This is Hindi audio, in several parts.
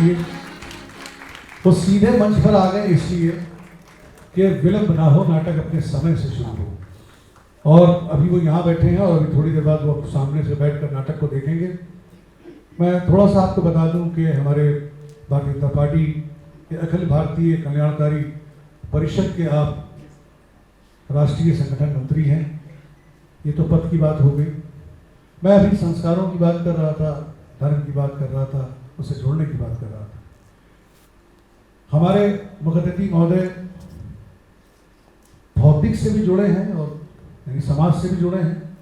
इसलिए, वो सीधे मंच पर आ गए इसलिए कि विलंब ना हो, नाटक अपने समय से शुरू हो। और अभी वो यहाँ बैठे हैं और अभी थोड़ी देर बाद वो सामने से बैठकर नाटक को देखेंगे। मैं थोड़ा सा आपको बता दूं कि हमारे भारतीय जनता पार्टी के अखिल भारतीय कल्याणकारी परिषद के आप राष्ट्रीय संगठन मंत्री हैं। ये तो पद की बात हो गई। मैं अभी संस्कारों की बात कर रहा था, धर्म की बात कर रहा था, उसे जोड़ने की बात कर रहा था। हमारे मुख्य अतिथि महोदय भौतिक से भी जुड़े हैं और यानी समाज से भी जुड़े हैं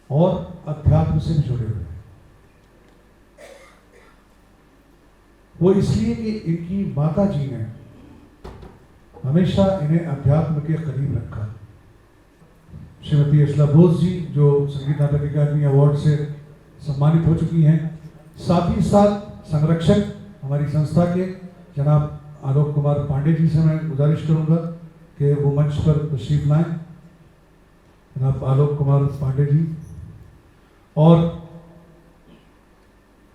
और अध्यात्म से भी जुड़े हुए हैं। वो इसलिए कि इनकी माता जी ने हमेशा इन्हें अध्यात्म के करीब रखा। श्रीमती अशला बोस जी जो संगीत नाटक अकादमी अवार्ड से सम्मानित हो चुकी हैं, साथ ही साथ संरक्षक हमारी संस्था के जनाब आलोक कुमार पांडे जी से मैं गुजारिश करूंगा कि वो मंच पर तशरीफ लाएं। जनाब आलोक कुमार पांडे जी और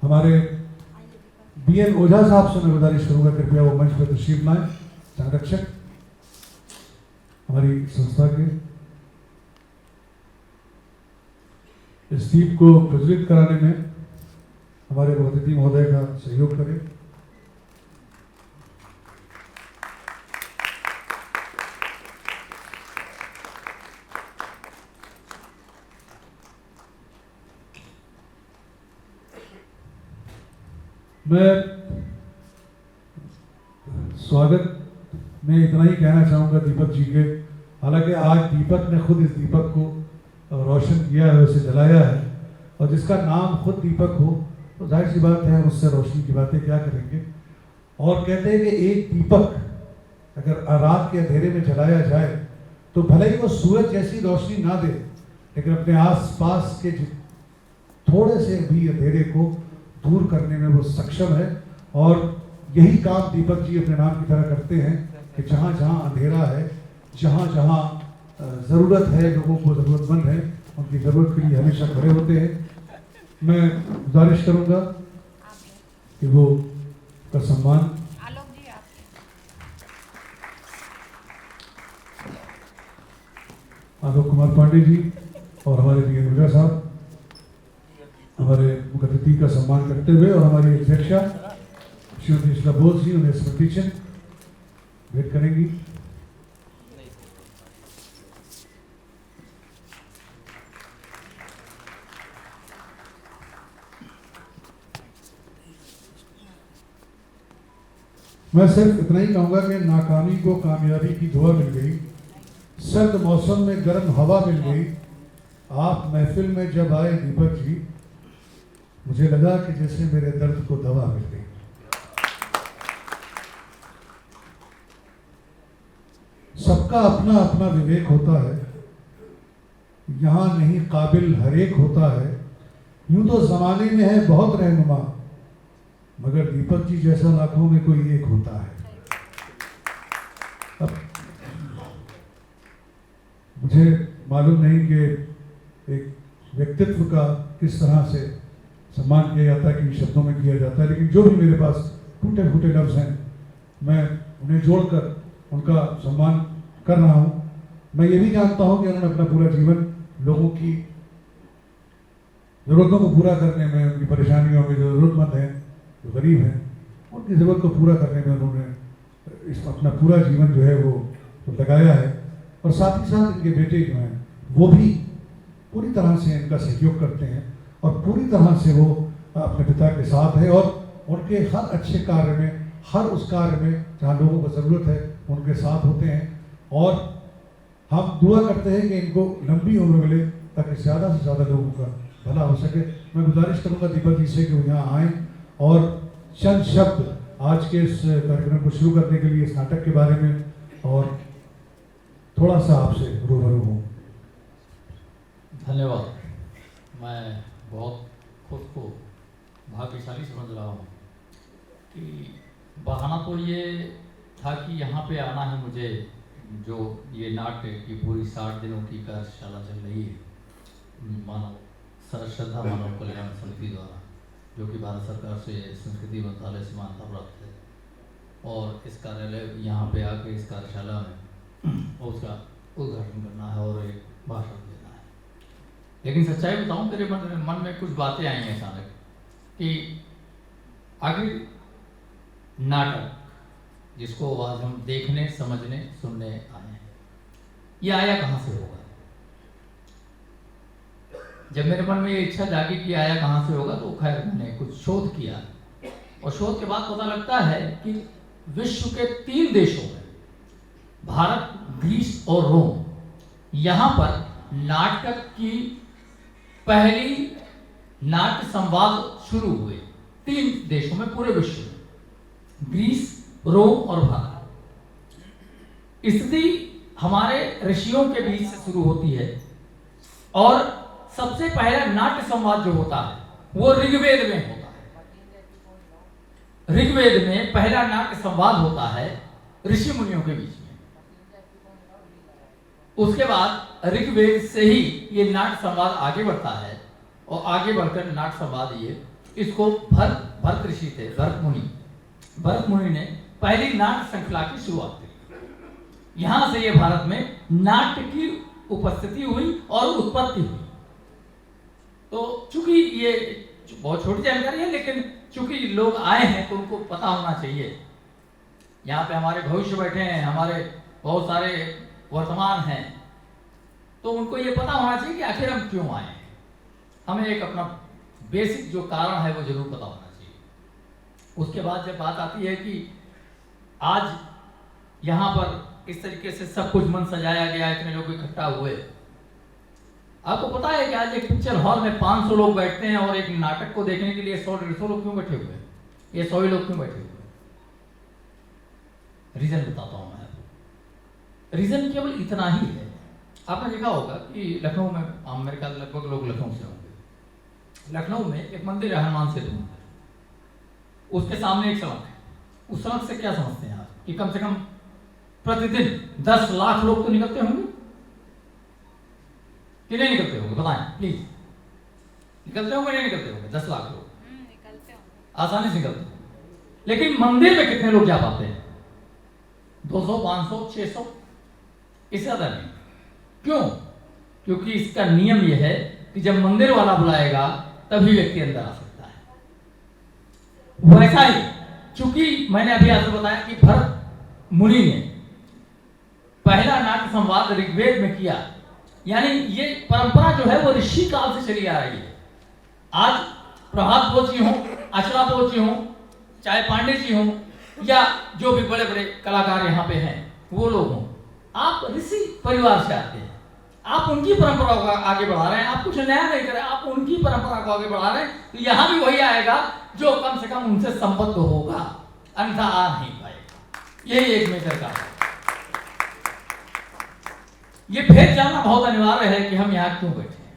हमारे BN ओझा साहब से मैं गुजारिश करूंगा कृपया वो मंच पर तशरीफ लाएं। संरक्षक हमारी संस्था के, इस दीप को प्रज्वलित कराने में हमारे अतिथि महोदय का सहयोग करें। मैं स्वागत में इतना ही कहना चाहूँगा दीपक जी के। हालांकि आज दीपक ने खुद इस दीपक को रोशन किया है, उसे जलाया है, और जिसका नाम खुद दीपक हो तो जाहिर सी बात है हम उससे रोशनी की बातें क्या करेंगे। और कहते हैं कि एक दीपक अगर रात के अंधेरे में जलाया जाए तो भले ही वो सूरज जैसी रोशनी ना दे, लेकिन अपने आसपास के थोड़े से भी अंधेरे को दूर करने में वो सक्षम है। और यही काम दीपक जी अपने नाम की तरह करते हैं कि जहाँ जहाँ अंधेरा है, जहाँ जहाँ ज़रूरत है, लोगों को ज़रूरतमंद है, उनकी ज़रूरत के लिए हमेशा खड़े होते हैं। मैं गुजारिश करूँगा कि वो का सम्मान आलोक कुमार पांडे जी और हमारे BN ओझा साहब हमारे मुख्य अतिथि का सम्मान करते हुए और हमारी अध्यक्षा श्रीमती अशला बोस जी उन्हें स्मृति चिन्ह भेंट करेंगी। मैं सिर्फ इतना ही कहूँगा कि नाकामी को कामयाबी की दुआ मिल गई, सर्द मौसम में गर्म हवा मिल गई। आप महफिल में जब आए दीपक जी, मुझे लगा कि जैसे मेरे दर्द को दवा मिल गई। सबका अपना अपना विवेक होता है, यहाँ नहीं काबिल हर एक होता है। यूं तो जमाने में है बहुत रहनुमा, मगर दीपक जी जैसा लाखों में कोई एक होता है। अब मुझे मालूम नहीं कि एक व्यक्तित्व का किस तरह से सम्मान किया जाता है, कि शब्दों में किया जाता है, लेकिन जो भी मेरे पास टूटे फूटे लफ्ज़ हैं मैं उन्हें जोड़कर उनका सम्मान कर रहा हूँ। मैं ये भी जानता हूँ कि उन्होंने अपना पूरा जीवन लोगों की ज़रूरतों को पूरा करने में, उनकी परेशानियों में, जो ज़रूरतमंद हैं, जो गरीब हैं, उनकी ज़रूरत को पूरा करने में उन्होंने इस अपना पूरा जीवन जो है वो लगाया है। और साथ ही साथ इनके बेटे जो हैं वो भी पूरी तरह से इनका सहयोग करते हैं और पूरी तरह से वो अपने पिता के साथ है और उनके हर अच्छे कार्य में, हर उस कार्य में जहाँ लोगों को ज़रूरत है उनके साथ होते हैं। और हम दुआ करते हैं कि इनको लंबी उम्र मिले ताकि ज़्यादा से ज़्यादा लोगों का भला हो सके। मैं गुजारिश करूँगा दीपक जी से कि वो यहाँ आएँ और चंद शब्द आज के इस कार्यक्रम को शुरू करने के लिए, इस नाटक के बारे में और थोड़ा सा आपसे रूबरू हूँ। धन्यवाद। मैं बहुत खुद को भाग्यशाली समझ रहा हूँ कि बहाना तो ये था कि यहाँ पे आना है मुझे, जो ये नाट्य की पूरी 60 दिनों की कार्यशाला चल रही है मानव श्रद्धा मानव कल्याण समिति द्वारा, जो कि भारत सरकार से संस्कृति मंत्रालय से मान्यता प्राप्त है, और इस कार्यालय यहाँ पे आके इस कार्यशाला में उसका उद्घाटन करना है और एक भाषण देना है। लेकिन सच्चाई बताऊं, मेरे मन में कुछ बातें आई हैं अचानक कि आखिर नाटक जिसको आज हम देखने, समझने, सुनने आए हैं, ये आया कहाँ से होगा। जब मेरे मन में ये इच्छा जागी कि आया कहाँ से होगा, तो खैर मैंने कुछ शोध किया, और शोध के बाद पता लगता है कि विश्व के 3 देशों में, भारत, ग्रीस और रोम, यहाँ पर नाटक की पहली नाट्य संवाद शुरू हुए 3 देशों में, पूरे विश्व में, ग्रीस, रोम और भारत। स्थिति हमारे ऋषियों के बीच से शुरू होती है, और सबसे पहला नाट्य संवाद जो होता है वो ऋग्वेद में होता है। ऋग्वेद में पहला नाट्य संवाद होता है ऋषि मुनियों के बीच में। उसके बाद ऋग्वेद से ही ये नाट्य संवाद आगे बढ़ता है, और आगे बढ़कर नाट्य संवाद इसको भरत ऋषि थे, भरत मुनि ने पहली नाट्य श्रृंखला की शुरुआत की। यहां से ये भारत में नाट्य की उपस्थिति हुई और उत्पत्ति हुई। तो चूंकि ये बहुत छोटी जानकारी है, लेकिन चूंकि लोग आए हैं तो उनको पता होना चाहिए। यहाँ पे हमारे भविष्य बैठे हैं, हमारे बहुत सारे वर्तमान हैं, तो उनको ये पता होना चाहिए कि आखिर हम क्यों आए हैं। हमें एक अपना बेसिक जो कारण है वो जरूर पता होना चाहिए। उसके बाद जब बात आती है कि आज यहाँ पर इस तरीके से सब कुछ मन सजाया गया, इतने लोग इकट्ठा हुए। आपको पता है कि आज एक पिक्चर हॉल में 500 लोग बैठते हैं, और एक नाटक को देखने के लिए 100-150 लोग क्यों बैठे हुए हैं, ये 100 लोग क्यों बैठे हुए हैं? रीजन बताता हूं मैं आपको। रीजन केवल इतना ही है। आपने देखा होगा कि लखनऊ में, मेरे ख्याल लगभग लोग लखनऊ से होंगे, लखनऊ में एक मंदिर है, हनुमान सेतु मंदिर। उसके सामने एक सड़क है। उस सड़क से क्या समझते हैं आप कि कम से कम प्रतिदिन 10 लाख लोग तो निकलते होंगे कि नहीं निकलते होंगे? बताएं प्लीज, निकलते होंगे नहीं निकलते होंगे? 10 लाख लोग निकलते होंगे, आसानी से निकलते होंगे। लेकिन मंदिर में कितने लोग जा पाते हैं? 200, 500, 600, इससे ज्यादा नहीं। क्यों? क्योंकि इसका नियम यह है कि जब मंदिर वाला बुलाएगा तभी व्यक्ति अंदर आ सकता है। वैसा ही चूंकि मैंने अभी आपको बताया कि भरत मुनि ने पहला नाट्य संवाद ऋग्वेद में किया, यानी ये परंपरा जो है वो ऋषि काल से चली आ रही है। आज प्रभात बोस जी हों, अचला बोस जी हों, चाहे पांडे जी हों, या जो भी बड़े बड़े कलाकार यहाँ पे हैं वो लोग हों, आप ऋषि परिवार से आते हैं, आप उनकी परंपरा को आगे बढ़ा रहे हैं। आप कुछ नया नहीं कर रहे, आप उनकी परंपरा को आगे बढ़ा रहे हैं। तो यहाँ भी वही आएगा जो कम से कम उनसे संबद्ध होगा, अन्यथा आ नहीं पाएगा। यही एक मेजर कारण है। ये भेद जानना बहुत अनिवार्य है कि हम यहाँ क्यों बैठे हैं।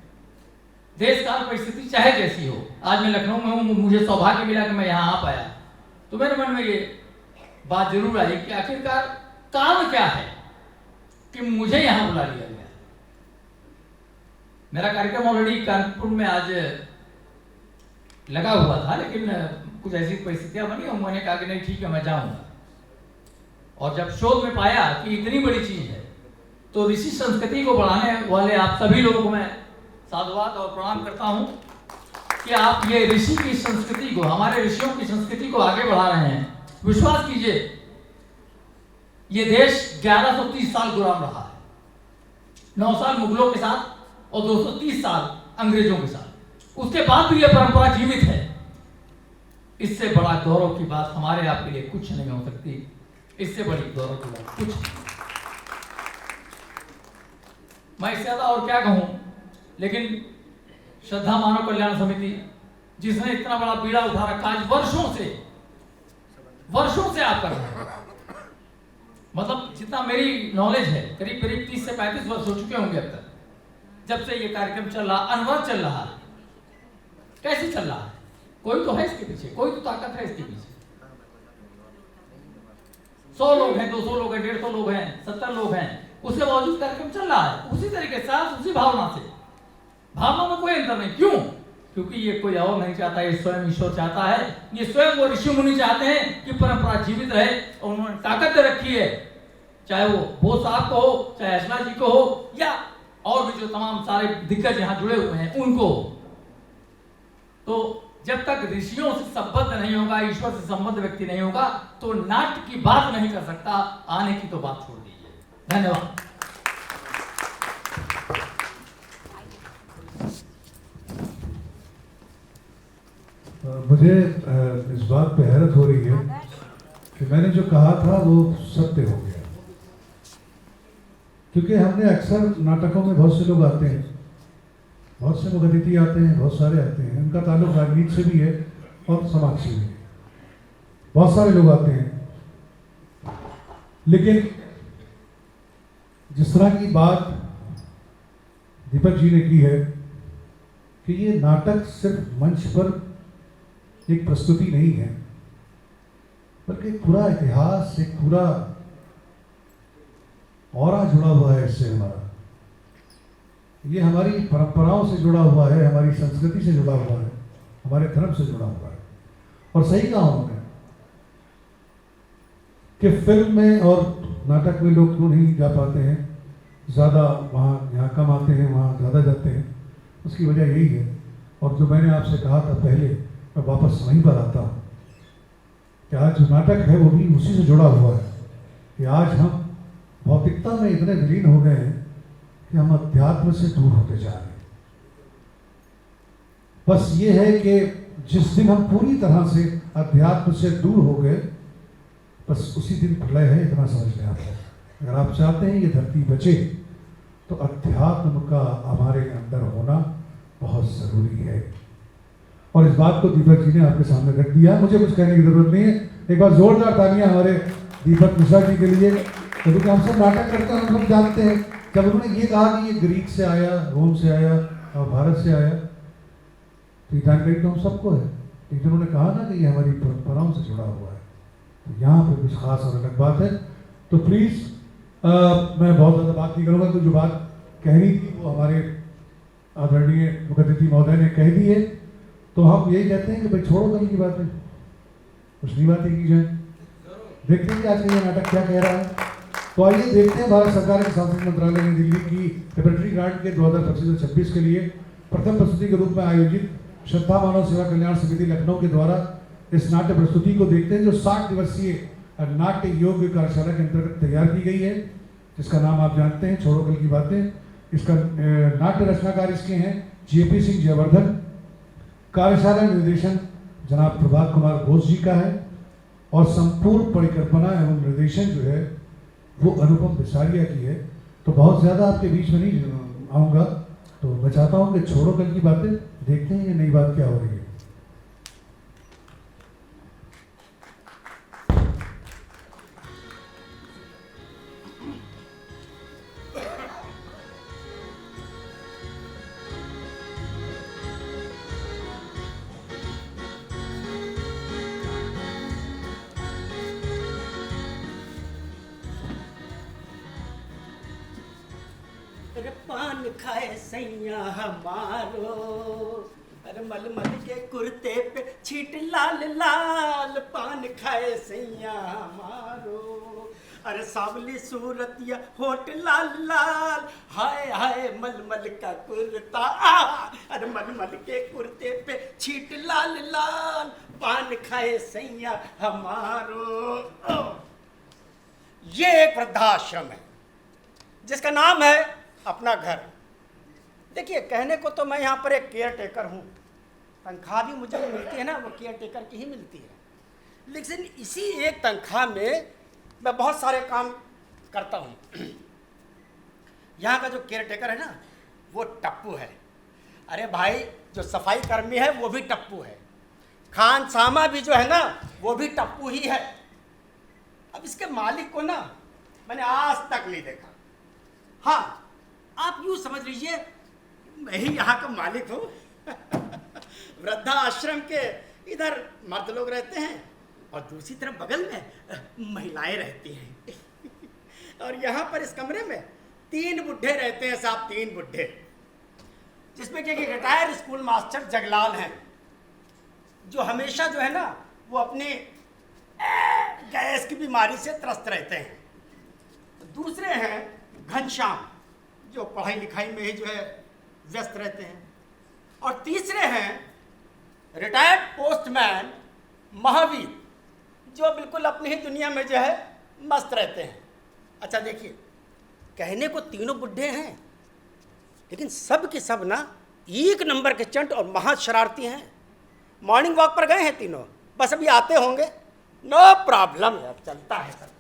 देश काल परिस्थिति चाहे जैसी हो, आज मैं लखनऊ में हूँ, मुझे सौभाग्य मिला कि मैं यहाँ आ पाया, तो मेरे मन में ये बात जरूर आई कि आखिरकार कारण क्या है कि मुझे यहाँ बुला लिया गया। मेरा कार्यक्रम ऑलरेडी कानपुर में आज लगा हुआ था, लेकिन कुछ ऐसी परिस्थितियां बनी और मैंने कहा कि नहीं ठीक है मैं जाऊंगा। और जब शोध में पाया कि इतनी बड़ी चीज है, तो ऋषि संस्कृति को बढ़ाने वाले आप सभी लोगों को मैं साधुवाद और प्रणाम करता हूं कि आप ये ऋषि की संस्कृति को, हमारे ऋषियों की संस्कृति को आगे बढ़ा रहे हैं। विश्वास कीजिए, ये देश 1130 साल गुलाम रहा है, 9 साल मुगलों के साथ और 230 साल अंग्रेजों के साथ। उसके बाद भी यह परंपरा जीवित है। इससे बड़ा गौरव की बात हमारे आपके लिए कुछ नहीं हो सकती। इससे बड़ी गौरव की बात कुछ नहीं। मैं इससे ज्यादा और क्या कहूं, लेकिन श्रद्धा मानव कल्याण समिति जिसने इतना बड़ा बीड़ा उठा रखा है, वर्षों से आप कर रहे हैं। मतलब जितना मेरी नॉलेज है, करीब 30 से 35 वर्ष हो चुके होंगे अब तक, जब से ये कार्यक्रम चल रहा, अनवरत चल रहा है। कैसे चल रहा है? कोई तो है इसके पीछे, कोई तो ताकत है इसके पीछे। 100 लोग हैं, 200 लोग हैं, 150 लोग हैं, 70 लोग हैं, उसके बावजूद कार्यक्रम चल रहा है उसी तरीके से, उसी भावना से। भावना में कोई अंतर नहीं। क्यों? क्योंकि ये कोई और नहीं चाहता, ये स्वयं ईश्वर चाहता है। ये स्वयं वो ऋषि मुनि चाहते हैं कि परंपरा जीवित रहे, और उन्होंने ताकत दे रखी है, चाहे वो बोस साहब को हो, चाहे अर्चना जी को हो, या और भी जो तमाम सारे दिग्गज यहाँ जुड़े हुए हैं उनको। तो जब तक ऋषियों से संबद्ध नहीं होगा, ईश्वर से संबद्ध व्यक्ति नहीं होगा, तो नाट्य की बात नहीं कर सकता। आने की तो बात छोड़ दीजिए। धन्यवाद। मुझे इस बात पे हैरत हो रही है कि मैंने जो कहा था वो सत्य हो गया, क्योंकि हमने अक्सर नाटकों में बहुत से लोग आते हैं, बहुत से लोग अतिथि आते हैं, बहुत सारे आते हैं, उनका ताल्लुक राजनीति से भी है और समाज से भी है, बहुत सारे लोग आते हैं। लेकिन जिस तरह की बात दीपक जी ने की है कि ये नाटक सिर्फ मंच पर एक प्रस्तुति नहीं है, बल्कि एक पूरा इतिहास, एक पूरा औरा जुड़ा हुआ है इससे हमारा। ये हमारी परंपराओं से जुड़ा हुआ है, हमारी संस्कृति से जुड़ा हुआ है, हमारे धर्म से जुड़ा हुआ है। और सही कहा उन्होंने कि फिल्म में और नाटक में लोग क्यों नहीं जा पाते हैं, ज़्यादा वहाँ, यहाँ कम आते हैं, वहाँ ज़्यादा जाते हैं। उसकी वजह यही है। और जो मैंने आपसे कहा था पहले, मैं वापस वहीं पर आता हूँ कि आज जो नाटक है वो भी उसी से जुड़ा हुआ है कि आज हम भौतिकता में इतने विलीन हो गए हैं कि हम अध्यात्म से दूर होते जा रहे हैं। बस ये है कि जिस दिन हम पूरी तरह से अध्यात्म से दूर हो गए, बस उसी दिन प्रलय है, इतना समझ लें आप। अगर आप चाहते हैं ये धरती बचे, तो अध्यात्म का हमारे अंदर होना बहुत ज़रूरी है। और इस बात को दीपक जी ने आपके सामने रख दिया, मुझे कुछ कहने की जरूरत नहीं है। एक बार जोरदार तालियां हमारे दीपक मिश्रा जी के लिए, क्योंकि हम सब नाटक करते हैं, हम सब जानते हैं। जब उन्होंने ये कहा कि ये ग्रीक से आया, रोम से आया और भारत से आया, तो ये जानकारी तो हम सबको है। लेकिन उन्होंने कहा ना कि ये हमारी परंपराओं से जुड़ा हुआ है, तो यहाँ पर कुछ खास और अलग बात है। तो प्लीज़ मैं बहुत ज़्यादा बात नहीं करूँगा, तो जो बात कहनी थी वो हमारे आदरणीय मुख्य अतिथि महोदय ने कह दी है। तो हम यही कहते हैं कि भाई छोड़ो कल की बातें, कुछ नई बातें की जाए। देखते हैं कि आज का ये नाटक क्या कह रहा है। तो आइए देखते हैं। भारत सरकार के सांस्कृतिक मंत्रालय ने दिल्ली की लेबोरेटरी ग्रांट के 2025-26 के लिए प्रथम प्रस्तुति के रूप में आयोजित श्रद्धा मानव सेवा कल्याण समिति लखनऊ के द्वारा इस नाट्य प्रस्तुति को देखते हैं, जो 60 दिवसीय नाट्य योग कार्यशाला के अंतर्गत तैयार की गई है, जिसका नाम आप जानते हैं, छोड़ो कल की बातें। इसका नाट्य रचनाकार इसके हैं JP सिंह जयवर्धन। कार्यशाला निर्देशन जनाब प्रभात कुमार घोष जी का है, और संपूर्ण परिकल्पना एवं निर्देशन जो है वो अनुपम बिसारिया की है। तो बहुत ज़्यादा आपके बीच में नहीं आऊँगा, तो मैं चाहता हूँ कि छोड़ो कल की बातें देखते हैं ये नई बात क्या हो रही है। अरे पान खाए सैया हमारो, अरे मलमल के कुर्ते पे छीट लाल लाल, पान खाए सैया हमारो, अरे सावली सूरत या होठ लाल लाल, हाय हाय मलमल का कुर्ता, अरे मलमल के कुर्ते पे छीट लाल लाल, पान खाए सैया हमारो। ये एक वृद्धाश्रम है जिसका नाम है अपना घर। देखिए, कहने को तो मैं यहाँ पर एक केयर टेकर हूँ, तनख्वाह भी मुझे मिलती है ना, वो केयर टेकर की ही मिलती है, लेकिन इसी एक तनख्वाह में मैं बहुत सारे काम करता हूँ। यहाँ का जो केयर टेकर है ना, वो टप्पू है। अरे भाई, जो सफाई कर्मी है वो भी टप्पू है, खान सामा भी जो है ना वो भी टप्पू ही है। अब इसके मालिक को ना मैंने आज तक नहीं देखा। हाँ, आप यूँ समझ लीजिए मैं ही यहाँ का मालिक हूँ। वृद्धा आश्रम के इधर मर्द लोग रहते हैं और दूसरी तरफ बगल में महिलाएं रहती हैं। और यहाँ पर इस कमरे में 3 बुढ़े रहते हैं साहब, 3 बुढ़े। जिसमें कि एक रिटायर्ड स्कूल मास्टर जगलाल हैं, जो हमेशा जो है ना वो अपने गैस की बीमारी से त्रस्त रहते हैं। दूसरे हैं घनश्याम, जो पढ़ाई लिखाई में ही जो है व्यस्त रहते हैं। और तीसरे हैं रिटायर्ड पोस्टमैन महावीर, जो बिल्कुल अपनी ही दुनिया में जो है मस्त रहते हैं। अच्छा देखिए, कहने को तीनों बुढ़े हैं, लेकिन सब के सब ना एक नंबर के चंट और महा शरारती हैं। मॉर्निंग वॉक पर गए हैं तीनों, बस अभी आते होंगे। नो प्रॉब्लम यार, चलता है सब।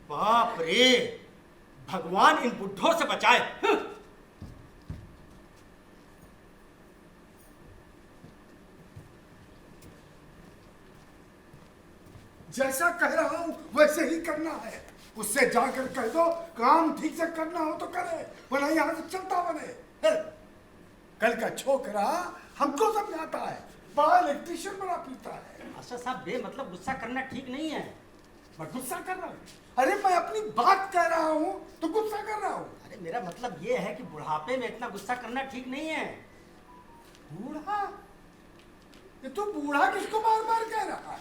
बाप रे, भगवान इन बुढ़ों से बचाए। जैसा कह रहा हूं वैसे ही करना है। उससे जाकर कह दो काम ठीक से करना हो तो करे, वरना यहां से चलता बने। कल का छोकरा हमको समझाता है, बड़ा इलेक्ट्रिशियन बड़ा पीता है। मास्टर साहब बेमतलब गुस्सा करना ठीक नहीं है। मैं गुस्सा कर रहा हूँ? अरे मैं अपनी बात कह रहा हूँ तो गुस्सा कर रहा हूँ। अरे मेरा मतलब ये है कि बुढ़ापे में इतना गुस्सा करना ठीक नहीं है। बूढ़ा? ये तो बूढ़ा किसको बार बार कह रहा है?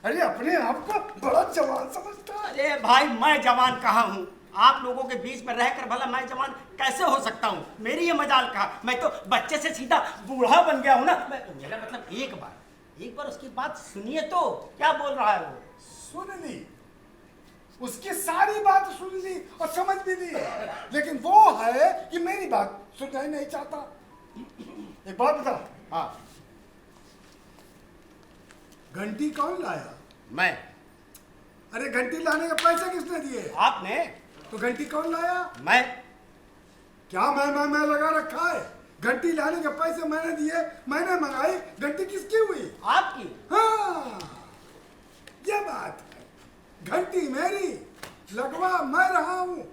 अरे अपने आप को बड़ा जवान समझता है। अरे भाई, मैं जवान कहाँ हूँ? आप लोगों के बीच में रहकर भला मैं जवान कैसे हो सकता हूँ? मेरी ये मजाल कहा, मैं तो बच्चे से सीधा बूढ़ा बन गया हूँ ना। मेरा मतलब एक बार उसकी बात सुनिए तो। क्या बोल रहा है वो? सुन ली, उसकी सारी बात सुन ली और समझ भी ली, लेकिन वो है कि मेरी बात सुनना ही नहीं चाहता। एक बात बता, हाँ, घंटी कौन लाया? मैं। अरे घंटी लाने के पैसे किसने दिए? आपने। तो घंटी कौन लाया? मैं। क्या मैं लगा रखा है? घंटी लाने के पैसे मैंने दिए, मैंने मंगाई, घंटी किसकी हुई? आपकी। हाँ, ये बात है। घंटी मेरी, लगवा मैं रहा हूँ।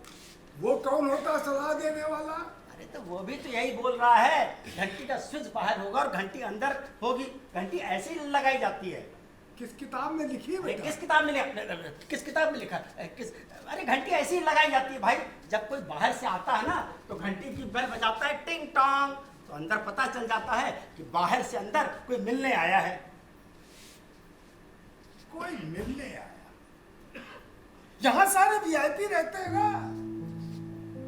वो कौन होता सलाह देने वाला? अरे तो वो भी तो यही बोल रहा है, घंटी का स्विच बाहर होगा और घंटी अंदर होगी। घंटी ऐसे ही लगाई जाती है। किस किताब में लिखी है बेटा? किस किताब में किस किताब में लिखा है? अरे घंटी ऐसी ही लगाई जाती है भाई। जब कोई बाहर से आता है ना तो घंटी की बेल बजाता है, टिंग टोंग, तो अंदर पता चल जाता है कि बाहर से अंदर कोई मिलने आया है। कोई मिलने आया? यहाँ सारे वीआईपी रहते हैं ना,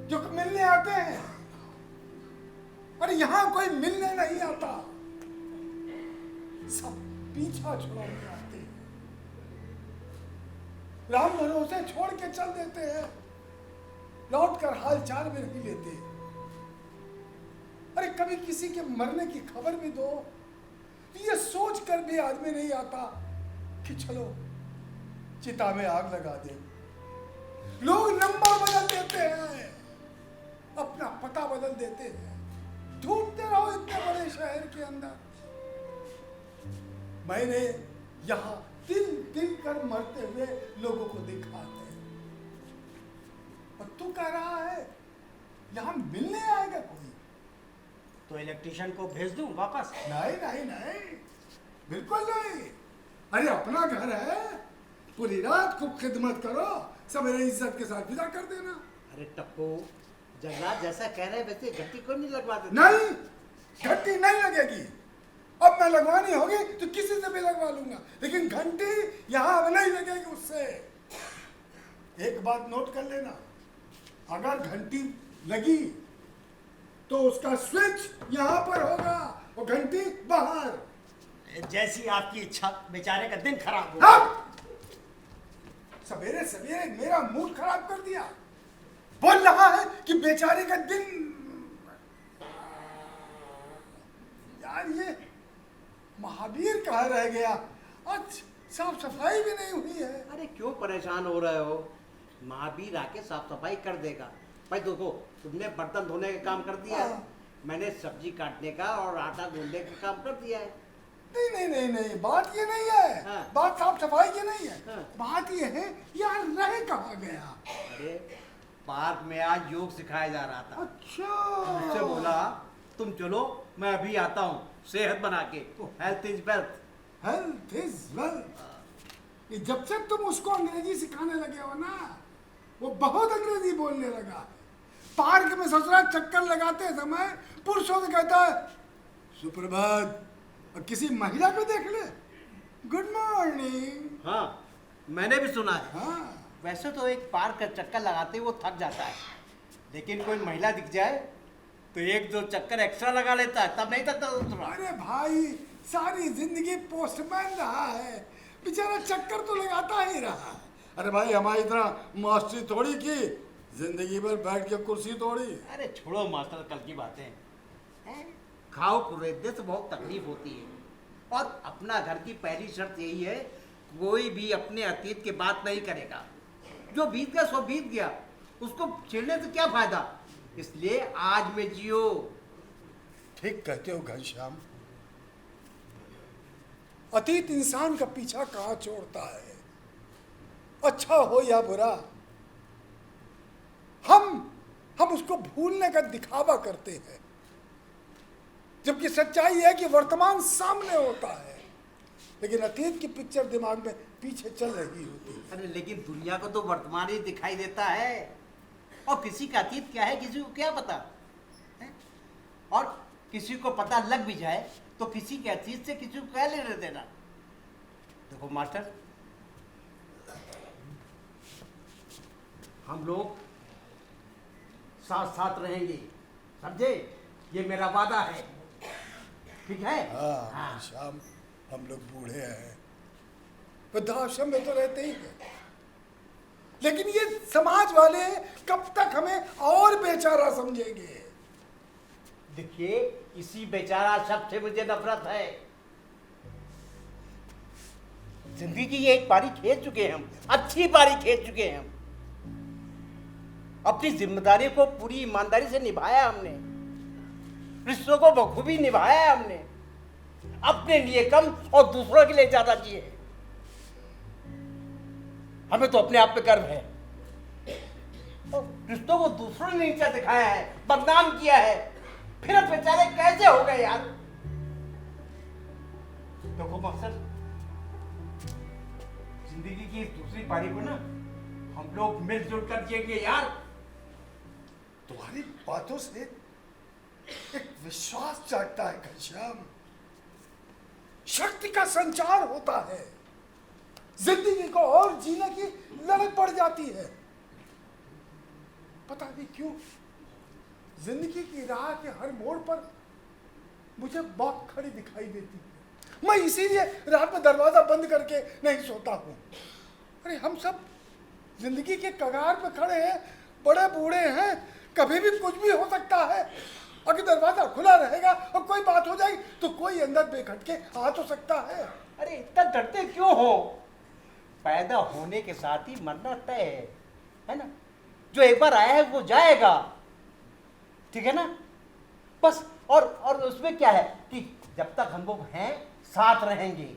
जो मिलने आते हैं। अरे यहाँ कोई मिलने नहीं आता, सब पीछा छुड़ाने आते हैं। राम भरोसे छोड़ के चल देते हैं, लौट कर हाल चाल भी नहीं लेते। अरे कभी किसी के मरने की खबर भी दो तो ये सोच कर भी आदमी नहीं आता कि चलो चिता में आग लगा दे। लोग नंबर बदल देते हैं, अपना पता बदल देते हैं, ढूंढते रहो इतने बड़े शहर के अंदर। मैंने यहाँ तिल तिल कर मरते हुए लोगों को देखा है, और तू कह रहा है यहाँ मिलने आएगा कोई? तो इलेक्ट्रिशियन को भेज दूं वापस? नहीं नहीं नहीं, बिल्कुल नहीं। अरे अपना घर है, पूरी रात खूब खिदमत करो, सवेरे इज्जत के साथ विदा कर देना। अरे टप्पू, जगन्नाथ जैसा कह रहे हैं वैसे घंटी क्यों नहीं लगवा देते? नहीं, घंटी नहीं लगेगी। अब मैं लगवानी होगी तो किसी से भी लगवा लूंगा, लेकिन घंटी यहाँ अब नहीं लगेगी उससे। एक बात नोट कर लेना, अगर घंटी लगी तो उसका स्विच यहाँ पर होगा और घंटी बाहर। जैसी आपकी इच्छा। बेचारे का दिन खराब हो। हाँ? सवेरे सवेरे मेरा मूड खराब कर दिया। बोल रहा है कि बेचारे का दिन। यार ये महावीर कहाँ रह गया? आज साफ सफाई भी नहीं हुई है। अरे क्यों परेशान हो रहे हो? महावीर आके साफ सफाई कर देगा। भाई देखो, तुमने बर्तन धोने का काम कर दिया है, हाँ। मैंने सब्जी काटने का और आटा गूंदने का काम कर दिया है। नहीं नहीं नहीं नहीं, बात ये नहीं है। हाँ। बात साफ सफाई की नहीं है। हाँ। बात ये है यार रह कहाँ गया? अरे पार्क में आज योग सिखाया जा रहा था। अच्छा, मुझसे बोला तुम चलो, मैं अभी आता हूँ, सेहत बना के। Health is wealth. Health is wealth. जब से तुम उसको अंग्रेजी सिखाने लगे हो ना, वो बहुत अंग्रेजी बोलने लगा। पार्क में ससुरा चक्कर लगाते समय पुरुषों से कहता है सुप्रभात, और किसी महिला को देख ले गुड मॉर्निंग। हाँ, मैंने भी सुना है। हाँ, वैसे तो एक पार्क का चक्कर लगाते वो थक जाता है, लेकिन कोई महिला दिख जाए तो एक दो चक्कर एक्स्ट्रा लगा लेता है, तब नहीं थकता दूसरा। अरे भाई सारी जिंदगी पोस्टमैन रहा है, बेचारा चक्कर तो लगाता ही रहा। अरे भाई हमारी तरह मास्टरी थोड़ी की, जिंदगी भर बैठ के कुर्सी तोड़ी। अरे छोड़ो मास्टर, कल की बातें हैं। खाओ कुरेदे से बहुत तकलीफ होती है, और अपना घर की पहली शर्त यही है, कोई भी अपने अतीत की बात नहीं करेगा। जो बीत गया सो बीत गया, उसको छेड़ने से क्या फायदा, इसलिए आज में जियो। ठीक कहते हो घनश्याम, अतीत इंसान का पीछा कहाँ छोड़ता है, अच्छा हो या बुरा। हम उसको भूलने का दिखावा करते हैं, जबकि सच्चाई है कि वर्तमान सामने होता है, लेकिन अतीत की पिक्चर दिमाग में पीछे चल रही होती है। अरे लेकिन दुनिया को तो वर्तमान ही दिखाई देता है, और किसी का अतीत क्या है किसी को क्या पता है? और किसी को पता लग भी जाए तो किसी के अतीत से किसी को क्या लेने देना। देखो मास्टर, हम लोग साथ साथ रहेंगे, समझे? ये मेरा वादा है, ठीक है? हाँ शाम, हम लोग बूढ़े हैं, वृद्धाश्रम में तो रहते ही हैं, लेकिन ये समाज वाले कब तक हमें और बेचारा समझेंगे। देखिए, इसी बेचारा शब्द से मुझे नफरत है। जिंदगी की एक पारी खेल चुके हैं हम, अच्छी पारी खेल चुके हैं हम। अपनी जिम्मेदारी को पूरी ईमानदारी से निभाया हमने, रिश्तों को बखूबी निभाया हमने, अपने लिए कम और दूसरों के लिए ज्यादा जिए। हमें तो अपने आप पे गर्व है, और रिश्तों को दूसरों ने नीचा दिखाया है, बदनाम किया है, फिर अब बेचारे कैसे हो गए यार। देखो मकसद, जिंदगी की इस दूसरी पारी को ना हम लोग मिलजुल कर जिएंगे यार। तुम्हारी बातों से एक विश्वास जागता है घनश्याम, शक्ति का संचार होता है, जिंदगी को और जीने की ललक बढ़ जाती है। पता नहीं क्यों जिंदगी की राह के हर मोड़ पर मुझे मौत खड़ी दिखाई देती है। मैं इसीलिए रात में दरवाजा बंद करके नहीं सोता हूं। अरे हम सब जिंदगी के कगार पे खड़े हैं, बड़े बूढ़े हैं, कभी भी कुछ भी हो सकता है। अगर दरवाजा खुला रहेगा और कोई बात हो जाएगी तो कोई अंदर बेखटके आ तो सकता है। अरे इतना डरते क्यों हो? पैदा होने के साथ ही मरना तय है ना? जो एक बार आया है वो जाएगा, ठीक है ना? बस, और उसमें क्या है कि जब तक हम लोग हैं साथ रहेंगे,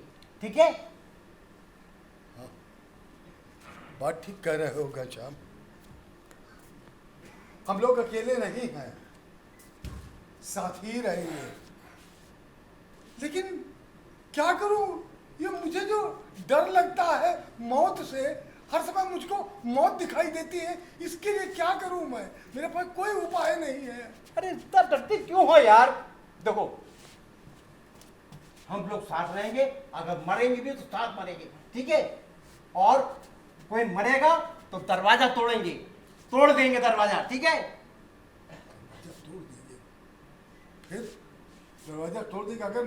ठीक है? हाँ, बात ठीक कह रहे हो घनश्याम, हम लोग अकेले नहीं हैं, साथ ही रहेंगे। लेकिन क्या करूं, ये मुझे जो डर लगता है मौत से, हर समय मुझको मौत दिखाई देती है, इसके लिए क्या करूं मैं? मेरे पास कोई उपाय नहीं है। अरे इतना डरते क्यों हो यार? देखो, हम लोग साथ रहेंगे, अगर मरेंगे भी तो साथ मरेंगे, ठीक है? और कोई मरेगा तो दरवाजा तोड़ेंगे, तोड़ देंगे दरवाजा, ठीक है? दरवाजा तोड़ देंगे, फिर दरवाजा तोड़ देंगे। अगर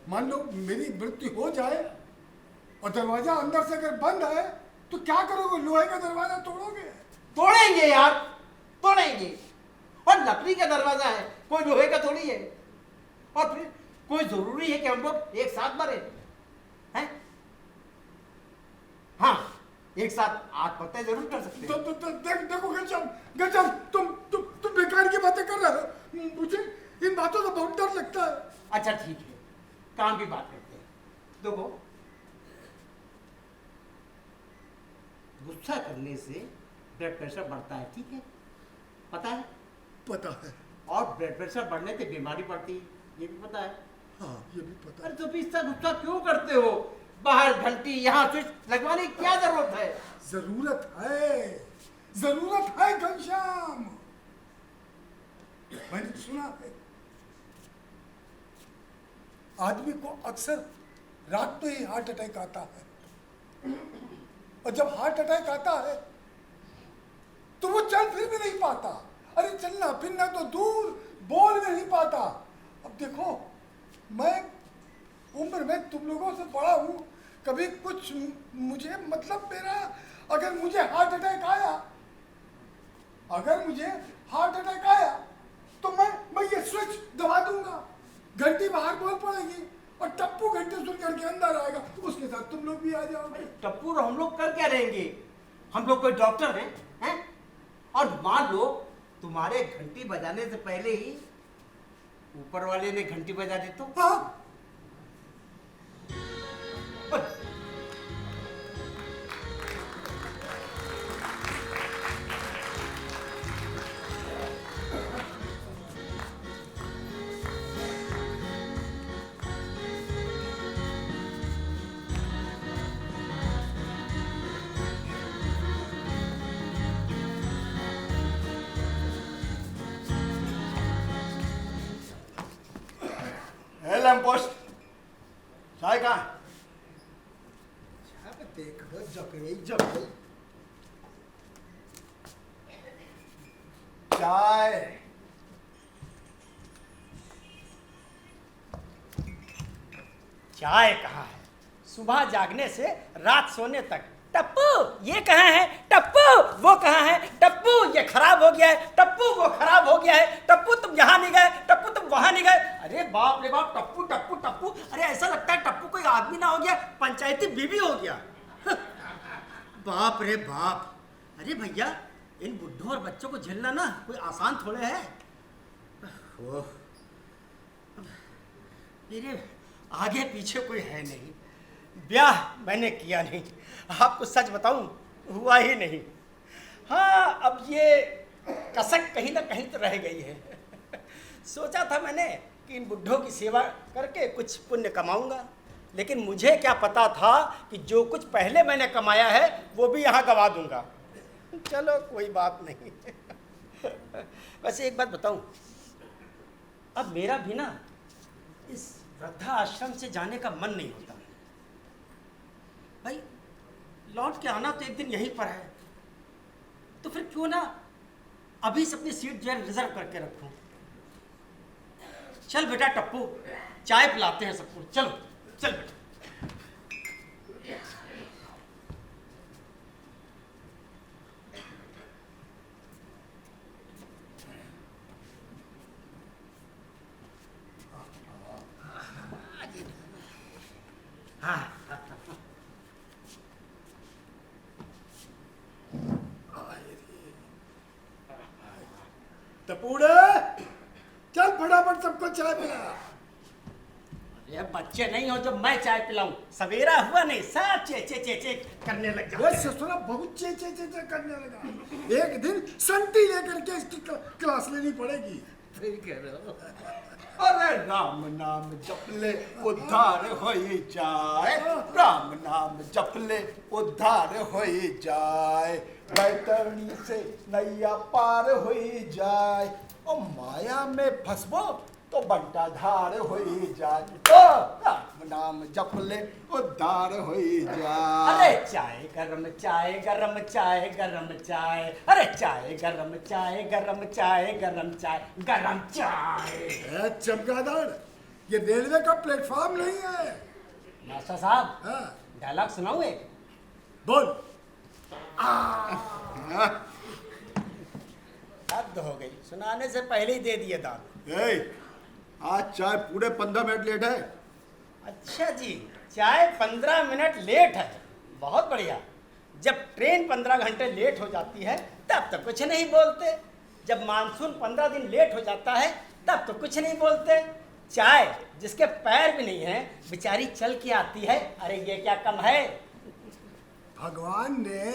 मान लो मेरी मृत्यु हो जाए और दरवाजा अंदर से अगर बंद है तो क्या करोगे? लोहे का दरवाजा तोड़ोगे? तोड़ेंगे यार, तोड़ेंगे। और लकड़ी का दरवाजा है, कोई लोहे का थोड़ी है। और फिर कोई जरूरी है कि हम लोग एक साथ मरे हैं? हाँ, एक साथ आत्महत्या जरूर कर सकते हैं। देखो घनश्याम, तुम बेकार की बातें कर रहे हो, मुझे इन बातों से बहुत डर लगता है। अच्छा ठीक है, काम की बात करते हैं। देखो, गुस्सा करने से ब्लड प्रेशर बढ़ता है, ठीक है? पता है? पता है। और ब्लड प्रेशर बढ़ने से बीमारी बढ़ती है, ये भी पता है? हाँ, ये भी पता है। अरे तो भी इतना गुस्सा क्यों करते हो? बाहर घंटी, यहाँ स्विच लगवाने की क्या जरूरत है? जरूरत है घनश्याम। मैंने सुना है आदमी को अक्सर रात में ही हार्ट अटैक आता है, और जब हार्ट अटैक आता है तो वो चल फिर भी नहीं पाता। अरे चलना फिरना तो दूर, बोल भी नहीं पाता। अब देखो, मैं उम्र में तुम लोगों से बड़ा हूं, कभी कुछ मुझे मतलब मेरा अगर मुझे हार्ट अटैक आया तो मैं ये स्विच दबा दूंगा, घंटी बाहर बोल पड़ेगी और टप्पू घंटे सुन करके अंदर आएगा, उसके साथ तुम लोग भी आ जाओगे। टप्पू और हम लोग कर क्या रहेंगे? हम लोग कोई डॉक्टर हैं? और मान लो तुम्हारे घंटी बजाने से पहले ही ऊपर वाले ने घंटी बजा दी तो? हाँ, लैंपपोस्ट, चाय कहाँ है? देख लो जकड़े चाय। चाय कहाँ है? सुबह जागने से रात सोने तक टप्पू ये कहाँ है, टप्पू वो कहाँ है, टप्पू ये खराब हो गया है, टप्पू वो खराब हो गया है, टप्पू तुम यहाँ नहीं गए, टप्पू तुम वहां नहीं गए। अरे बाप रे बाप, टप्पू टप्पू टप्पू, अरे ऐसा लगता है टप्पू कोई आदमी ना हो गया, पंचायती बीवी हो गया। बाप रे बाप। अरे भैया, इन बुड्ढों और बच्चों को झेलना ना कोई आसान थोड़े है। ओह, मेरे आगे पीछे कोई है नहीं, ब्याह मैंने किया नहीं, आपको सच बताऊं हुआ ही नहीं। हाँ, अब ये कसक कहीं ना कहीं तो रह गई है। सोचा था मैंने कि इन बुड्ढों की सेवा करके कुछ पुण्य कमाऊंगा, लेकिन मुझे क्या पता था कि जो कुछ पहले मैंने कमाया है वो भी यहाँ गवा दूंगा। चलो कोई बात नहीं। वैसे एक बात बताऊं, अब मेरा भी ना इस वृद्धा आश्रम से जाने का मन नहीं होता। भाई लौट के आना तो एक दिन यहीं पर है, तो फिर क्यों ना अभी से अपनी सीट जो है रिजर्व करके रखूं। चल बेटा टप्पू, चाय पिलाते हैं सबको, चलो चल बेटा। हाँ, टपूड़े चल फटाफट सबको चाय पिला। ये बच्चे नहीं हो जो मैं चाय पिलाऊं, सवेरा हुआ नहीं सब चे चे चे चे करने लग वो जाते। ससुरा बहुत चे चे चे चे करने लगा। एक दिन संती लेकर के इसकी क्लास लेनी पड़ेगी। अरे राम नाम जप ले उद्धार होई जाए, राम नाम जप ले उद्धार होई जाए, बैतरणी से नैया पार होई जाए, और माया में फंसबो तो बंटा धार होई जाए, ओ राम नाम जप ले उद्धार होई जाए। अरे चाय गरम चाय गरम चाय गरम चाय, अरे चाय गरम चाय गरम चाय गरम चाय गरम चाय। चमगादड़, ये रेलवे का प्लेटफॉर्म नहीं है। मास्टर साहब, हाँ, डायलॉग सुनाऊं एक? बोल। हद हो गई, सुनाने से पहले ही दे दिए दाद। आज चाय पूरे 15 मिनट लेट है। अच्छा जी, चाय 15 मिनट लेट है, बहुत बढ़िया। जब ट्रेन 15 घंटे लेट हो जाती है तब तो कुछ नहीं बोलते, जब मानसून 15 दिन लेट हो जाता है तब तो कुछ नहीं बोलते। चाय जिसके पैर भी नहीं है बेचारी चल के आती है, अरे ये क्या कम है। भगवान ने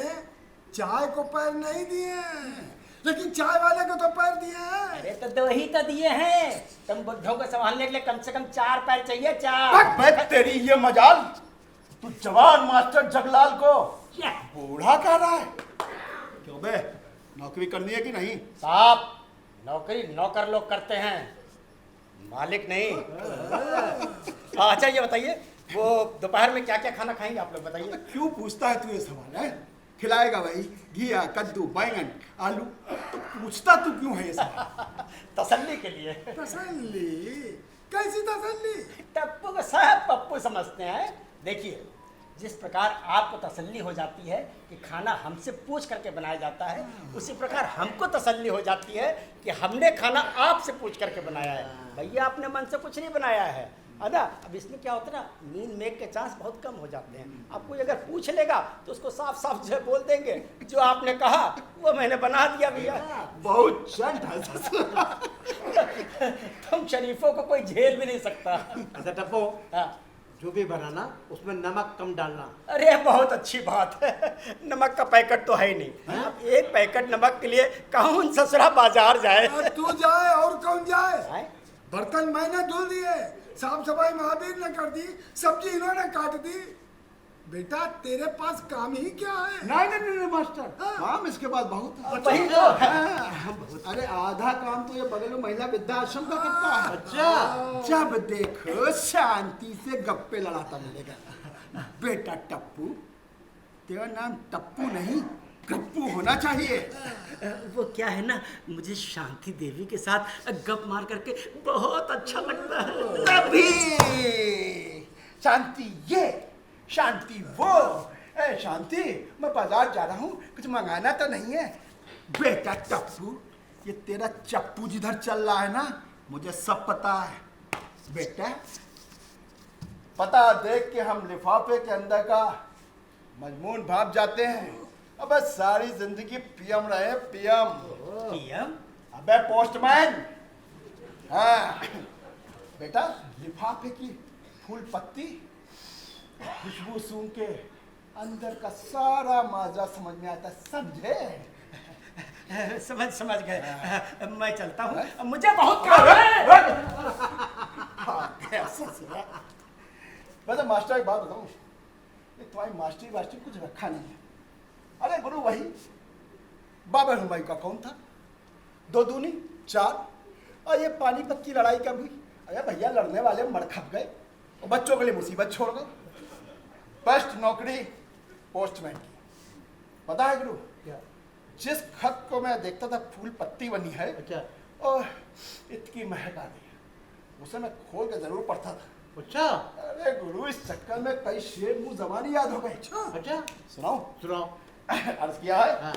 चाय को पैर नहीं दिए, लेकिन चाय वाले को तो पैर दिए हैं। अरे तो दो ही तो दिए हैं, तुम बुड्ढों को संभालने के लिए कम से कम 4 पैर चाहिए, 4। मैं तेरी ये मजाल, तू जवान मास्टर जगलाल को बूढ़ा कह रहा है? क्यों बे, नौकरी करनी है कि नहीं? साहब नौकरी नौकर लोग करते हैं, मालिक नहीं। अच्छा ये बताइए, वो दोपहर में क्या क्या खाना खाएंगे आप लोग, बताइए। क्यों पूछता है तू ये सवाल है? खिलाएगा भाई, घिया, कद्दू, बैंगन, आलू। तो पूछता तू क्यों है ये सवाल? तसल्ली के लिए। तसल्ली? कैसी तसल्ली? टप्पू को सब पप्पू समझते हैं। देखिए, जिस प्रकार आपको तसल्ली हो जाती है कि खाना हमसे पूछ करके बनाया जाता है, उसी प्रकार हमको तसल्ली हो जाती है कि हमने खाना आपसे पूछ करके बनाया है। भैया आपने मन से कुछ नहीं बनाया है, है ना। अब इसमें क्या होता है ना, मीन मेक के चांस बहुत कम हो जाते हैं। आप कोई अगर पूछ लेगा तो उसको साफ साफ जो है बोल देंगे, जो आपने कहा वो मैंने बना दिया भैया। बहुत चंट है ससुर। तुम शरीफों को कोई झेल भी नहीं सकता। अच्छा टप्पू, हाँ। जो भी बनाना उसमें नमक कम डालना। अरे बहुत अच्छी बात है, नमक का पैकेट तो है ही नहीं। अब एक पैकेट नमक के लिए कौन ससुरा बाजार जाए। तू जाए और कौन जाए? हैं? बर्तन मैंने धुल दिए, साफ सफाई महावीर ने कर दी, सब्जी इन्होंने काट दी। बेटा तेरे पास काम ही क्या है? नहीं मास्टर, हाँ। काम इसके बाद बहुत है। वही तो है। अरे आधा काम तो ये बगल में महिला वृद्धाश्रम का करता है। अच्छा। जब देखो शांति से गप्पे लड़ाता मिलेगा। बेटा टप्पू, तेरा नाम टप्पू नहीं गप्पू होना चाहिए। वो क्या है ना, मुझे शांति देवी के साथ गप मार करके बहुत अच्छा लगता है। तभी शांति ये, शांति वो। ए शांति, मैं बाजार जा रहा हूँ, कुछ मंगाना तो नहीं है? बेटा टप्पू, ये तेरा चप्पू जिधर चल रहा है ना, मुझे सब पता है। बेटा पता देख के हम लिफाफे के अंदर का मजमून भाप जाते हैं। अबे सारी जिंदगी पीएम रहे, पीएम। पीएम? अबे पोस्टमैन। हाँ बेटा, लिफाफे की फूल पत्ती खुशबू सूंघ के अंदर का सारा माजा समझ में आता, समझे? समझ गए। मैं चलता हूँ, मुझे बहुत काम है। वैसे मास्टर एक बात बताऊं, ये तुम्हारी मास्टरी वास्टरी कुछ रखा नहीं है। अरे गुरु वही बाबर हुमायूं का कौन था, 2 दूनी 4, और ये पानीपत की लड़ाई कब हुई? अरे भैया लड़ने वाले मर खप गए और बच्चों के लिए मुसीबत छोड़ गए। बेस्ट नौकरी पोस्टमैन की। पता है गुरु, जिस खत को मैं देखता था फूल पत्ती बनी है, अच्छा और इतनी महक आ गई, उसे मैं खोल के जरूर पढ़ता था। अच्छा अरे गुरु, इस चक्कर में कई शेर मुंह जबानी याद हो गए। अच्छा, सुनाओ। सुनाओ। अर्ज किया है, हाँ।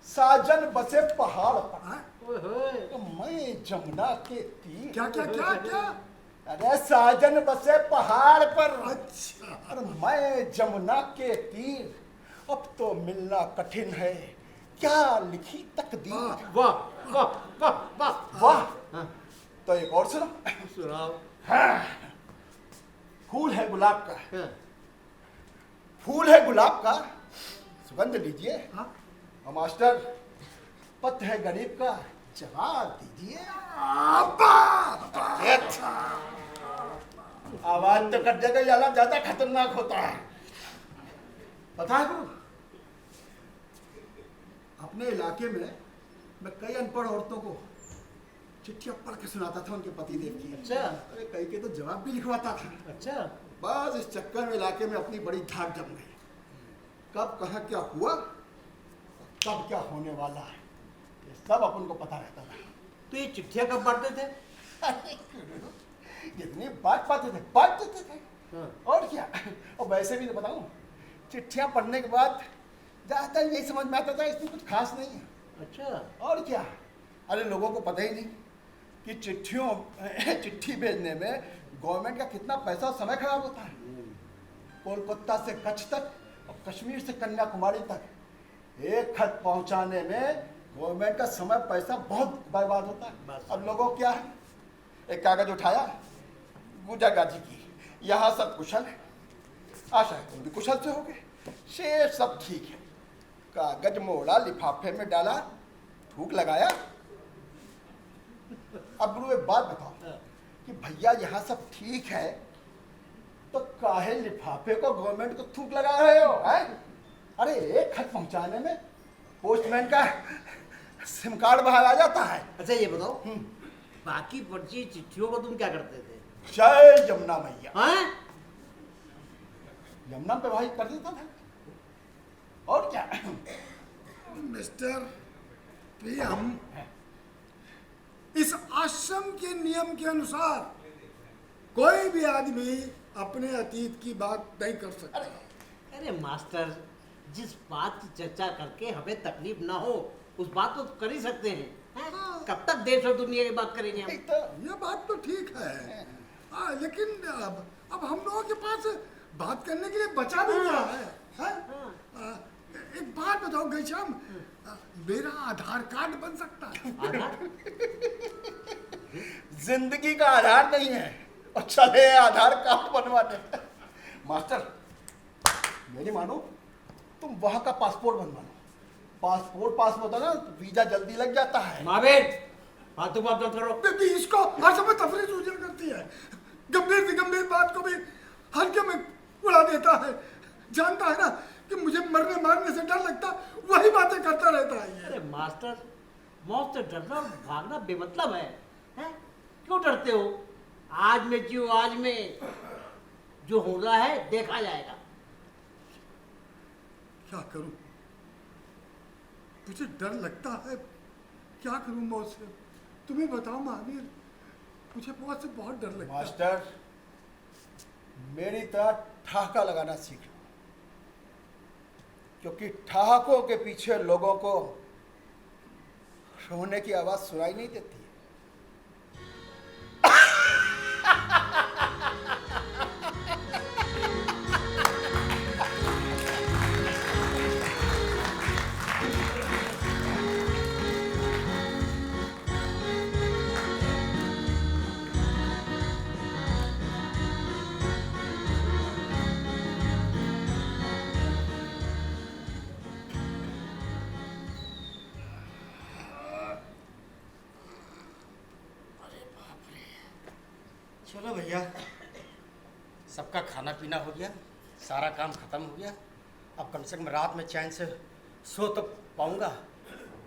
साजन बसे पहाड़ पर, ओए होए। तो मैं जमुना के तीर। क्या क्या क्या क्या? अरे साजन बसे पहाड़ पर, अच्छा। और मैं जमुना के तीर। अब तो मिलना कठिन है, क्या लिखी तकदीर। वाह वाह वाह वाह। वाह। हाँ। तो एक और सुनो। सुनाओ। हाँ। फूल है गुलाब का, हाँ। फूल है गुलाब का, सुगंध लीजिए। हाँ? और मास्टर, पत्र है गरीब का, जवाब दीजिए। आवाज तो कट जाएगा, ये आवाज ज्यादा खतरनाक होता है। पता है गुरु, अपने इलाके में मैं कई अनपढ़ औरतों को चिट्ठियां पढ़ के सुनाता था उनके पतिदेव की। अच्छा। अरे कई के तो जवाब भी लिखवाता था। अच्छा। बस इस चक्कर में इलाके में अपनी बड़ी धाक जम गई। कब कहाँ क्या हुआ, कब क्या होने वाला है, ये सब अपन को पता रहता था। तो ये चिट्ठियां कब बांटते थे? जितनी बात पाते थे बात देते थे। हाँ। और क्या। और वैसे भी तो बताऊं, चिट्ठियां पढ़ने के बाद ज्यादातर यही समझ में आता था इसमें कुछ खास नहीं है। अच्छा। और क्या। अरे लोगों को पता ही नहीं कि चिट्ठी भेजने में गवर्नमेंट का कितना पैसा और समय खराब होता है। कोलकाता से कच्छ तक और कश्मीर से कन्याकुमारी तक एक खत पहुंचाने में गवर्नमेंट का समय पैसा बहुत बर्बाद होता है। अब लोगों को क्या है, एक कागज उठाया, गुजा गाजी की, यहाँ सब कुशल है, आशा है तुम भी कुशल से होगे, शेष सब ठीक है। कागज मोड़ा, लिफाफे में डाला, थूक लगाया। अब गुरु एक बात बताओ कि भैया यहाँ सब ठीक है, तो काहे लिफाफे को गवर्नमेंट को थूक लगा रहे हो? हैं? अरे एक खत पहुंचाने में पोस्टमैन का सिम कार्ड बाहर आ जाता है। अच्छा ये बताओ, बाकी पर्ची चिट्ठियों को तुम क्या करते थे? जय यमुना मैया। हाँ? यमुना पे भाई कर देता था, और क्या। मिस्टर पीएम, इस आश्रम के नियम के अनुसार कोई भी आदमी अपने अतीत की बात नहीं कर सकता। अरे मास्टर, जिस बात की चर्चा करके हमें तकलीफ ना हो उस बात को कर ही सकते हैं। हैं? कब तक देश और दुनिया की बात करेंगे हम? ये बात तो ठीक है, लेकिन अब हम लोगों के पास बात करने के लिए बचा नहीं रहा है? एक बात बताओ घनश्याम, मेरा आधार कार्ड बन सकता है? आधार? जिंदगी का आधार नहीं है और चले आधार कार्ड बनवाने। मास्टर मेरी मानो, तुम वहां का पासपोर्ट बनवा लो। पासपोर्ट पास में होता ना तो वीजा जल्दी लग जाता है। महावीर, फालतू बात मत करो। बेबी, इसको हर समय तफरीह सूझा करती है, गंभीर से गंभीर बात को भी हल्के में उड़ा देता है। जानता है ना कि मुझे मरने मारने से डर लगता, वही बातें करता रहता है। अरे मास्टर, मौत से डरना और भागना बेमतलब है, हैं? क्यों डरते हो? आज में जियो, आज में जो हो रहा है देखा जाएगा। क्या करूं? मुझे डर लगता है, क्या करूं मौत से? तुम्हें बताओ महावीर, मुझे मौत से बहुत डर लगता है। मास्टर मेरी तरह ठहाका लगाना सीख लो, क्योंकि ठहाकों के पीछे लोगों को रोने की आवाज सुनाई नहीं देती। चलो भैया, सबका खाना पीना हो गया, सारा काम खत्म हो गया। अब कम से कम रात में चैन से सो तो पाऊंगा।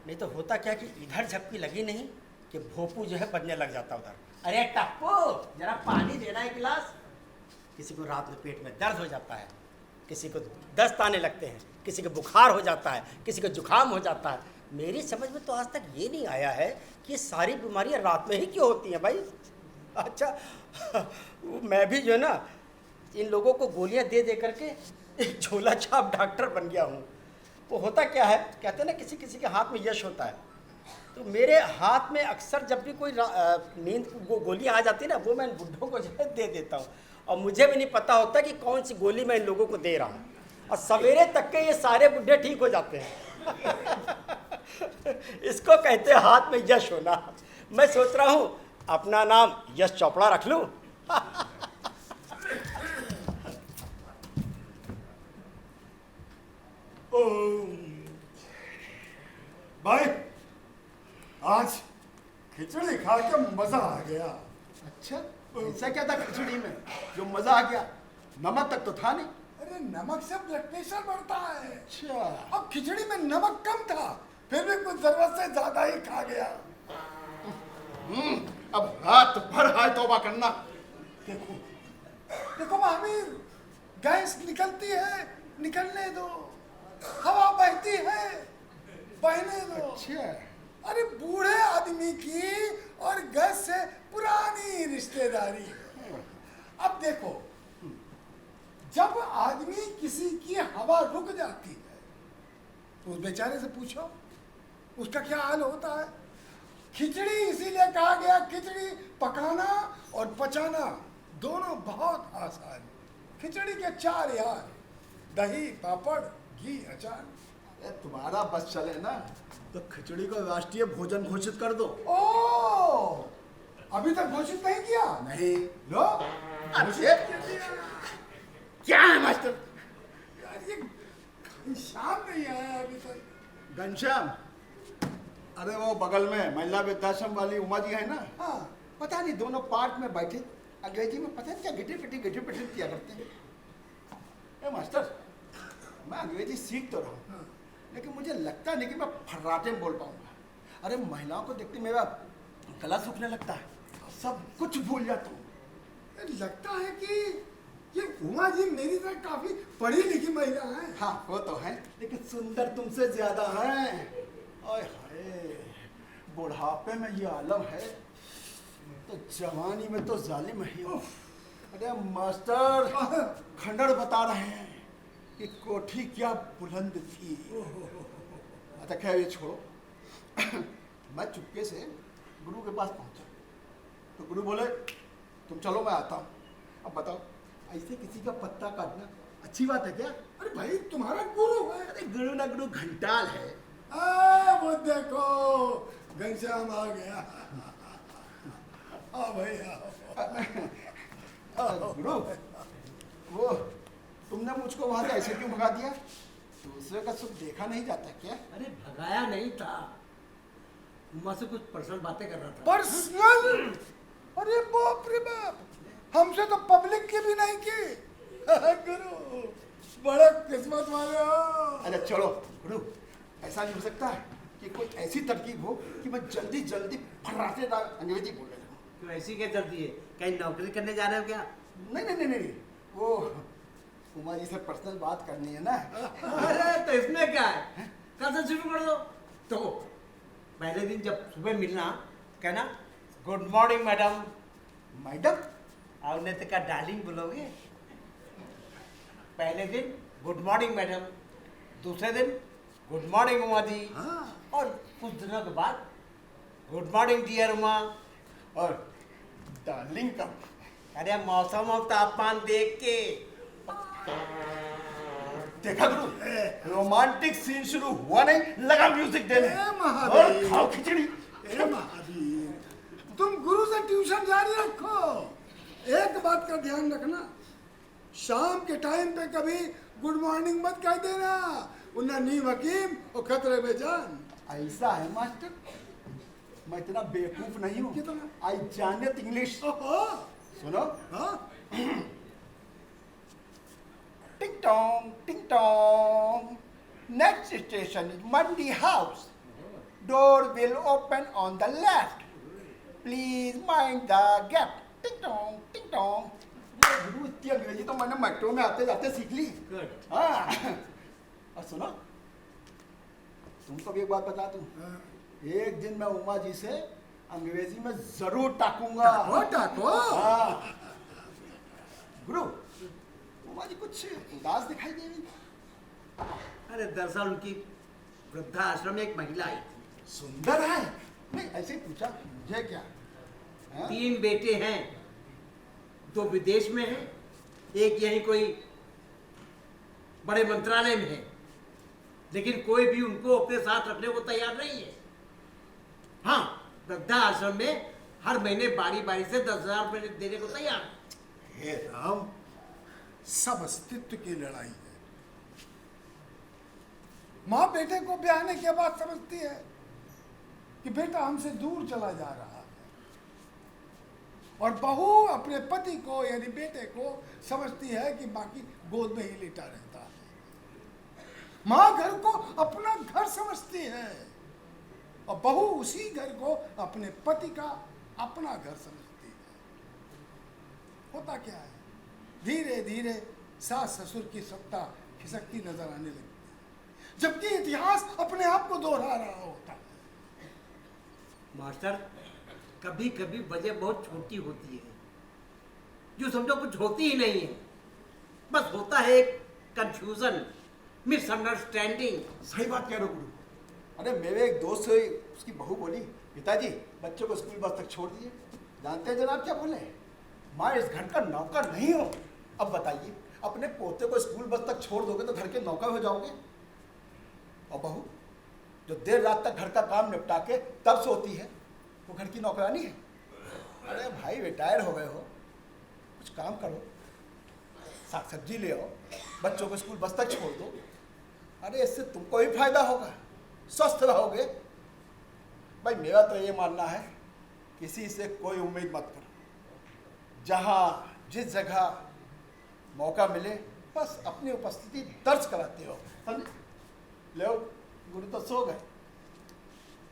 नहीं तो होता क्या कि इधर झपकी लगी नहीं कि भोपू जो है बजने लग जाता उधर। अरे टप्पू, जरा पानी देना एक गिलास। किसी को रात में पेट में दर्द हो जाता है, किसी को दस्त आने लगते हैं, किसी को बुखार हो जाता है, किसी को जुकाम हो जाता है। मेरी समझ में तो आज तक ये नहीं आया है कि ये सारी बीमारियां रात में ही क्यों होती हैं भाई। अच्छा, मैं भी जो है ना इन लोगों को गोलियां दे दे करके एक झोला छाप डॉक्टर बन गया हूँ। वो होता क्या है, कहते हैं ना किसी किसी के हाथ में यश होता है, तो मेरे हाथ में अक्सर जब भी कोई नींद गोलियां आ जाती है ना, वो मैं इन बुढ़ों को जो है दे देता हूँ। और मुझे भी नहीं पता होता कि कौन सी गोली मैं इन लोगों को दे रहा हूँ, और सवेरे तक के ये सारे बुढ़े ठीक हो जाते हैं। इसको कहते हैं हाथ में यश होना। मैं सोच रहा हूँ अपना नाम यश चोपड़ा रख लूं। भाई, आज खिचड़ी खा के मजा आ गया। अच्छा, ऐसा क्या था खिचड़ी में जो मजा आ गया? नमक तक तो था नहीं। अरे नमक से ब्लड प्रेशर बढ़ता है। अच्छा, अब खिचड़ी में नमक कम था, फिर भी कुछ जरूरत से ज्यादा ही खा गया। अब रात भर हाय तौबा करना। देखो देखो महावीर, गैस निकलती है, निकलने दो। हवा बहती है, बहने दो। अच्छा, अरे बूढ़े आदमी की और गैस से पुरानी रिश्तेदारी। अब देखो, जब आदमी किसी की हवा रुक जाती है तो उस बेचारे से पूछो उसका क्या हाल होता है। खिचड़ी इसीलिए कहा गया, खिचड़ी पकाना और पचाना दोनों बहुत आसान। खिचड़ी के 4 यार, दही, पापड़, घी, अचार। तुम्हारा बस चले ना तो खिचड़ी को राष्ट्रीय भोजन घोषित कर दो। ओ, अभी तक घोषित नहीं किया? नहीं। लो, घोषित क्या है मास्टर? यार ये घनश्याम नहीं आया अभी तक। घनश्याम, अरे वो बगल में महिला वृद्धाश्रम वाली उमा जी है ना, हाँ, पता नहीं दोनों पार्क में बैठे अंग्रेजी में पता नहीं क्या गिटी पिटी किया करते हैं। ए मास्टर, मैं अंग्रेजी सीख तो रहा हूँ, लेकिन मुझे लगता नहीं कि मैं फर्राटे में बोल पाऊंगा। अरे महिलाओं को देखते मेरा गला सूखने लगता है, सब कुछ भूल जाता हूँ। लगता है कि ये उमा जी मेरी तरह काफी पढ़ी लिखी महिला है। हाँ वो तो है, लेकिन सुंदर तुमसे ज्यादा है। ओए हाय, बुढ़ापे में ये आलम है तो जवानी में तो जालिम है। अरे मास्टर, खंडर बता रहे हैं कि कोठी क्या बुलंद थी। अच्छा खैर ये छोड़ो। मैं चुपके से गुरु के पास पहुंचा तो गुरु बोले तुम चलो मैं आता हूँ। अब बताओ, ऐसे किसी का पत्ता काटना अच्छी बात है क्या? अरे भाई तुम्हारा गुरु है। अरे गुरु ना गुरु घंटाल है। वो देखो घनश्याम आ गया। आओ भाई आओ। गुरु, वो तुमने मुझको वहां से ऐसे क्यों भगा दिया? दूसरे का सुख देखा नहीं जाता क्या? अरे भगाया नहीं था, उमा से कुछ पर्सनल बातें कर रहा था। पर्सनल? अरे बाप रे बाप, हमसे तो पब्लिक की भी नहीं की। गुरु बड़ा किस्मत वाले हो। अरे चलो गुरु, ऐसा नहीं हो सकता कि कोई ऐसी तरकीब हो कि मैं जल्दी जल्दी फर्राटेदार अंग्रेजी बोलने लगूं। क्यों ऐसी क्या चलती है? कहीं नौकरी करने जा रहे हो क्या? नहीं नहीं नहीं नहीं, वो उमा जी से पर्सनल बात करनी है ना। अरे तो इसमें क्या है, कल से शुरू कर दो। तो पहले दिन जब सुबह मिलना कहना गुड मॉर्निंग मैडम। मैडम? और नहीं तो क्या डार्लिंग बोलोगे? पहले दिन गुड मॉर्निंग मैडम, दूसरे दिन गुड मॉर्निंग उमा जी, और कुछ दिनों के बाद गुड मॉर्निंग डियर उमा। और डार्लिंग कब? अरे मौसम और तापमान देख के। देखा गुरु, रोमांटिक सीन शुरू हुआ नहीं, लगा म्यूजिक देने। ए महादेव। और खाओ खिचड़ी। ए महावीर, तुम गुरु से ट्यूशन जारी रखो। एक बात का ध्यान रखना, शाम के टाइम पे कभी गुड मॉर्निंग मत कह देना, वरना नीम हकीम और खतरे में जान। ऐसा है मास्टर, मैं इतना बेवकूफ नहीं हूँ। कितना? आई जानत इंग्लिश। ओहो, सुनो, हाँ? टिंग टोंग, next station is Mandi House, door will open on the left, please mind the gap. टिंग टोंग। गुरु इतनी अंग्रेजी तो मैंने मेट्रो में आते जाते सीख ली। गुड। हाँ, और सुनो, तुमको भी एक बात बता दूं, एक दिन मैं उमा जी से अंग्रेजी में जरूर टाकूंगा। टाको। हाँ। गुरु, उमा जी कुछ उदास दिखाई दे रही। अरे दरअसल उनकी वृद्धाश्रम में एक महिला आई थी। सुंदर है? नहीं ऐसे ही पूछा, मुझे क्या? हाँ? 3 बेटे हैं, 2 विदेश में हैं, एक यहीं कोई बड़े मंत्रालय में है, लेकिन कोई भी उनको अपने साथ रखने को तैयार नहीं है। हाँ, वृद्धाश्रम में हर महीने बारी बारी से 10,000 रुपये देने को तैयार है। हे राम, सब अस्तित्व की लड़ाई है। माँ बेटे को ब्याहने के बाद समझती है कि बेटा हमसे दूर चला जा रहा है, और बहू अपने पति को यानी बेटे को समझती है कि बाकी गोद में ही लेटा रहता है। माँ घर को अपना घर समझती है और बहू उसी घर को अपने पति का अपना घर समझती है। होता क्या है, धीरे धीरे सास ससुर की सत्ता खिसकती नजर आने लगती है, जबकि इतिहास अपने आप को दोहरा रहा होता है। मास्टर, कभी कभी वजह बहुत छोटी होती है, जो समझो कुछ होती ही नहीं है, बस होता है एक कंफ्यूजन, मिसअंडरस्टैंडिंग। सही बात कह रहे हो गुरु। अरे मेरे एक दोस्त से उसकी बहू बोली, पिताजी बच्चों को स्कूल बस तक छोड़ दिए। जानते हैं जनाब क्या बोले? माँ इस घर का नौकर नहीं हो। अब बताइए, अपने पोते को स्कूल बस तक छोड़ दोगे तो घर के नौकर हो जाओगे, और बहू जो देर रात तक घर का काम निपटा के तब सोती है, वो घर की नौकरानी है। अरे भाई रिटायर हो गए हो, कुछ काम करो, साग सब्जी ले आओ, बच्चों को स्कूल बस तक छोड़ दो। अरे इससे तुमको ही फायदा होगा, स्वस्थ रहोगे। भाई मेरा तो ये मानना है, किसी से कोई उम्मीद मत करो, जहाँ जिस जगह मौका मिले बस अपनी उपस्थिति दर्ज कराते हो। समझे? ले गुरु तो सो गए।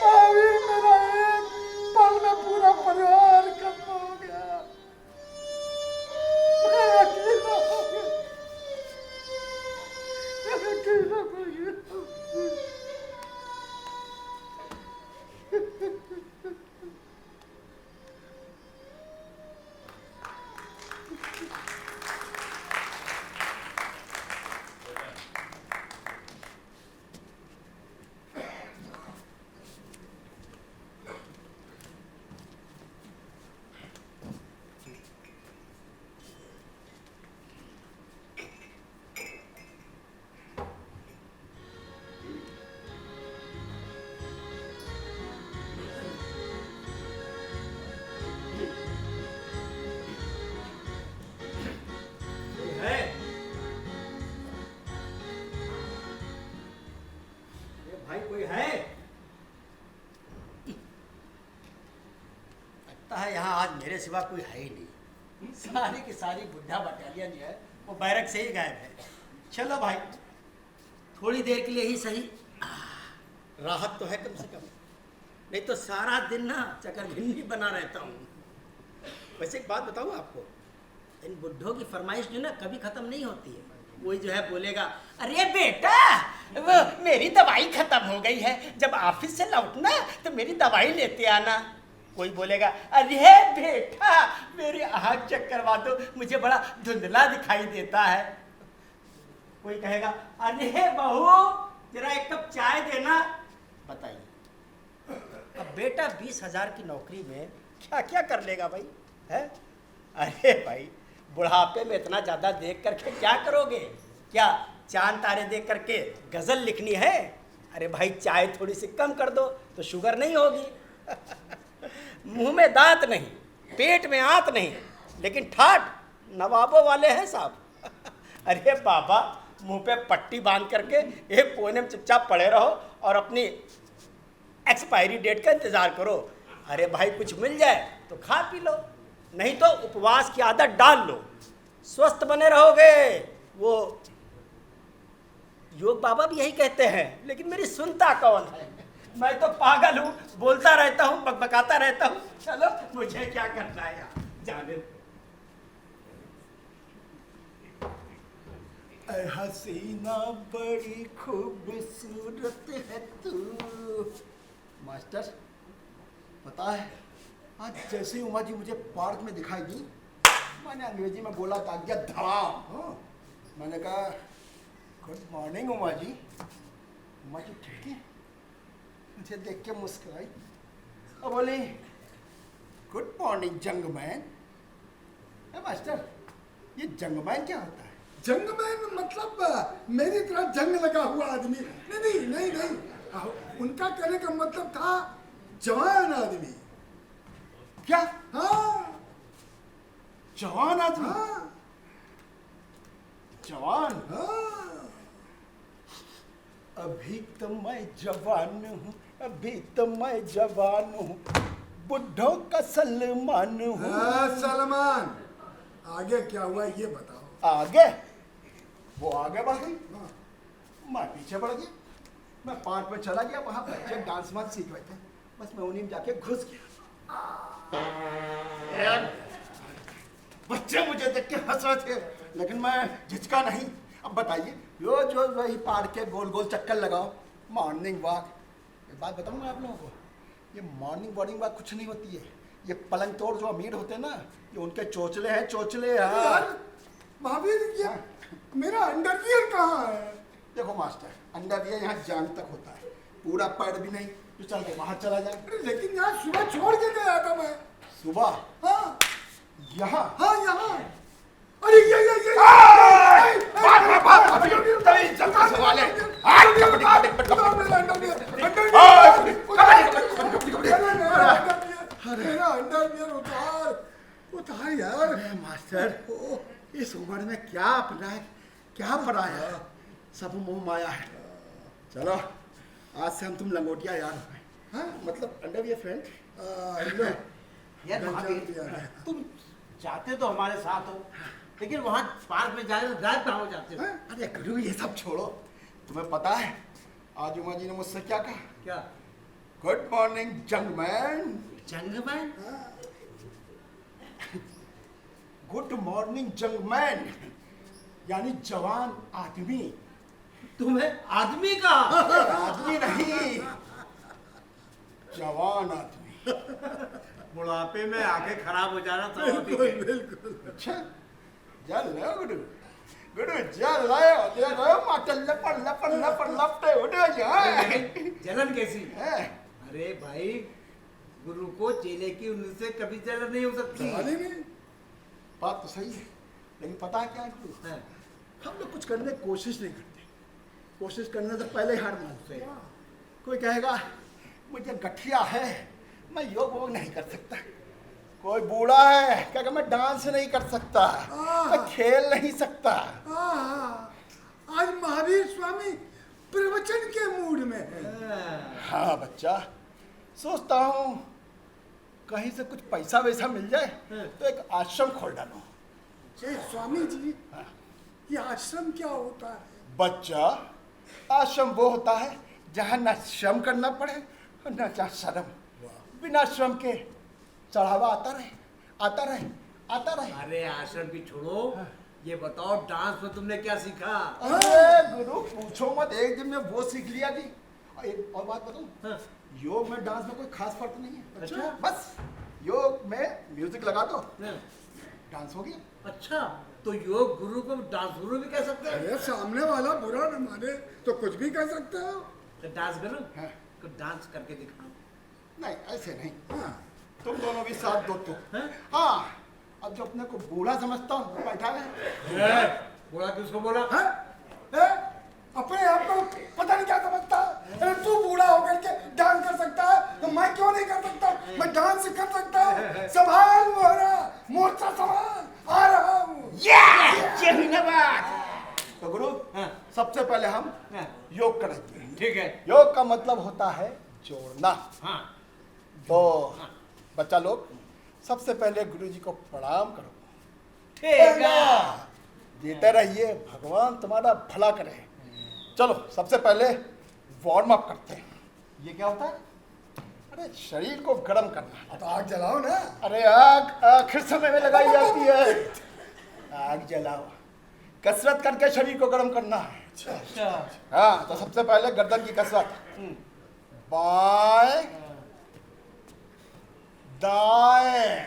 महावीर, मेरा एक पल में पूरा परिवार खत्म हो गया। मैं अकेला हो गया। मैं अकेला हो गया। भाई कोई है? लगता है यहाँ आज मेरे सिवा कोई है ही नहीं। सारी की सारी बुढ़ा बटालियन जो है वो बैरक से ही गायब है। चलो भाई, थोड़ी देर के लिए ही सही राहत तो है कम से कम, नहीं तो सारा दिन ना चकरघिन्नी बना रहता हूँ। वैसे एक बात बताऊँ आपको, इन बुढ़ों की फरमाइश जो ना कभी खत्म नहीं होती है। वही जो है बोलेगा, अरे बेटा वो मेरी दवाई खत्म हो गई है, जब ऑफिस से लौटना तो मेरी दवाई लेते आना। कोई बोलेगा, अरे बेटा मेरी आँख चेक करवा दो, मुझे बड़ा धुंधला दिखाई देता है। कोई कहेगा, अरे बहू जरा एक कप चाय देना। बताइए अब बेटा 20,000 की नौकरी में क्या क्या कर लेगा भाई, है? अरे भाई बुढ़ापे में इतना ज़्यादा देख करके क्या करोगे? क्या चांद तारे देख करके गज़ल लिखनी है? अरे भाई चाय थोड़ी सी कम कर दो तो शुगर नहीं होगी। मुंह में दांत नहीं, पेट में आंत नहीं, लेकिन ठाठ नवाबों वाले हैं साहब। अरे बाबा मुंह पे पट्टी बांध करके एक कोने में चुपचाप पड़े रहो और अपनी एक्सपायरी डेट का इंतज़ार करो। अरे भाई कुछ मिल जाए तो खा पी लो, नहीं तो उपवास की आदत डाल लो, स्वस्थ बने रहोगे। वो योग बाबा भी यही कहते हैं, लेकिन मेरी सुनता कौन है? मैं तो पागल हूँ, बोलता रहता हूँ, बकबकाता रहता हूँ। चलो मुझे क्या करना है यार, जाने दो। ऐ हसीना बड़ी खूबसूरत है तू। मास्टर, पता है आज जैसे ही उमा जी मुझे पार्क में दिखाई दी, मैंने अंग्रेजी में बोला था गया धड़ाम। मैंने कहा गुड मॉर्निंग उमा जी। उमा जी ठीक है, मुझे देख के मुस्कुराई और बोली गुड मॉर्निंग जंगमैन। मास्टर ये जंगमैन क्या होता है? जंगमैन मतलब मेरी तरह जंग लगा हुआ आदमी। नहीं नहीं नहीं नहीं, उनका कहने का मतलब था जवान आदमी। क्या? हाँ जवान आदमी? हाँ जवान? हाँ। अभी तो मैं जवान हूँ, अभी तो मैं जवान हूँ, बुढ़ों का सलमान हूँ। हाँ, सलमान, आगे क्या हुआ ये बताओ। आगे? वो आगे बढ़ गई, मैं पीछे बढ़ गया। मैं पार्क में चला गया, वहाँ बच्चे डांस वांस सीख रहे थे, बस मैं उन्हीं में जाके घुस गया। यार बच्चे मुझे देख के हंस रहे थे, लेकिन मैं झिझका नहीं। अब बताइए, जो वही पार्क के गोल गोल चक्कर लगाओ, मॉर्निंग वॉक। एक बात बताऊँ आप लोगों को, ये मॉर्निंग वॉक कुछ नहीं होती है। ये पलंग तोड़ जो अमीर होते हैं ना, ये उनके चोचले हैं, चोचले। यार महावीर, ये मेरा अंडरवियर कहाँ है? देखो मास्टर, अंडरवियर यहाँ जान तक होता है, पूरा पैर भी नहीं। तो चल के वहाँ चला जाए। अरे लेकिन यार सुबह छोड़ के गया था मैं। सुबह? हाँ यहाँ? हाँ यहाँ। अरे ये सवाल है। मेरा अंडरवियर उतार यार। मास्टर इस उम्र में क्या अपना है, क्या पढ़ाया, सब मोह माया है। चलो आज से हम तुम लंगोटिया यार हो गए। हाँ मतलब अंडरवियर फ्रेंड। यार महावीर, तुम जाते तो हमारे साथ हो, लेकिन वहाँ पार्क में जाने तो गायब कहाँ हो जाते हो? अरे गुरु ये सब छोड़ो, तुम्हें पता है आज उमा जी ने मुझसे क्या कहा? क्या? Good morning young man. Young man? Good morning young man, यानी जवान आदमी। तुम्हें आदमी का? आदमी नहीं, जवान आदमी। बुढ़ापे में आंखें खराब हो जाना तो बिल्कुल। अच्छा, जल लो गुरु, गुरु जल लाओ, देखो माटल लपड़ लपड़ लपड़ लपटे उठो जाए। जलन कैसी? हैं? अरे भाई, गुरु को चेले की उंगली से कभी जलन नहीं हो सकती। जवानी में बात तो सही है, लेकिन पता है क्या है गुरु? हाँ। हम लोग कुछ करने की कोशिश नहीं करते, कोशिश करने से पहले ही हार मानते हैं। कोई कहेगा मुझे गठिया है, मैं योग वोग नहीं कर सकता। कोई बूढ़ा है कहेगा मैं डांस नहीं कर सकता, मैं खेल नहीं सकता। आज महावीर स्वामी प्रवचन के मूड में है। हाँ बच्चा, सोचता हूँ कहीं से कुछ पैसा वैसा मिल जाए तो एक आश्रम खोल डालूं। स्वामी जी, ये आश्रम क्या होता है? बच्चा, आश्रम वो होता है जहाँ न श्रम करना पड़े और न चाह शर्म। बिना श्रम के चढ़ावा आता रहे आता रहे आता रहे। अरे आश्रम की छोड़ो, ये बताओ डांस में तुमने क्या सीखा? अरे गुरु पूछो मत, एक दिन में वो सीख लिया कि। और एक और बात बताऊं, योग में डांस में कोई खास फर्क नहीं है। अच्छा। बस योग में म्यूजिक लगा दो, डांस हो गया। अच्छा, तो योग गुरु को डांस गुरु भी कह सकते हैं? अरे सामने वाला बुरा न माने तो कुछ भी कह सकते हो। तो डांस करो, हाँ। तो डांस करके दिखाओ। नहीं ऐसे नहीं, हाँ, तुम दोनों भी साथ दो तो। हैं? हाँ, अब जो अपने को बूढ़ा समझता हूँ बैठा है। बोला किसको बोला? हैं? हैं? अपने आप को पता नहीं क्या समझता है। अरे तू बूढ़ा होकर के डांस कर सकता है तो मैं क्यों नहीं कर सकता? मैं डांस कर सकता हूँ। संभाल मोहरा, मोर्चा संभाल, आ रहा हूँ। तो गुरु, हाँ। सबसे पहले हम हाँ। योग करेंगे। ठीक है। योग का मतलब होता है जोड़ना। हाँ। तो बच्चा लोग, सबसे पहले गुरु जी को प्रणाम करो। ठीक है। जीते रहिए, भगवान तुम्हारा भला करे। चलो सबसे पहले वार्म अप करते हैं। ये क्या होता है? अरे शरीर को गर्म करना। तो आग जलाओ ना। अरे आग आखिर समय में लगाई जाती है। आग जलाओ, कसरत करके शरीर को गर्म करना है। अच्छा। हाँ, तो सबसे पहले गर्दन की कसरत। बाएं दाएं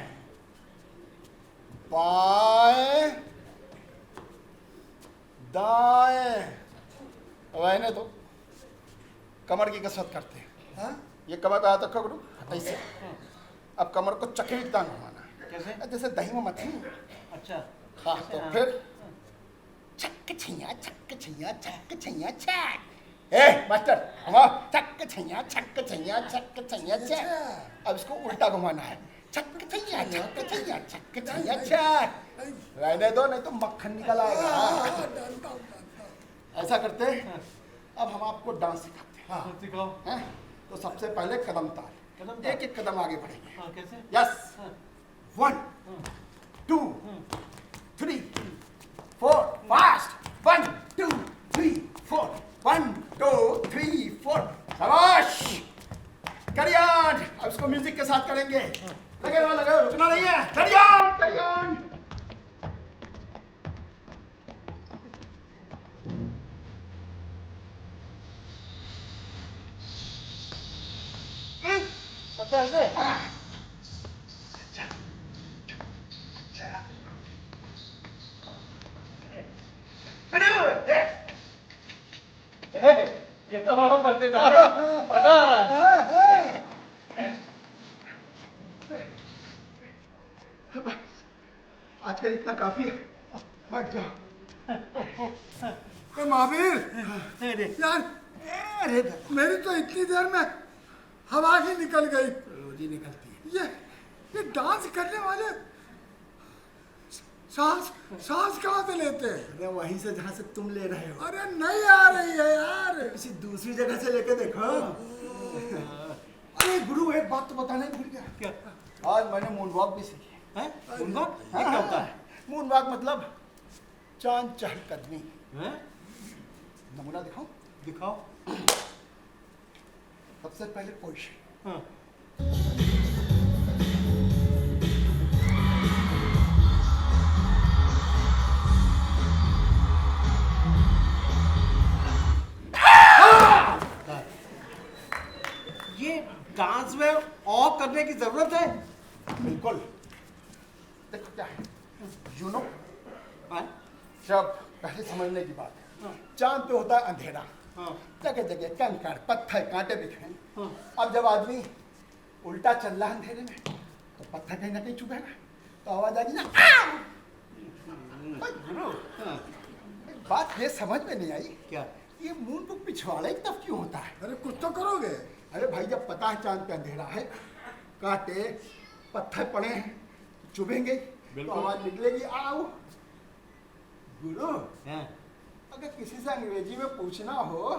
बाएं दाएं। रहने तो कमर की कसरत करते हैं। हाँ? ये कमर पे हाथ रखो गुरु, ऐसे। अब कमर को चक्री टांग घुमाना है, कैसे? जैसे दही में मछली। अच्छा। हाँ, तो फिर छक्क छैया छक्क छैया छक्क छैया छक। ए मास्टर, घुमाओ। छक्क छैया छक्क छैया छक्क छैया छक। अब इसको उल्टा घुमाना है। छक्क छैया छक्क छैया छक्क छैया छक। रहने दो, नहीं तो मक्खन निकल आएगा। ऐसा करते हैं। अब हम आपको डांस सिखाते हैं। हाँ, सिखाओ। हैं? तो सबसे पहले कदम ताल, कदम ताल। एक एक कदम आगे बढ़ेंगे। हाँ, कैसे? यस। 1 2 3 4 फास्ट। 1 2 3 4 1 2 3 4। शाबाश, कैरी ऑन। अब इसको म्यूजिक के साथ करेंगे। लगे रहो, रुकना नहीं है। Carry on carry on. ये तो बहुत मजेदार आजकल इतना काफी है, बैठ जाओ। महावीर यार, अरे मेरी तो इतनी देर में हवा ही निकल गई। रोजी निकलती है। ये डांस करने वाले सांस सांस कहाँ से लेते हैं? अरे वहीं से जहाँ से तुम ले रहे हो। अरे नहीं आ रही है यार। किसी दूसरी जगह से लेके देखो। अरे गुरु, एक बात तो बताना ही भूल गया। क्या? आज मैंने मून वॉक भी सीखी है। हैं? उनका? ये क्या होता है? मून वॉक मतलब चांद चहलकदमी। हैं? नमूना दिखाओ। दिखाओ। सबसे पहले पोजीशन, हाँ। ये डांस में ऑफ करने की जरूरत है? बिल्कुल। देखो क्या है, यू नो, हाँ? जब पहले समझने की बात है, हाँ। चांद पे होता है अंधेरा, हाँ। जगह जगह कंकड़ पत्थर कांटे बिखरे। हाँ। अब जब आदमी उल्टा चल रहा है अंधेरे में, तो पत्थर कहीं ना कहीं चुभेगा, तो आवाज आएगी ना। हाँ। एक बात ये समझ में नहीं आई, क्या? ये मून को पिछवाड़ा ही तब क्यों होता है? अरे कुछ तो करोगे। अरे भाई, जब पता है चांद पे अंधेरा है, कांटे पत्थर पड़े हैं, चुभेंगे तो आवाज निकलेगी, आओ। गुरु, हाँ। अगर किसी से अंग्रेजी में पूछना हो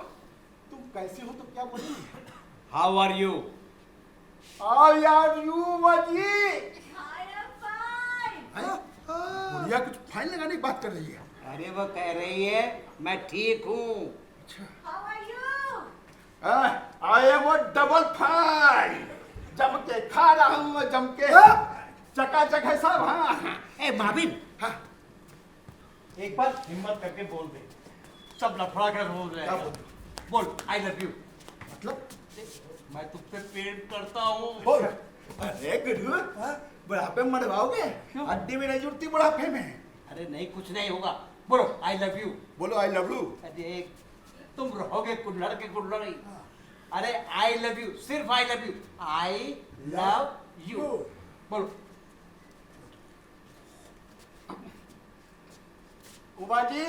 तुम कैसे हो तो क्या बोलेंगे? How are you? आओ यार, यू वजी। I am fine. बुढ़िया कुछ फाइन लगाने की बात कर रही है। अरे वो कह रही है मैं ठीक हूँ। How are you? I am double fine, जम के खा रहा हूँ, जम के चकाचक है सब। हाँ ए भाभी, हाँ, एक बार हिम्मत करके बोल दे। सब लफड़ा कर बोल रहे क्या हैं। बोल? बोल आई लव यू। मतलब मैं तुझसे प्रेम करता हूँ। बोल। अरे गुरु, बुढ़ापे में मरवाओगे? हड्डी भी नहीं जुड़ती बुढ़ापे में। अरे नहीं, कुछ नहीं होगा। बोलो आई लव यू। बोलो आई लव यू। अरे तुम रहोगे कुल्हड़ के कुल्हड़ ही। अरे आई लव यू, सिर्फ I love you. I love you बोलो। Uma ji,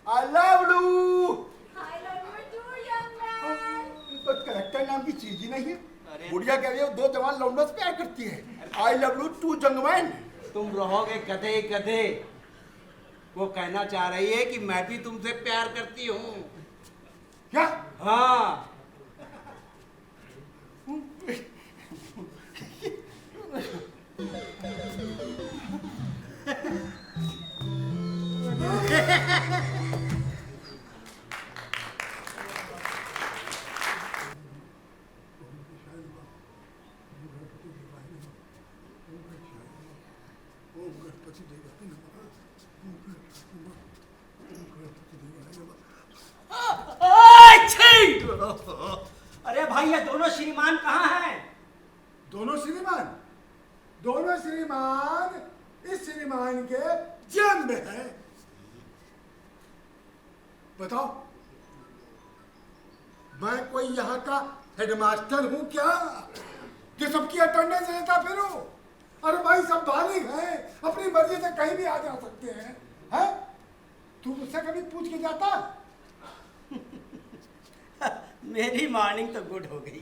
I love you. I love you too, young man. तो करेक्टर नाम की चीज ही नहीं है। अरे बुढ़िया कह रही है दो जवान लौंडों से प्यार करती है। I love you too young man. तुम रहोगे गधे गधे। वो कहना चाह रही है कि मैं भी तुमसे प्यार करती हूँ। क्या? हाँ। अरे भाई, ये दोनों श्रीमान कहाँ हैं? दोनों श्रीमान, दोनों श्रीमान इस श्रीमान के जेब में है। बताओ, मैं कोई यहाँ का हेडमास्टर हूँ क्या कि सबकी अटेंडेंस लेता फिरूं? अरे भाई, सब बालिग हैं, अपनी मर्जी से कहीं भी आ जा सकते हैं। हैं? तू मुझसे कभी पूछ के जाता? मेरी मॉर्निंग तो गुड हो गई,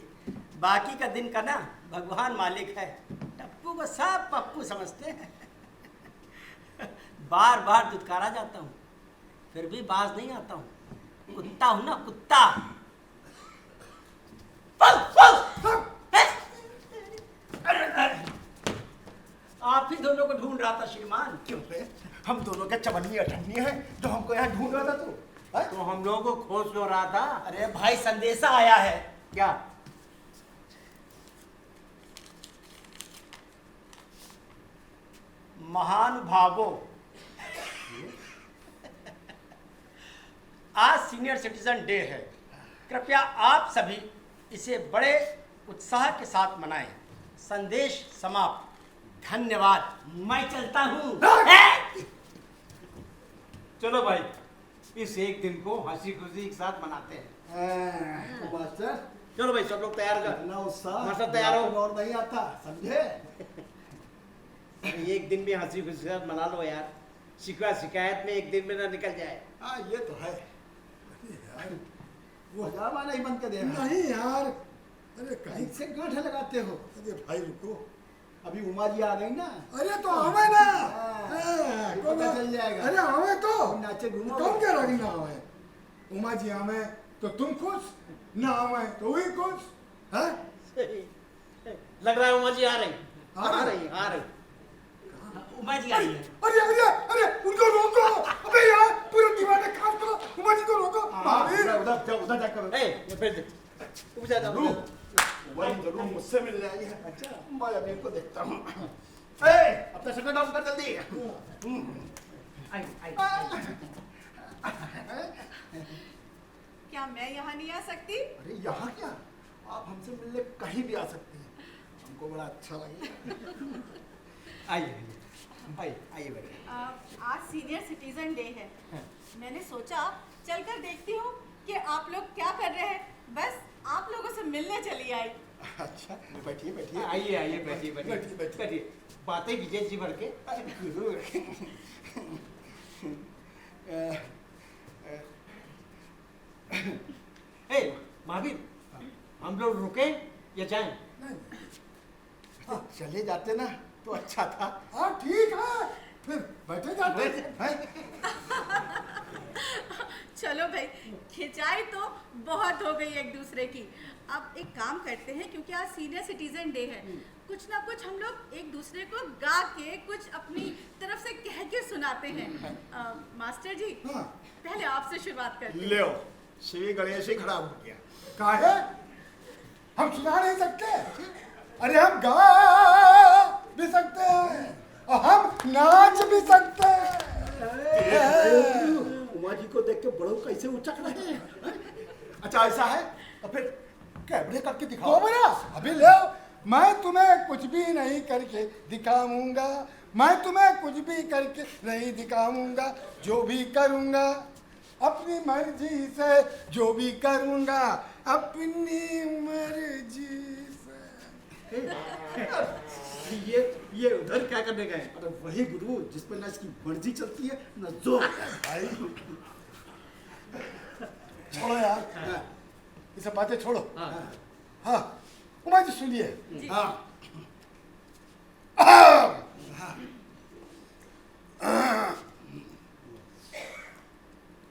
बाकी का दिन का ना भगवान मालिक है। टप्पू को सब पप्पू समझते हैं। बार बार दुत्कारा जाता हूँ, फिर भी बाज नहीं आता हूँ। कुत्ता हूँ ना, कुत्ता। आप ही दोनों को ढूंढ रहा था श्रीमान। क्यों बे? हम दोनों के चवन्नी अठन्नी है जो हमको यहाँ ढूंढ रहा था तू? हैं? तो हम लोगों को खोज हो रहा था। अरे भाई, संदेशा आया है। क्या? महानुभावों, आज सीनियर सिटीजन डे है। कृपया आप सभी इसे बड़े उत्साह के साथ मनाएं। संदेश समाप्त। धन्यवाद। मैं चलता हूँ। चलो भाई, इस एक दिन को हंसी खुशी के साथ मनाते हैं। मास्टर, चलो भाई, सब लोग तैयार कर। इतना उत्साह मास्टर तैयार हो। और नहीं आता, समझे? एक दिन भी हंसी खुशी के साथ मना लो यार। शिकवा शिकायत में एक दिन में ना निकल जाए। हाँ, ये तो है। अरे यार, वो हजामा नहीं बंद कर दे। नहीं यार, अरे कहीं कैसे गांठे लगाते हो? अरे भाई रुको। अभी उमा जी आ गई ना। अरे तो हमें ना। हाँ, तो पता चल जाएगा। अरे हमें तो नाचे घूमो। तुम क्या लगी ना हमें? उमा जी हमें तो तुम खुश, ना हमें तो वही खुश है। लग रहा है उमा जी आ रही। आ रही? आ रही। उमा जी आई है। अरे अरे अरे, उनको रोको। अबे यार, पूरे दीवाने काम करो, उमा जी को रोको। भाभी, उधर जाकर। ए, ये फिर तू जा। वही जरूर मुझसे मिल जाएगी। अच्छा मैं अभी इनको देखता हूँ। अपना शक्ल डाउन कर जल्दी। क्या मैं यहाँ नहीं आ सकती? अरे यहाँ क्या, आप हमसे मिलने कहीं भी आ सकती हैं, हमको बड़ा अच्छा लगेगा। आइए आइए आइए बैठिए। आज सीनियर सिटीजन डे है। मैंने सोचा चलकर देखती हूँ कि आप लोग क्या कर रहे हैं। बस आप लोगों से मिलने चली आई। अच्छा बैठिए बैठिए। आइए आइए बैठिए बैठिए बैठिए, बैठिए। बैठिए, बातें कीजिए जी भर के। ए महावीर, हम लोग रुके या जाएं? हाँ, चले जाते ना तो अच्छा था। हाँ ठीक है, फिर बैठे जाते हैं। चलो भाई, खिंचाई तो बहुत हो गई एक दूसरे की। अब एक काम करते हैं, क्योंकि आज सीनियर सिटीजन डे है, कुछ ना कुछ हम लोग एक दूसरे को गा के कुछ अपनी तरफ से कह के सुनाते हैं। मास्टर जी, हाँ। पहले आपसे शुरुआत करते हैं। ले श्री गणेश ही खराब हो गया। काहे? हम सुना नहीं सकते? अरे हम गा भी सकते हैं और हम नाच भी सकते हैं। उमा जी को देख के बड़ों कैसे उचक रहे हैं। अच्छा ऐसा है तो फिर कैमरे करके दिखाओ। अभी ले, मैं तुम्हें कुछ भी नहीं करके दिखाऊंगा, मैं तुम्हें कुछ भी करके नहीं दिखाऊंगा, जो भी करूंगा अपनी मर्जी से, जो भी करूंगा अपनी मर्जी से। ये उधर क्या करने गए? अरे वही गुरु जिस पर ना इसकी मर्जी चलती है ना जो भाई। छोड़ो यार, ये सब बातें छोड़ो। हाँ उमा जी सुनिए। हाँ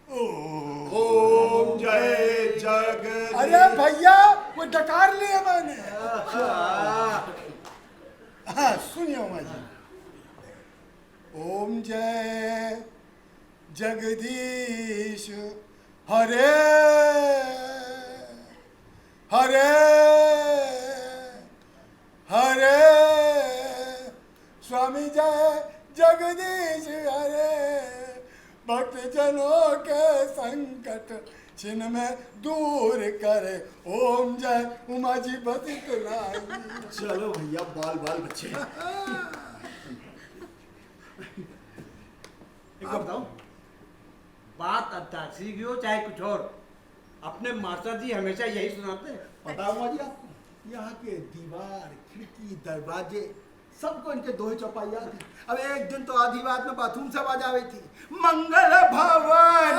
ओम जय जग। अरे भैया वो डकार लिया मैंने। हाँ सुनिए उमा जी। ओम जय जगदीश हरे हरे हरे, स्वामी जय जगदीश हरे, भक्त जनों के संकट छिन में दूर करे, ओम जय उमा जी बसित लाई। चलो भैया बाल बाल बच्चे। एक बात बताओ, बात अंताक्षरी की हो चाहे कुछ और, अपने मास्टर जी हमेशा यही सुनाते हैं। पता है उमा जी आपको, यहाँ के दीवार खिड़की दरवाजे सबको इनके दोहे चौपाई याद है। अब एक दिन तो आधी रात में बाथरूम से आवाज आ रही थी, मंगल भवन।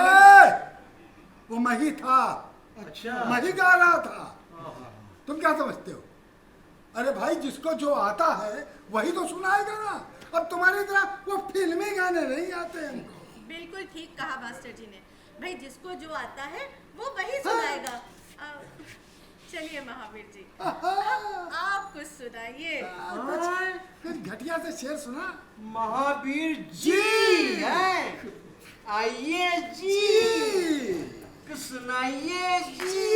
वो मैं ही था। अच्छा। मैं ही गा रहा था। तुम क्या समझते हो? अरे भाई जिसको जो आता है वही तो सुनाएगा ना। अब तुम्हारी तरह वो फिल्मी गाने नहीं आते हमको। बिल्कुल ठीक कहा मास्टर जी ने। भाई जिसको जो आता है वो वही सुनाएगा। चलिए महावीर जी, आप कुछ सुनाइए। कुछ घटिया से शेर सुना। महावीर जी हैं, आइए जी, कुछ सुनाइए जी।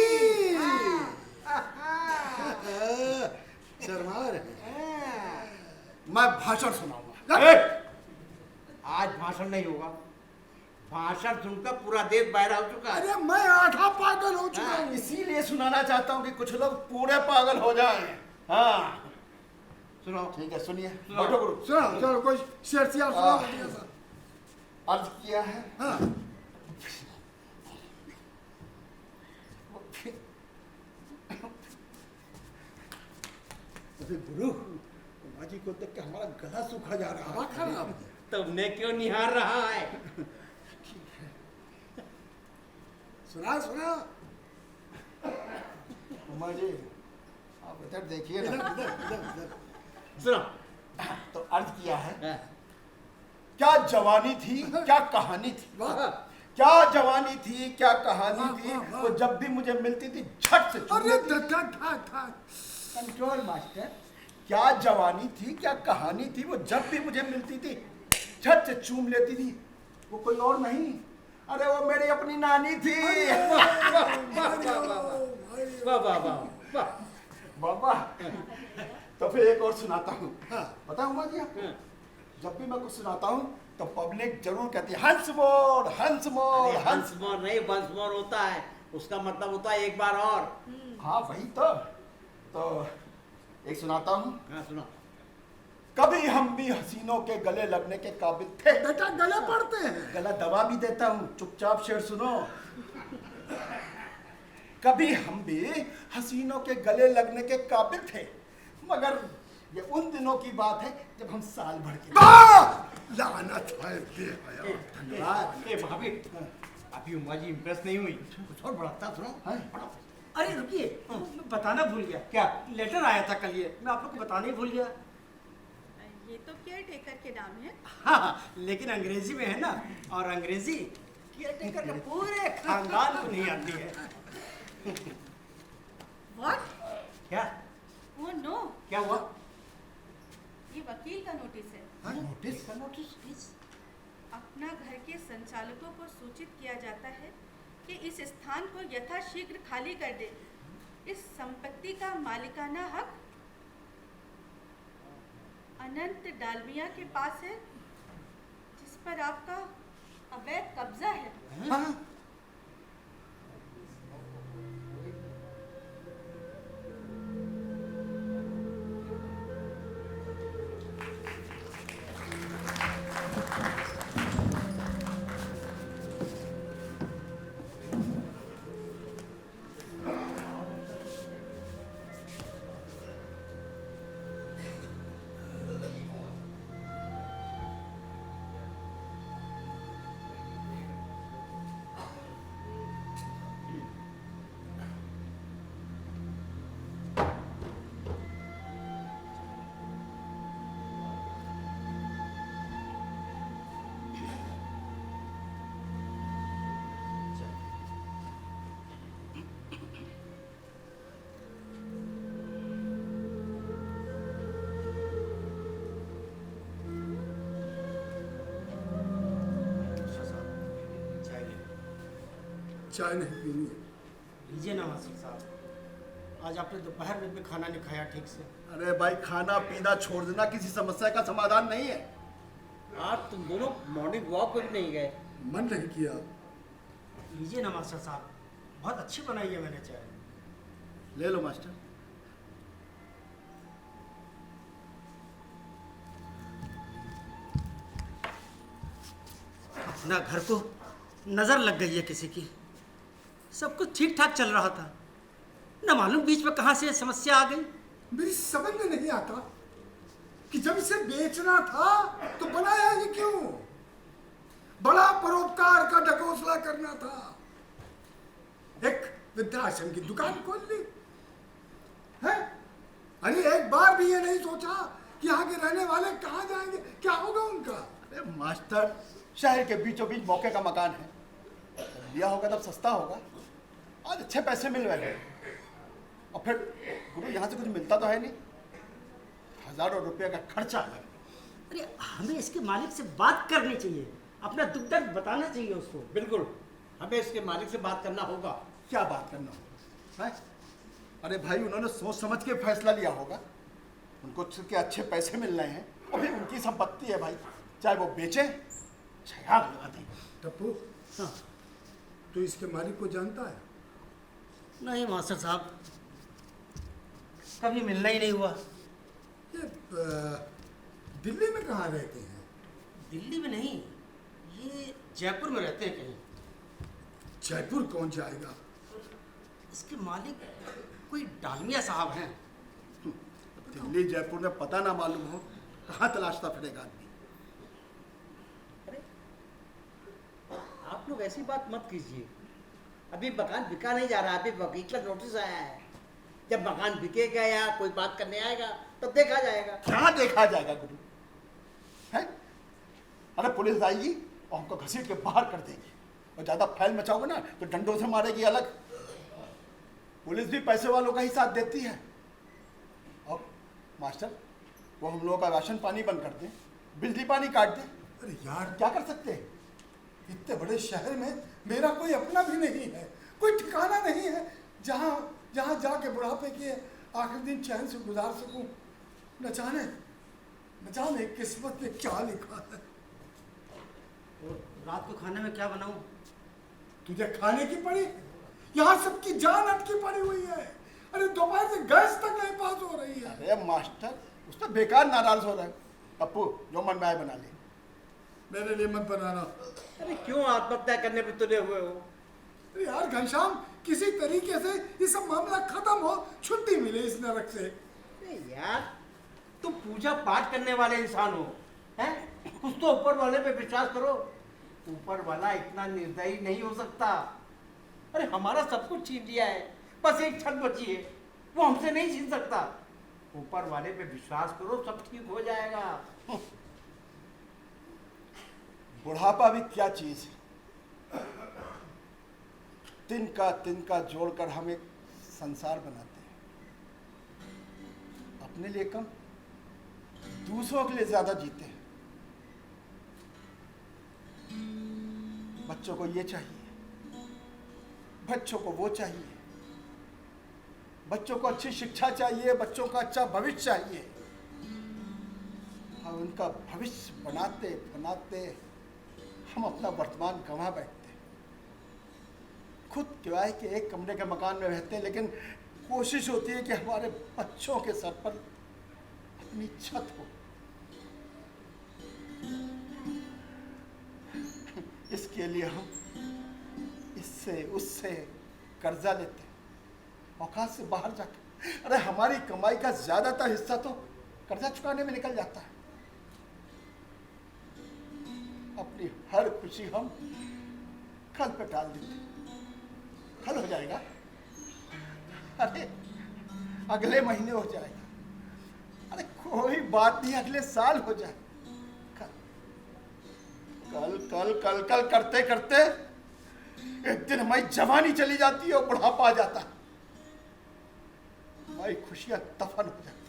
शर्मा रहे। मैं भाषण सुनाऊंगा। आज भाषण नहीं होगा, भाषण सुनकर पूरा देश बाहर हो चुका है। अरे मैं आधा पागल हो चुका हूँ, इसीलिए सुनाना चाहता हूँ कि कुछ लोग पूरे पागल हो जाएं। हाँ सुनाओ। ठीक है सुनिए। सुनाओ। बैठो गुरु। सुनाओ चलो कोई शेर सियार सुनाओ बढ़िया सा। अर्ज किया है। हाँ अरे गुरु उमा जी को देख के हमारा गला सूखा जा रहा है। खराब तुमने क्यों निहार रहा है? सुना सुना। उमा जी आप इधर देखिए ना। इधर इधर इधर सुनो। तो अर्ज किया है, क्या जवानी थी क्या कहानी थी, क्या जवानी थी क्या कहानी थी, वो जब भी मुझे मिलती थी झट से चूम लेती थी। Control master. क्या जवानी थी क्या कहानी थी, वो जब भी मुझे मिलती थी झट से चूम लेती थी। वो कोई और नहीं, अरे वो मेरी अपनी नानी थी। वाह वाह वाह वाह। बाबा तो फिर एक और सुनाता हूँ। हाँ। पता हुआ जी आपको, जब भी मैं कुछ सुनाता हूँ तो पब्लिक जरूर कहती है हंस मोर हंस मोर हंस। हंस मोर नहीं बंस मोर होता है, उसका मतलब होता है एक बार और। हाँ वही तो एक सुनाता हूँ। हाँ सुनो। कभी हम भी हसीनों के गले लगने के काबिल थे। बेटा गले पड़ते हैं। गला दबा भी देता हूँ, चुपचाप शेर सुनो। कभी हम भी हसीनों के गले लगने के काबिल थे, मगर ये उन दिनों की बात है जब हम साल भर के। लानत है बेहया। धन्यवाद। ए भाभी, अभी उमा जी इम्प्रेस नहीं हुई, कुछ और बढ़ाता सुनो। हाँ। अरे रुकिए, मैं बताना भूल गया। क्या? लेटर आया था कल, ये मैं आप लोग को बताना ही भूल गया। ये तो केयर टेकर के नाम है। हाँ, लेकिन अंग्रेजी में है ना, और अंग्रेजी केयरटेकर के पूरे खानदान को नहीं आती है। व्हाट? क्या? ओह नो, क्या हुआ? ये वकील का नोटिस है। हाँ, नोटिस। अपना घर के संचालकों को सूचित किया जाता है कि इस स्थान को यथाशीघ्र खाली कर दे। इस संपत्ति का मालिकाना हक अनंत डालमिया के पास है, जिस पर आपका अवैध कब्जा है। हाँ। चाय नहीं पीनी है। लीजिए ना मास्टर साहब, आज आपने दोपहर में भी खाना नहीं खाया ठीक से। अरे भाई खाना पीना छोड़ देना किसी समस्या का समाधान नहीं है। आज तुम दोनों मॉर्निंग वॉक पे भी नहीं गए। मन नहीं किया। लीजिए ना मास्टर साहब, बहुत अच्छी बनाई है मैंने चाय। ले लो मास्टर। अपना घर को नजर लग गई है किसी की। सब कुछ ठीक ठाक चल रहा था, न मालूम बीच में कहां से ये समस्या आ गई। मेरी समझ में नहीं आता कि जब इसे बेचना था तो बनाया ही क्यों। बड़ा परोपकार का ढकोसला करना था। एक वृद्धाश्रम की दुकान खोल ली है। अरे एक बार भी ये नहीं सोचा कि यहाँ के रहने वाले कहाँ जाएंगे, क्या होगा उनका। अरे मास्टर, शहर के बीचों बीच मौके का मकान है, लिया होगा तब सस्ता होगा। आज अच्छे पैसे मिल रहे हैं, और फिर गुरु यहाँ से कुछ मिलता तो है नहीं, हजारों रुपये का खर्चा है। अरे हमें इसके मालिक से बात करनी चाहिए, अपना दुख दर्द बताना चाहिए उसको। बिल्कुल, हमें इसके मालिक से बात करना होगा। क्या बात करना होगा है? अरे भाई उन्होंने सोच समझ के फैसला लिया होगा। उनको के अच्छे पैसे मिल रहे हैं, और फिर उनकी संपत्ति है भाई, चाहे वो बेचे चाहे आग लगा दें। टप्पू, हाँ। तू इसके मालिक को जानता है? नहीं मास्टर साहब, कभी मिलना ही नहीं हुआ। ये दिल्ली में कहाँ रहते हैं? दिल्ली में नहीं, ये जयपुर में रहते हैं कहीं। जयपुर कौन जाएगा? इसके मालिक कोई डालमिया साहब हैं। दिल्ली जयपुर में पता ना मालूम हो, कहाँ तलाशता फिरेगा आदमी। आप लोग ऐसी बात मत कीजिए। अभी मकान बिका नहीं जा रहा, अभी वकील का नोटिस आया है। जब मकान बिकेगा या कोई बात करने आएगा तब देखा जाएगा। क्या देखा जाएगा गुरु है? अरे पुलिस आएगी और हमको घसीट के बाहर कर देगी, और ज्यादा फैल मचाओगे ना तो डंडों से मारेगी अलग। पुलिस भी पैसे वालों का ही साथ देती है। और मास्टर, वो हम लोगों का राशन पानी बंद कर दें, बिजली पानी काट दें, अरे यार, क्या कर सकते हैं? इतने बड़े शहर में मेरा कोई अपना भी नहीं है, कोई ठिकाना नहीं है जहाँ जहाँ जाके बुढ़ापे के आखिर दिन चैन से गुजार सकूं। न जाने किस्मत में क्या लिखा है। और रात को खाने में क्या बनाऊं? तुझे खाने की पड़ी? यहाँ सबकी जान अटकी पड़ी हुई है। अरे दोपहर से गैस तक नहीं पास हो रही है। अरे मास्टर, उस तो बेकार नाराज हो रहा है। पप्पू, जो मन में आए बना ले। मेरे लिए मत बनाना। अरे क्यों आत्महत्या करने पे तुले हुए हो? अरे यार घनश्याम, किसी तरीके से ये सब मामला खत्म हो, छुट्टी मिले इस नरक से। अरे यार, तुम पूजा पाठ करने वाले इंसान हो, हैं? कुछ तो ऊपर वाले पे विश्वास करो। ऊपर वाला इतना निर्दयी नहीं हो सकता। अरे हमारा सब कुछ छीन लिया है, बस एक छत बची है, वो हमसे नहीं छीन सकता। ऊपर वाले पे विश्वास करो, सब ठीक हो जाएगा। बुढ़ापा भी क्या चीज है। तिनका जोड़कर हम एक संसार बनाते हैं। अपने लिए कम, दूसरों के लिए ज्यादा जीते हैं। बच्चों को ये चाहिए, बच्चों को वो चाहिए, बच्चों को अच्छी शिक्षा चाहिए, बच्चों का अच्छा भविष्य चाहिए। और उनका भविष्य बनाते बनाते हम अपना वर्तमान गंवा बैठते हैं। खुद किराए के एक कमरे के मकान में रहते हैं, लेकिन कोशिश होती है कि हमारे बच्चों के सर पर अपनी छत हो। इसके लिए हम इससे उससे कर्जा लेते हैं, औकात से बाहर जाकर। अरे हमारी कमाई का ज्यादातर हिस्सा तो कर्जा चुकाने में निकल जाता है। अपनी हर खुशी हम कल पे टाल देते। कल हो जाएगा, अरे अगले महीने हो जाएगा, अरे कोई बात नहीं, अगले साल हो जाए। कल कल कल कल करते करते एक दिन हमारी जवानी चली जाती है और बुढ़ापा आ जाता है। हमारी खुशियां दफन हो जाती।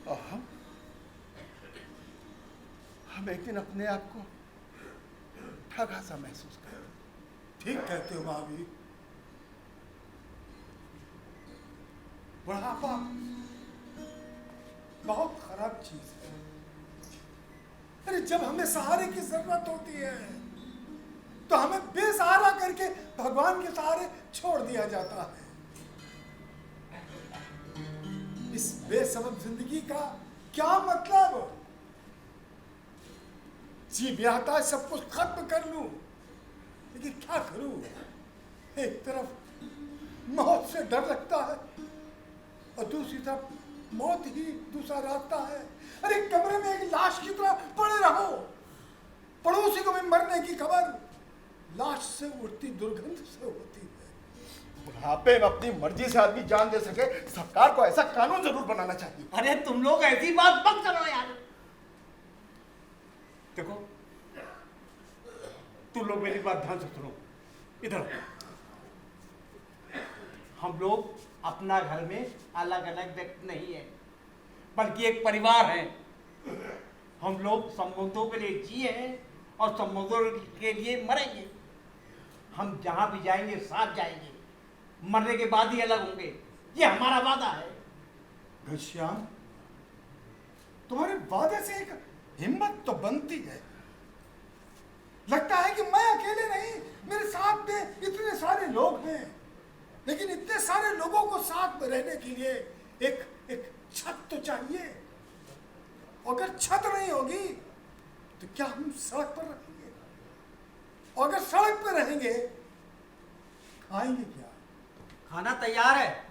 और हम एक दिन अपने आप को ठगा सा महसूस करते। ठीक कहते हो महावीर। बुढ़ापा बहुत खराब चीज है। अरे जब हमें सहारे की जरूरत होती है तो हमें बेसहारा करके भगवान के सहारे छोड़ दिया जाता है। इस बेसबब जिंदगी का क्या मतलब? जी ब्याहता है सब कुछ खत्म कर लूं, लेकिन क्या करूं? एक तरफ मौत से डर लगता है और दूसरी तरफ मौत ही दूसरा रास्ता है। अरे कमरे में एक लाश की तरह पड़े रहो, पड़ोसी को भी मरने की खबर लाश से उड़ती दुर्गंध से होती है। बुढ़ापे में अपनी मर्जी से आदमी जान दे सके, सरकार को ऐसा कानून जरूर बनाना चाहिए। अरे तुम लोग ऐसी बात मत करो यार। देखो, तुम लोग मेरी बात ध्यान से सुनो। इधर हम लोग अपना घर में अलग अलग व्यक्ति नहीं है, बल्कि एक परिवार है। हम लोग संबंधों के लिए जिए हैं और संबंधों के लिए मरेंगे। हम जहां भी जाएंगे साथ जाएंगे, मरने के बाद ही अलग होंगे, ये हमारा वादा है। घनश्याम, तुम्हारे वादे से एक हिम्मत तो बनती है। लगता है कि मैं अकेले नहीं, मेरे साथ में इतने सारे लोग हैं, लेकिन इतने सारे लोगों को साथ में रहने के लिए एक छत तो चाहिए। अगर छत नहीं होगी तो क्या हम सड़क पर रहेंगे? और अगर सड़क पर रहेंगे खाएंगे क्या? खाना तैयार है।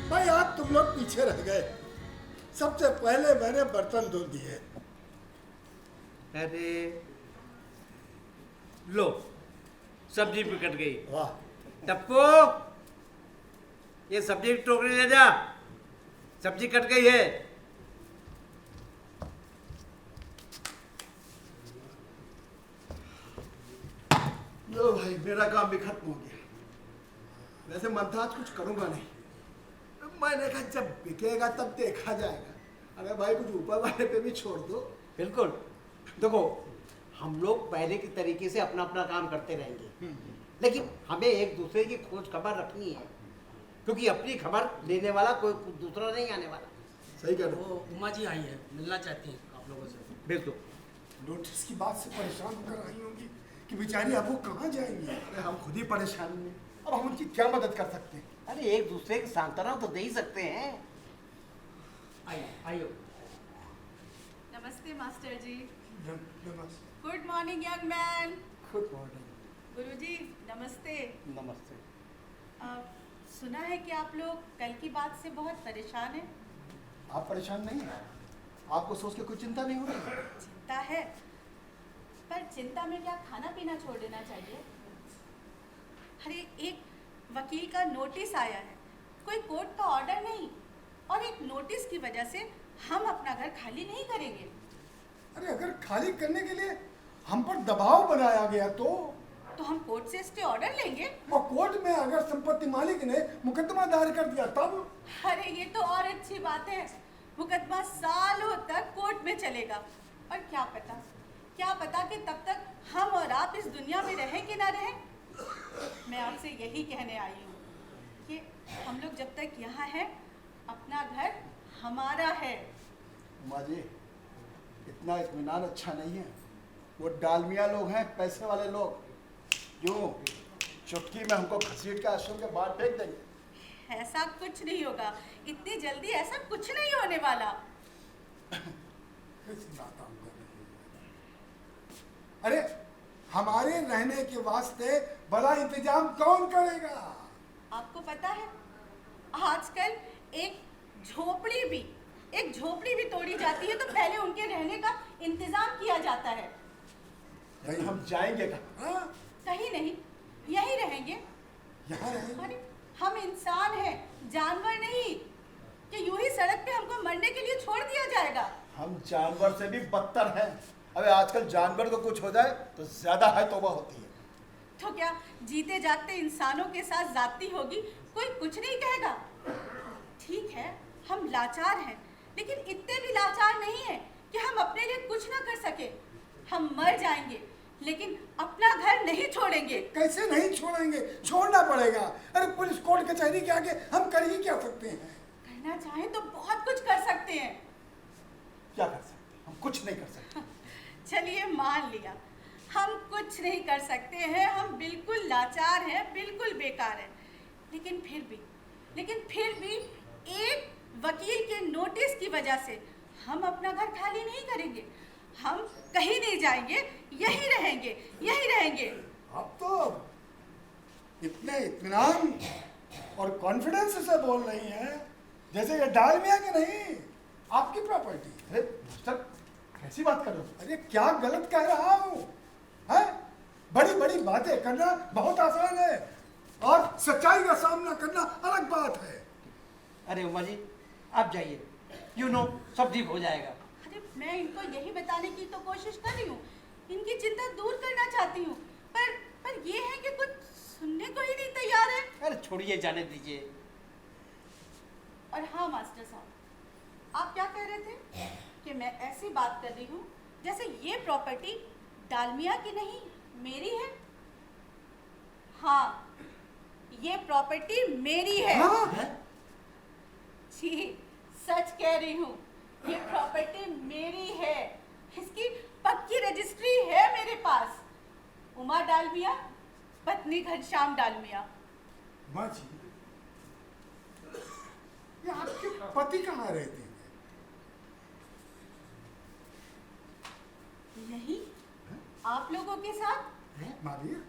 भाई आज तुम लोग पीछे रह गए। सबसे पहले मैंने बर्तन धो दिए। अरे लो सब्जी भी कट गई। वाह, टप्पू ये सब्जी की टोकरी ले जा, सब्जी कट गई है। लो भाई, मेरा काम भी खत्म हो गया। वैसे मन था आज कुछ करूंगा नहीं, मैंने कहा जब बिकेगा तब देखा जाएगा। अरे भाई कुछ ऊपर वाले पे भी छोड़ दो। बिल्कुल। देखो हम लोग पहले की तरीके से अपना अपना काम करते रहेंगे, लेकिन हमें एक दूसरे की खोज खबर रखनी है, क्योंकि अपनी खबर लेने वाला कोई दूसरा नहीं आने वाला। सही कह रहे हो। वो उमा जी आई है, मिलना चाहती हैं आप लोगों से। बिल्कुल। नोटिस की बात से परेशान होकर आई होंगी कि बेचारी अब वो कहाँ जाएंगी। अरे हम खुद ही परेशान हैं, अब हम उनकी क्या मदद कर सकते हैं। अरे एक दूसरे की सांत्वना तो दे ही सकते हैं। आइए आइए। नमस्ते मास्टर जी। नमस्ते। Good morning young man. Good morning. गुरुजी नमस्ते। नमस्ते। सुना है कि आप लोग कल की बात से बहुत परेशान हैं। आप परेशान नहीं हैं? आपको सोच के कोई चिंता नहीं हो रही? चिंता है, पर चिंता में क्या खाना पीना छोड़ देना चाहिए? अरे एक वकील का नोटिस आया है, कोई कोर्ट का ऑर्डर नहीं, और एक नोटिस की वजह से हम अपना घर खाली नहीं करेंगे। अरे अगर खाली करने के लिए हम पर दबाव बनाया गया तो हम कोर्ट से स्टे ऑर्डर लेंगे। और कोर्ट में अगर संपत्ति मालिक ने मुकदमा दायर कर दिया तब? अरे ये तो और अच्छी बात है, मुकदमा सालों तक कोर्ट में चलेगा, और क्या पता कि तब तक हम और आप इस दुनिया में रहें कि ना रहें। मैं आपसे यही कहने आई हूँ कि हम लोग जब तक यहाँ हैं, अपना घर हमारा है। माँ जी, इतना इत्मीनान अच्छा नहीं है। वो डालमिया लोग हैं, पैसे वाले लोग, क्यों चुटकी में हमको घसीट के आश्रम के बाहर फेंक देंगे। ऐसा कुछ नहीं होगा, इतनी जल्दी ऐसा कुछ नहीं होने वाला। अरे हमारे रहने के वास्ते बड़ा इंतजाम कौन करेगा? आपको पता है आजकल एक झोपड़ी भी तोड़ी जाती है तो पहले उनके रहने का इंतजाम किया जाता है। भाई हम जाएंगे कहाँ? हाँ? कहीं नहीं, यहीं रहेंगे। यहाँ रहेंगे? अरे हम इंसान हैं, जानवर नहीं कि यूं ही सड़क पे हमको मरने के लिए छोड़ दिया जाएगा। हम जानवर से भी बदतर हैं। अबे आजकल जानवर को कुछ हो जाए तो ज्यादा है तौबा होती है। तो क्या जीते जागते इंसानों के साथ जाती होगी, कोई कुछ नहीं कहेगा। ठीक है हम लाचार हैं, लेकिन इतने भी लाचार नहीं है कि हम अपने लिए कुछ ना कर सके। हम मर जाएंगे लेकिन अपना घर नहीं छोड़ेंगे। कैसे नहीं छोड़ेंगे? छोड़ना पड़ेगा। अरे पुलिस कोर्ट कचहरी के आगे हम कर ही क्या सकते हैं? करना चाहें तो बहुत कुछ कर सकते हैं। क्या कर सकते हैं? हम कुछ नहीं कर सकते। चलिए मान लिया हम कुछ नहीं कर सकते हैं, हम बिल्कुल लाचार हैं, बिल्कुल बेकार हैं, लेकिन फिर भी एक वकील के नोटिस की वजह से हम अपना घर खाली नहीं करेंगे। हम कहीं नहीं जाएंगे, यहीं रहेंगे। आप तो इतने इत्मीनान और कॉन्फिडेंस से बोल रही हैं जैसे ये डालमिया के नहीं आपकी प्रॉपर्टी। अरे मास्टर कैसी बात कर रहे हो? अरे क्या गलत कह रहा हूँ? हैं? बड़ी बड़ी बातें करना बहुत आसान है और सच्चाई का सामना करना अलग बात है। अरे उमा जी आप जाइए, सब ठीक हो जाएगा। अरे मैं इनको यही बताने की तो कोशिश कर रही हूँ, इनकी चिंता दूर करना चाहती हूँ, पर ये है कि कुछ सुनने को ही नहीं तैयार है। अरे छोड़िए, जाने दीजिए। और हाँ मास्टर साहब, आप क्या कह रहे थे कि मैं ऐसी बात कर रही हूँ जैसे ये प्रॉपर्टी डालमिया की नहीं मेरी है। हाँ ये प्रॉपर्टी मेरी है। हाँ? जी सच कह रही हूँ, ये प्रॉपर्टी मेरी है, इसकी पक्की रजिस्ट्री है मेरे पास। उमा डालमिया, पत्नी घनश्याम डालमिया। माँ जी, ये आपके पति कहाँ रहते हैं? यही आप लोगों के साथ। महावीर?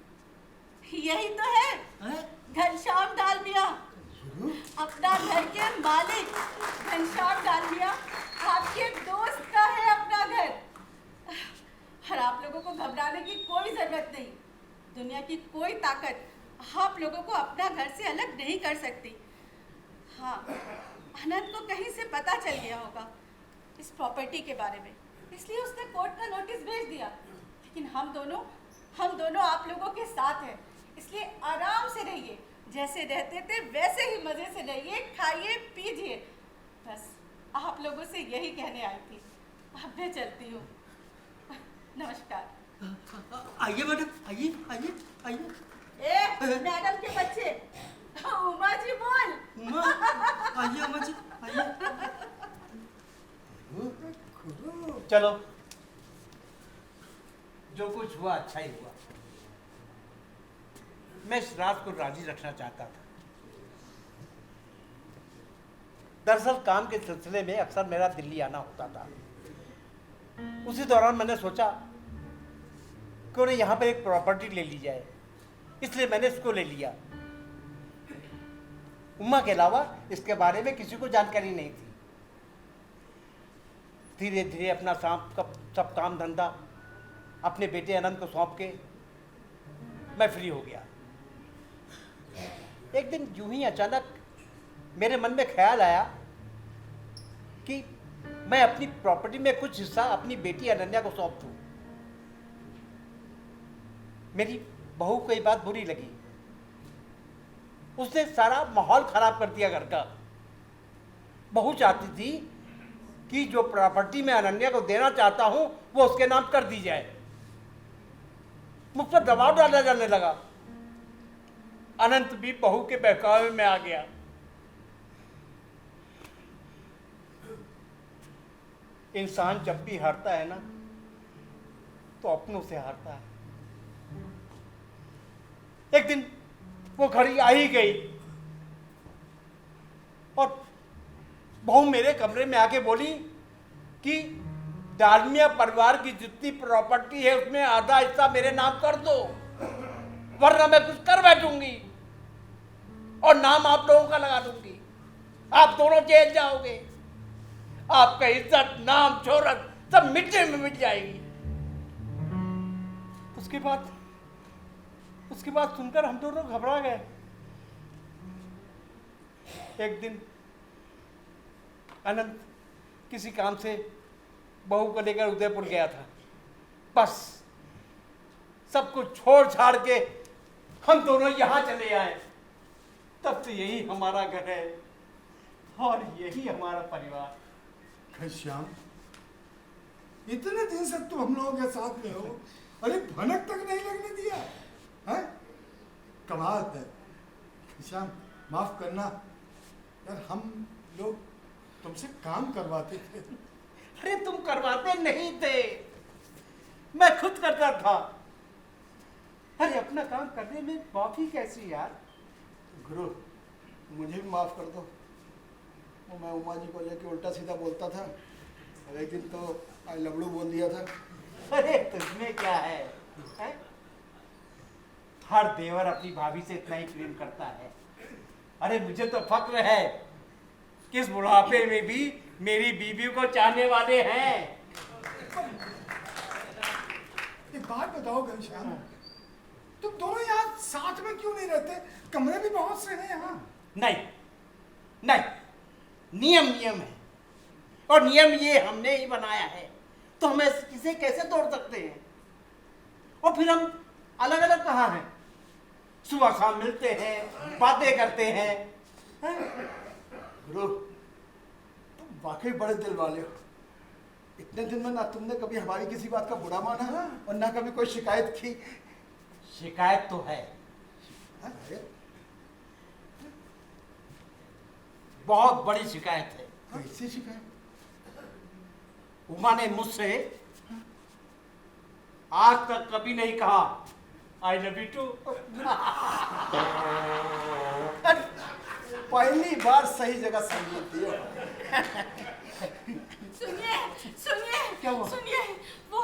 यही तो है घनश्याम डालमिया, अपना घर के मालिक घनश्याम डालमिया आपके दोस्त का है अपना घर। और आप लोगों को घबराने की कोई जरूरत नहीं, दुनिया की कोई ताकत आप लोगों को अपना घर से अलग नहीं कर सकती। हाँ, अनंत को कहीं से पता चल गया होगा इस प्रॉपर्टी के बारे में, इसलिए उसने कोर्ट का नोटिस भेज दिया। लेकिन हम दोनों आप लोगों के साथ हैं, इसलिए आराम से रहिए, जैसे रहते थे वैसे ही मज़े से रहिए, खाइए पीजिए। बस आप लोगों से यही कहने आई थी। अब मैं चलती हूँ, नमस्कार। आइए मैडम, आइए आइए आइए। ए मैडम के बच्चे, उमा जी बोल। उमा, आइए उमा जी, आइए। चलो, जो कुछ हुआ अच्छा ही हुआ। मैं इस रात को राजी रखना चाहता था। दरअसल काम के सिलसिले में अक्सर मेरा दिल्ली आना होता था। उसी दौरान मैंने सोचा कि उन्हें यहाँ पर एक प्रॉपर्टी ले ली जाए, इसलिए मैंने इसको ले लिया। उम्मा के अलावा इसके बारे में किसी को जानकारी नहीं थी। धीरे धीरे अपना सब काम धंधा अपने बेटे अनंत को सौंप के मैं फ्री हो गया। एक दिन यूं ही अचानक मेरे मन में ख्याल आया कि मैं अपनी प्रॉपर्टी में कुछ हिस्सा अपनी बेटी अनन्या को सौंप दूं। मेरी बहू को ये बात बुरी लगी। उसने सारा माहौल खराब कर दिया घर का। बहू चाहती थी कि जो प्रॉपर्टी मैं अनन्या को देना चाहता हूं वो उसके नाम कर दी जाए। मुझ पर दबाव डाला जाने लगा। अनंत भी बहू के बहकावे में आ गया। इंसान जब भी हारता है ना तो अपनों से हारता है। एक दिन वो घड़ी आ ही गई और बहू मेरे कमरे में आके बोली कि डालमिया परिवार की जितनी प्रॉपर्टी है उसमें आधा हिस्सा मेरे नाम कर दो, वरना मैं कुछ कर बैठूंगी और नाम आप लोगों का लगा दूंगी। आप दोनों जेल जाओगे। आपका इज्जत, नाम, शोहरत सब मिट्टी में मिट जाएगी। उसके बाद सुनकर हम दोनों घबरा गए। एक दिन अनंत किसी काम से बहू को लेकर उदयपुर गया था। बस सब कुछ छोड़ छाड़ के हम दोनों यहाँ चले आए। तब से यही हमारा घर है और यही हमारा परिवार। घनश्याम, इतने दिन से तुम हम लोगों के साथ में हो, अरे भनक तक नहीं लगने दिया है? कमाल है। घनश्याम, माफ करना यार, हम लोग तुमसे काम करवाते थे। अरे तुम करवाते नहीं थे, मैं खुद करता था। अरे अपना काम करने में माफी कैसी यार। गुरु, मुझे भी माफ कर दो। वो मैं उमा जी को लेके उल्टा सीधा बोलता था, लेकिन तो आई लबड़ू बोल दिया था। अरे तुझमें क्या है? हर देवर अपनी भाभी से इतना ही प्रेम करता है। अरे मुझे तो फक्र है कि इस बुढ़ापे में भी मेरी बीवी को चाहने वाले हैं। एक बात बताओ घनश्याम, तुम दोनों यहाँ साथ में क्यों नहीं रहते? कमरे भी बहुत से हैं यहाँ। नहीं नहीं, नियम नियम है और नियम ये हमने ही बनाया है, तो हम इसे कैसे तोड़ सकते हैं? और फिर हम अलग अलग कहाँ हैं? सुबह शाम मिलते हैं, बातें करते हैं। गुरु, तुम वाकई बड़े दिल वाले हो। इतने दिन में ना तुमने कभी हमारी किसी बात का बुरा माना और ना कभी कोई शिकायत की। शिकायत तो है, अरे, बहुत बड़ी शिकायत है। कैसी शिकायत? उमा ने मुझसे आज तक कभी नहीं कहा आई लव यू टू। पहली बार सही जगह संगीत दियो। सुनिए क्या हुआ? सुनिए, वो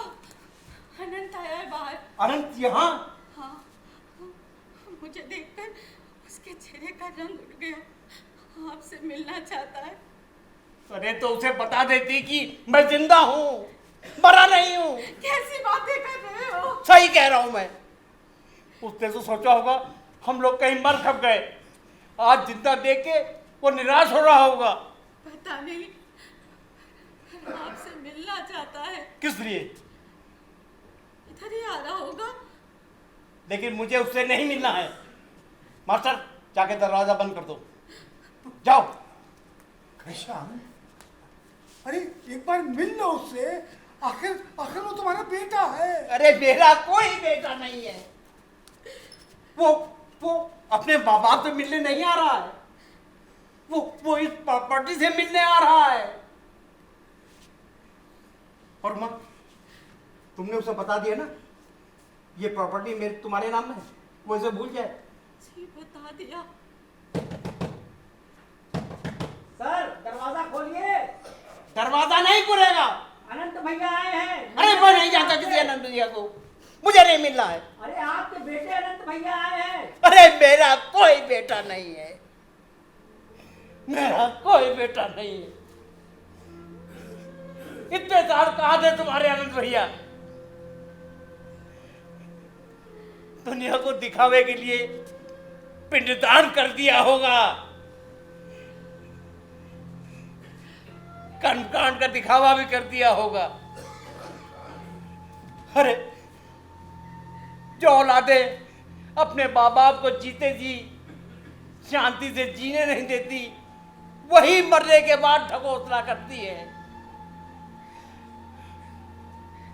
अनंत आया है बाहर। अनंत यहाँ? हाँ, मुझे देखकर उसके चेहरे का रंग उड़ गया। आपसे मिलना चाहता है। अरे तो उसे बता देती कि मैं जिंदा हूँ, मरा नहीं हूँ। कैसी बातें कर रहे हो? सही कह रहा हूँ मैं। उसने तो सोचा होगा हम लोग कहीं मर खप गए। आज जिंदा देख के वो निराश हो रहा होगा। पता नहीं, आपसे मिलना चाहता है। किस लिए? इधर ही आ रहा होगा। लेकिन मुझे उससे नहीं मिलना है। मास्टर, जाके दरवाजा बंद कर दो, जाओ। घनश्याम, अरे एक बार मिल लो उससे, आखिर आखिर वो तुम्हारा बेटा है। अरे मेरा कोई बेटा नहीं है। वो अपने माँ बाप से मिलने नहीं आ रहा है। वो इस प्रॉपर्टी से मिलने आ रहा है। और मां, तुमने उसे बता दिया ना ये प्रॉपर्टी मेरे तुम्हारे नाम में है, वो इसे भूल जाए। जी बता दिया। सर दरवाजा खोलिए, दरवाजा नहीं खुलेगा। अनंत भैया आए हैं। अरे मैं नहीं जानता किसी अनंत भैया को, मुझे नहीं मिलना है। अरे आपके बेटे अनंत भैया आए हैं। अरे मेरा कोई बेटा नहीं है, मेरा कोई बेटा नहीं है। इतने साल कहाँ थे तुम्हारे अनंत भैया? दुनिया को दिखावे के लिए पिंडदान कर दिया होगा, कर्मकांड का दिखावा भी कर दिया होगा। अरे जो औलादें अपने माँ बाप को जीते जी शांति से जीने नहीं देती, वही मरने के बाद ढकोसला करती है।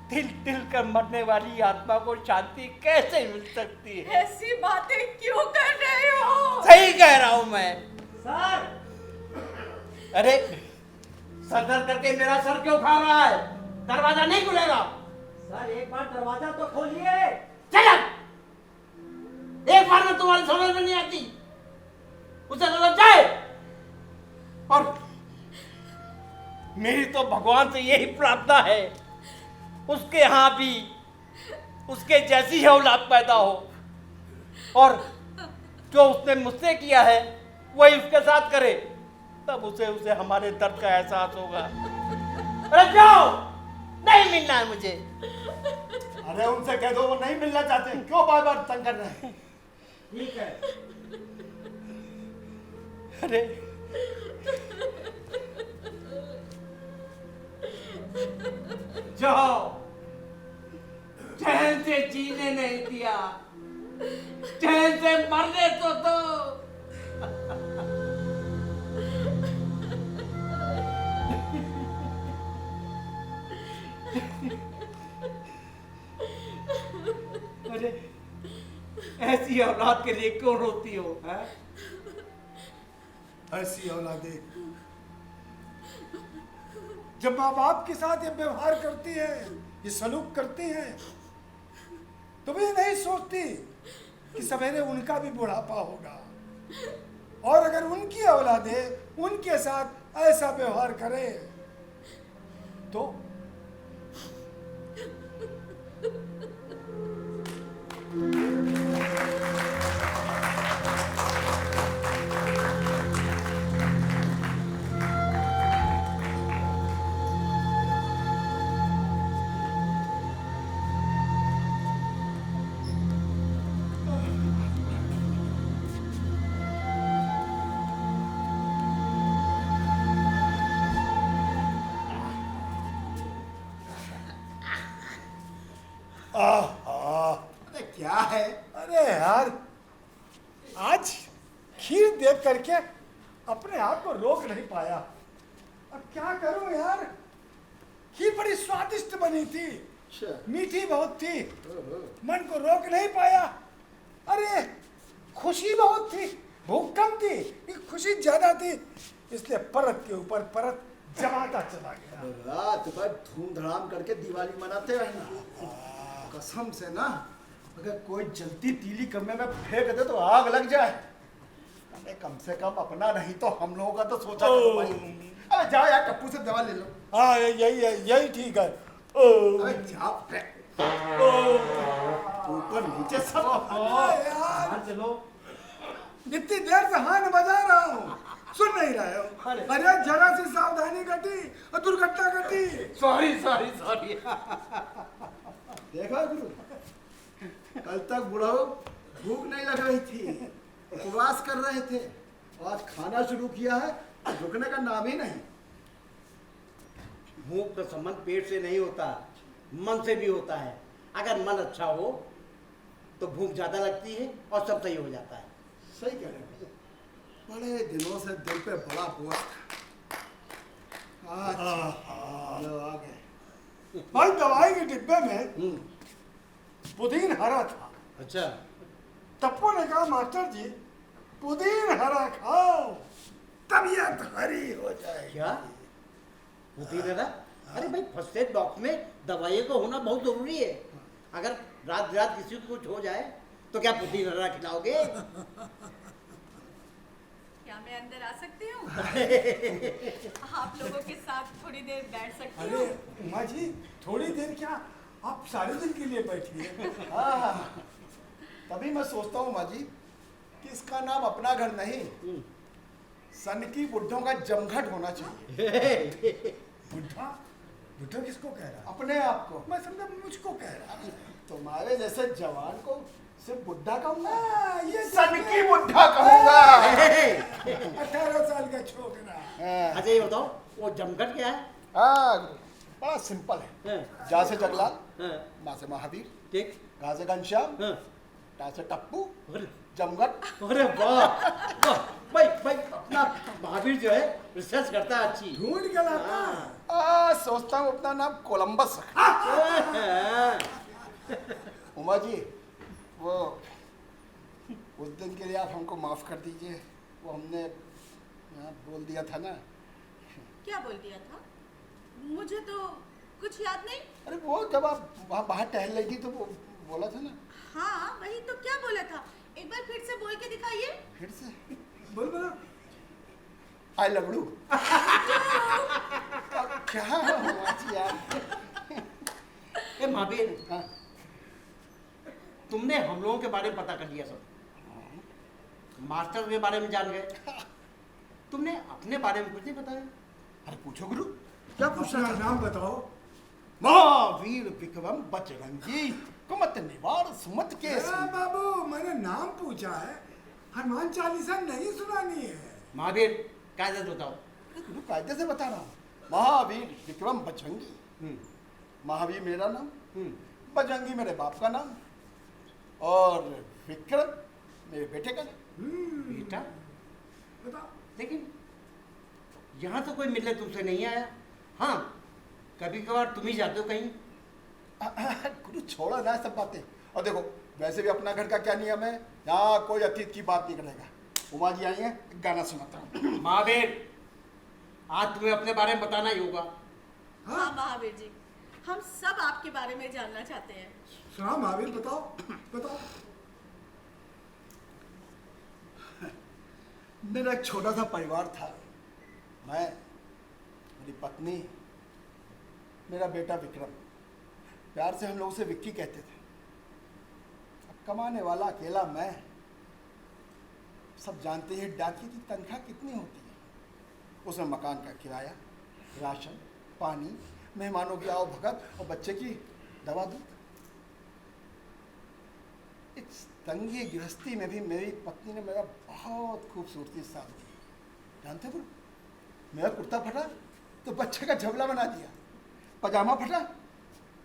तिल तिल कर मरने वाली आत्मा को शांति कैसे मिल सकती है? ऐसी बातें क्यों कर रहे हो? सही कह रहा हूं मैं। सर अरे सर दर्द करके मेरा सर क्यों खा रहा है? दरवाजा नहीं खुलेगा। सर एक बार दरवाजा तो खोलिए। चल एक बार में तुम्हारी समझ में नहीं आती, उसे समझ जाए। और मेरी तो भगवान से यही प्रार्थना है, उसके यहाँ भी उसके जैसी है औलाद पैदा हो, और जो उसने मुझसे किया है वही उसके साथ करे, तब उसे हमारे दर्द का एहसास होगा। अरे जाओ, नहीं मिलना है मुझे। अरे उनसे कह दो वो नहीं मिलना चाहते, क्यों बार बार तंग कर रहे हैं। ठीक है। अरे जाओ, चैन से जीने नहीं दिया, चैन से मरने तो दो। अरे ऐसी औलाद के लिए क्यों रोती हो? है? ऐसी औलादें जब माँ बाप के साथ ये व्यवहार करती है, ये सलूक करती हैं, तो भी नहीं सोचती कि सवेरे उनका भी बुढ़ापा होगा, और अगर उनकी औलादें उनके साथ ऐसा व्यवहार करे तो अरे क्या है? अरे यार, आज खीर देख करके अपने आप को रोक नहीं पाया। अब क्या करूं यार, खीर बड़ी स्वादिष्ट बनी थी, मीठी बहुत थी, मन को रोक नहीं पाया। अरे खुशी बहुत थी, भूख कम थी, खुशी ज्यादा थी, इसलिए परत के ऊपर परत जमाता चला गया। रात भर धूमधड़ाम करके दिवाली मनाते रहना। कसम से ना, अगर कोई जलती तीली कमरे में फेंक दे तो आग लग जाए। अरे कम से कम अपना नहीं तो हम लोगों का तो सोचा करो भाई। अरे जाओ यार, टप्पू से दवा ले लो। हाँ यही ठीक है। अरे जाओ, ऊपर नीचे सब यार चलो, इतनी देर से हाथ बजा रहा हूँ, सुन नहीं रहे हो। अरे जगह से सावधानी घटी और दुर्घटना घटी। Sorry sorry sorry. देखा गुरु, कल तक बुढ़ाओ भूख नहीं लग रही थी, उपवास कर रहे थे, आज खाना शुरू किया है, रुकने का नाम ही नहीं। भूख का संबंध पेट से नहीं होता, मन से भी होता है। अगर मन अच्छा हो तो भूख ज्यादा लगती है और सब सही हो जाता है। सही कह रहे हो, बड़े दिनों से दिल पे बड़ा बोझ था। लो आ गए भाई। दवाई के डिब्बे में पुदीन हरा था। अच्छा, टप्पू ने कहा मास्टर जी पुदीन हरा खाओ तबीयत हरी हो जाएगी। क्या पुदीन हरा? अरे भाई, फर्स्ट एड बॉक्स में दवाइयों का होना बहुत जरूरी है। अगर रात रात किसी को कुछ हो जाए तो क्या पुदीन हरा खिलाओगे? क्या मैं अंदर आ सकती हूँ? आप लोगों के साथ थोड़ी देर बैठ सकती अरे हूँ? उमा जी, थोड़ी देर क्या, आप सारे दिन के लिए बैठिए। हाँ, तभी मैं सोचता हूँ माँ जी कि इसका नाम अपना घर नहीं, सन की बुढ़ों का जमघट होना चाहिए। बुढ़ा? बुढ़ा किसको कह रहा? अपने आप को, मैं समझा मुझको कह रहा। तुम्हारे जैसे जवान को सिर्फ बुढ़ा कहूंगा, ये सन की बुढ़ा कहूंगा। 18 साल का छोकरा। अच्छा ये बताओ, वो जमघट क्या है? हाँ, बड़ा सिंपल है। हाँ, जा से जगलाल, हाँ, माँ से महावीर, ठीक। गा से घनश्याम, हाँ, टा से टप्पू, अरे जमघट। अरे वाह वाह, भाई भाई अपना महावीर जो है रिसर्च करता है अच्छी। ढूंढ के लाता है। सोचता हूँ अपना नाम कोलंबस रखा। हाँ, उमा जी, वो उस दिन के लिए आप हमको माफ कर दीजिए, वो हमने यहाँ बोल दिया था ना। क्या बोल दिया था? मुझे तो कुछ याद नहीं। अरे वो जब आप वहाँ बाहर टहल रही थी तो वो बोला था ना। हाँ वही तो, क्या बोला था? एक बार फिर से बोल के दिखाइए। फिर से बोल बोलो। आई लवड़ू। क्या उमा जी यार। ए महावीर, हाँ, तुमने हम लोगों के बारे में पता कर लिया सब, मास्टर के बारे में जान गए, तुमने अपने बारे में कुछ नहीं बताया। अरे पूछो गुरु, क्या पूछना अपना था? नाम बताओ। महावीर विक्रम बजरंगी कुमत निवार सुमत के हाँ बाबू, मैंने नाम पूछा है, हनुमान चालीसा नहीं सुनानी है। महावीर कायदे से बताओ। गुरु कायदे से बता रहा हूँ। महावीर विक्रम बजरंगी, महावीर मेरा नाम, बजरंगी मेरे बाप का नाम, और विक्रम मेरे बेटे का नाम। बेटा, बताओ। लेकिन यहाँ तो कोई मिलने तुमसे नहीं आया। हाँ, कभी कभार तुम ही जाते हो कहीं। गुरु छोड़ो ना सब बातें। और देखो, वैसे भी अपना घर का क्या नियम है, यहाँ कोई अतीत की बात नहीं करेगा। उमा जी आई है, गाना सुनाता हूँ। महावीर, आज तुम्हें अपने बारे में बताना ही होगा। हाँ महावीर जी, हम सब आपके बारे में जानना चाहते हैं। सुना महावीर, बताओ बताओ। मेरा एक छोटा सा परिवार था। मैं, मेरी पत्नी, मेरा बेटा विक्रम। प्यार से हम लोग उसे विक्की कहते थे। अब कमाने वाला अकेला मैं। सब जानते हैं डाकिये की तनख्वाह कितनी होती है। उसमें मकान का किराया, राशन, पानी, मेहमानों की आवभगत और बच्चे की दवा दूध। इस तंगी गृहस्थी में भी मेरी पत्नी ने मेरा बहुत खूबसूरती से साथ दिया। जानते हो, मेरा कुर्ता फटा तो बच्चे का झबला बना दिया, पजामा फटा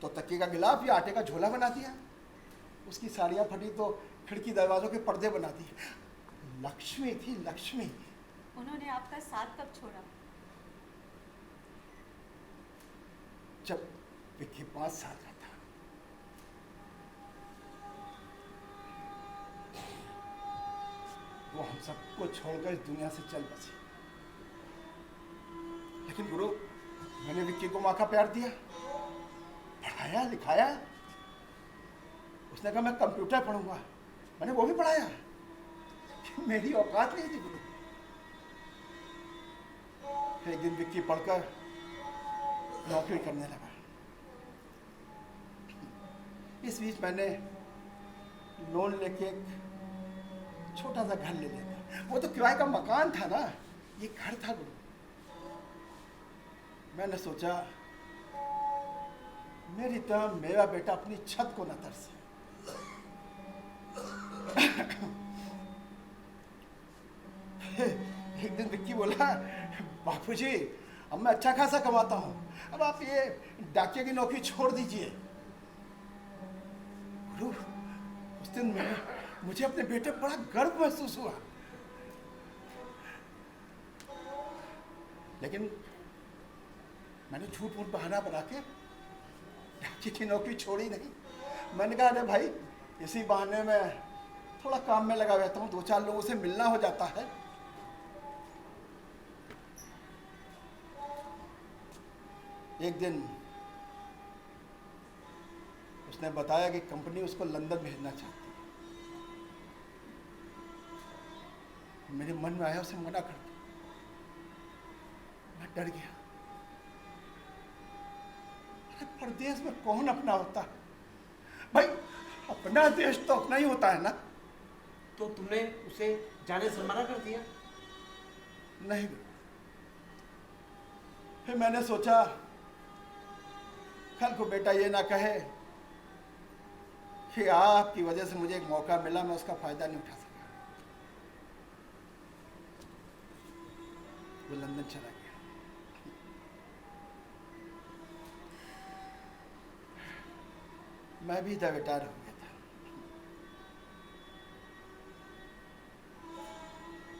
तो तकिए का गिलाफ या आटे का झोला बना दिया, उसकी साड़ियाँ फटी तो खिड़की दरवाजों के पर्दे बना दिए। लक्ष्मी थी लक्ष्मी। उन्होंने आपका साथ कब छोड़ा? जब विक्की 5 साल का था। वो हम सबको छोड़कर इस दुनिया से चल बसी। लेकिन गुरु, मैंने विक्की को माँ का प्यार दिया, पढ़ाया लिखाया। उसने कहा मैं कंप्यूटर पढ़ूंगा, मैंने वो भी पढ़ाया। मेरी औकात नहीं थी गुरु। एक दिन विक्की पढ़कर नौकरी करने लगा। इस बीच मैंने लोन लेके एक छोटा सा घर ले लिया। वो तो किराए का मकान था ना, ये घर था गुरु। मैंने सोचा मेरी तरह मेरा बेटा अपनी छत को न तरसे। एक दिन विक्की बोला, बापूजी अब मैं अच्छा खासा कमाता हूँ, अब आप ये डाकिया की नौकरी छोड़ दीजिए। गुरु, उस दिन मुझे अपने बेटे पर बड़ा गर्व महसूस हुआ, लेकिन मैंने झूठ मूठ बहाना बना के डाकिया की नौकरी छोड़ी नहीं। मैंने कहा अरे भाई, इसी बहाने में थोड़ा काम में लगा रहता हूँ, 2-4 लोगों से मिलना हो जाता है। एक दिन उसने बताया कि कंपनी उसको लंदन भेजना चाहती है। मेरे मन में आया उसे मना कर दिया। मैं डर गया। अरे परदेश में कौन अपना होता है भाई, अपना देश तो अपना ही होता है ना। तो तुमने उसे जाने से मना कर दिया? नहीं, फिर मैंने सोचा कल को बेटा ये ना कहे कि आपकी वजह से मुझे एक मौका मिला, मैं उसका फायदा नहीं उठा सका। वो लंदन चला गया। मैं भी इधर रिटायर हो गया था।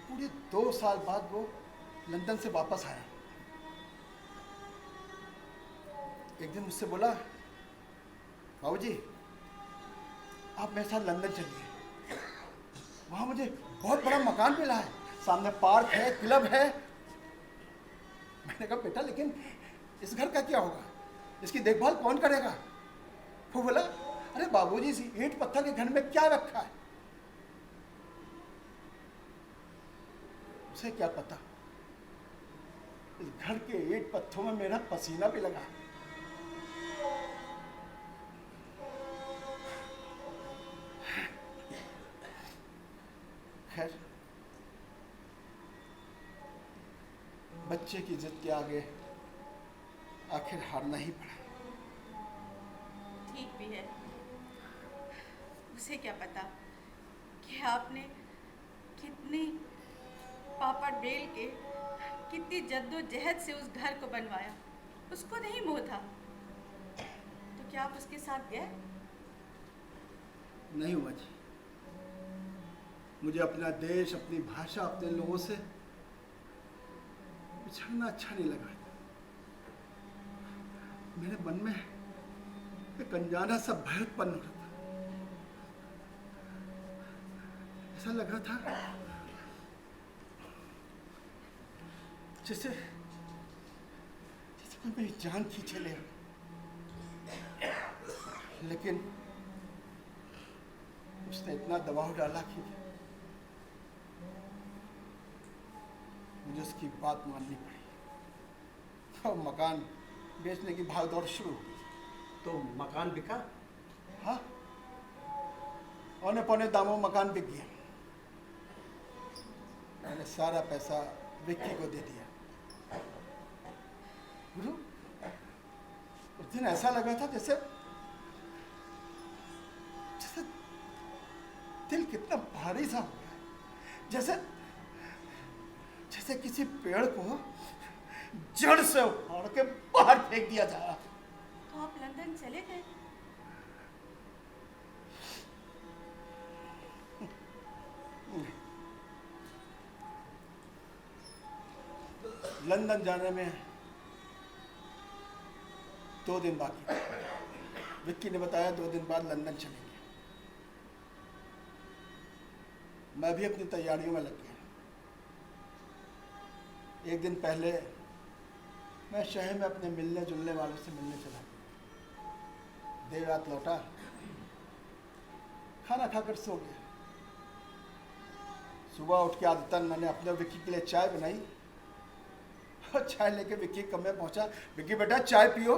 पूरे 2 साल बाद वो लंदन से वापस आया। एक दिन मुझसे बोला, बाबूजी आप मेरे साथ लंदन चलिए, वहाँ मुझे बहुत बड़ा मकान मिला है, सामने पार्क है, क्लब है। मैंने कहा बेटा लेकिन इस घर का क्या होगा, इसकी देखभाल कौन करेगा? वो बोला अरे बाबूजी इस ईंट पत्थर के घर में क्या रखा है? उसे क्या पता इस घर के ईंट पत्थरों में मेरा पसीना भी लगा। खैर, बच्चे की जिद के आगे आखिर हारना ही पड़ा। ठीक भी है, उसे क्या पता कि आपने कितनी पापड़ बेल के, कितनी जद्दोजहद से उस घर को बनवाया। उसको नहीं मोह था तो क्या आप उसके साथ गए? नहीं हुआ जी, मुझे अपना देश, अपनी भाषा, अपने लोगों से बिछड़ना अच्छा नहीं लगा। मेरे मन में एक अनजाना सा भय उत्पन्न हो रहा था। ऐसा लग रहा था जैसे कोई मेरी जान खींचे ले। लेकिन उसने इतना दबाव डाला कि मुझे उसकी बात माननी पड़ी और मकान बेचने की भागदौड़ शुरू हो गई। तो मकान बिका? हाँ, औने पौने दामों मकान बिक गया। मैंने सारा पैसा विक्की को दे दिया। गुरु, उस दिन ऐसा लगा था जैसे जैसे दिल कितना भारी सा हो गया, जैसे जैसे किसी पेड़ को जड़ से उखाड़ के बाहर फेंक दिया जा रहा। तो आप लंदन चले गए? लंदन जाने में 2 दिन बाकी थे। विक्की ने बताया 2 दिन बाद लंदन चलेंगे। मैं भी अपनी तैयारियों में लग गया। एक दिन पहले मैं शहर में अपने मिलने जुलने वालों से मिलने चला गया। देर रात लौटा, खाना खाकर सो गया। सुबह उठ के आदतन मैंने अपने विक्की के लिए चाय बनाई और चाय लेके विक्की के कमरे पहुंचा। विक्की बेटा चाय पियो।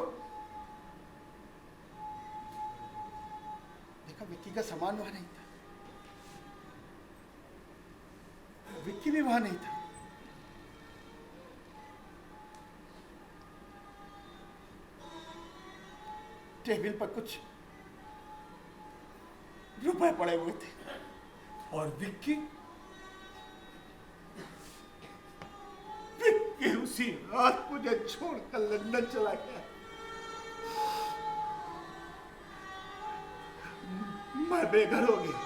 देखा विक्की का सामान वहां नहीं था, विक्की भी वहां नहीं था। टेबल पर कुछ रुपए पड़े हुए थे। और विक्की उसी रात मुझे छोड़कर लंदन चला गया। मैं बेघर हो गया।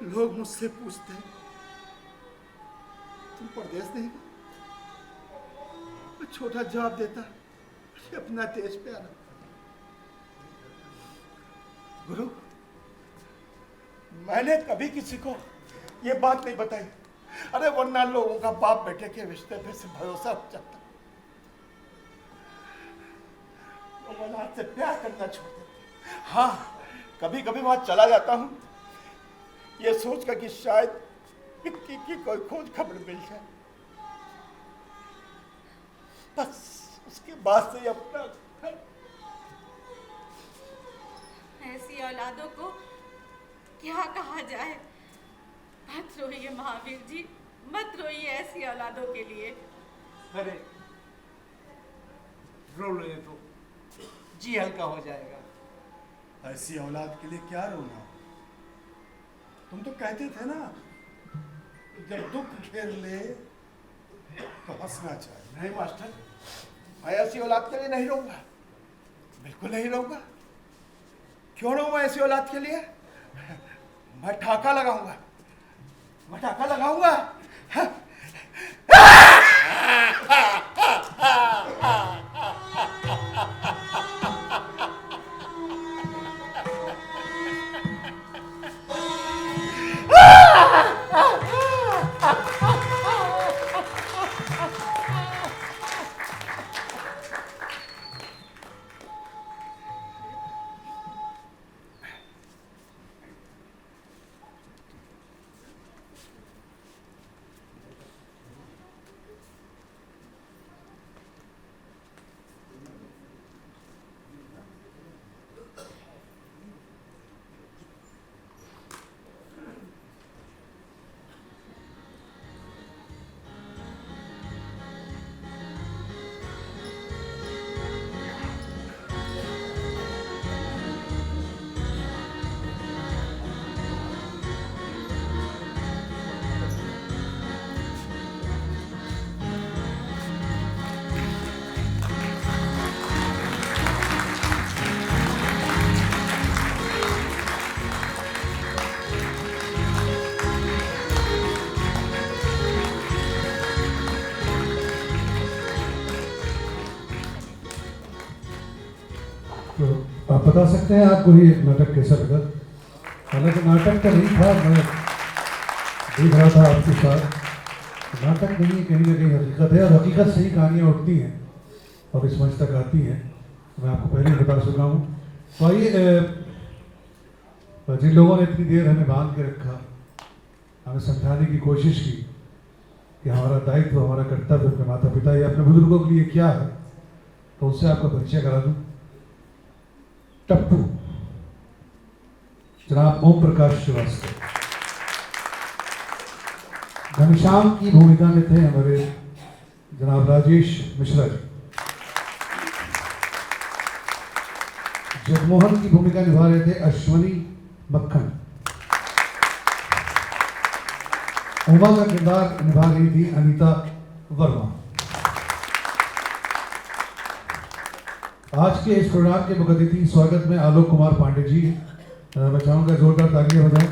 लोग मुझसे पूछते हैं तुम परदेश नहीं गए? मैं छोटा जवाब देता कि अपना देश पे आना। गुरु, मैंने कभी किसी को ये बात नहीं बताई, अरे वरना लोगों का बाप बेटे के रिश्ते पे से भरोसा उठ जाता। लोग औलाद से प्यार करना छोड़ देते। हाँ, कभी कभी वहां चला जाता हूं ये सोचकर कि शायद विक्की की कोई खोज खबर मिल जाए, बस उसके बाद से अपना ऐसी औलादों को क्या कहा जाए। मत रोइए महावीर जी, मत रोइए ऐसी औलादों के लिए। अरे रो ले तो जी हल्का हो जाएगा। ऐसी औलाद के लिए क्या रोना? तुम तो कहते थे ना जब दुख घेर ले तो हंसना चाहिए। नहीं मास्टर, मैं ऐसी औलाद के लिए नहीं रहूंगा, बिल्कुल नहीं रहूंगा। क्यों रहूं मैं ऐसी औलाद के लिए? मैं ठाका लगाऊंगा, मैं ठाका लगाऊंगा। तो आप बता सकते हैं आपको ये नाटक कैसा लगा? हालांकि नाटक तो नहीं था, मैं देख रहा था आपके साथ। नाटक नहीं, कहीं ना कहीं हकीकत है, और हकीकत से ही कहानियाँ उठती हैं और इस मंच तक आती हैं। मैं आपको पहले ही बता चुका हूँ। तो आइए, जिन लोगों ने इतनी देर हमें बांध के रखा, हमें समझाने की कोशिश की कि हमारा दायित्व, हमारा कर्तव्य अपने माता पिता या अपने बुजुर्गों के लिए क्या है, तो उससे आपका परिचय करा दूँ। टप्पू, जनाब ओम प्रकाश श्रीवास्तव। घनश्याम की भूमिका में थे हमारे जनाब राजेश मिश्रा जी। जगमोहन की भूमिका निभा रहे थे अश्वनी मक्खन। उमा का किरदार निभा रही थी अनीता वर्मा। आज के इस प्रोग्राम के मुख्य अतिथि स्वागत में आलोक कुमार पांडे जी। मैं चाहूँगा जोरदार तालियां बजाएं।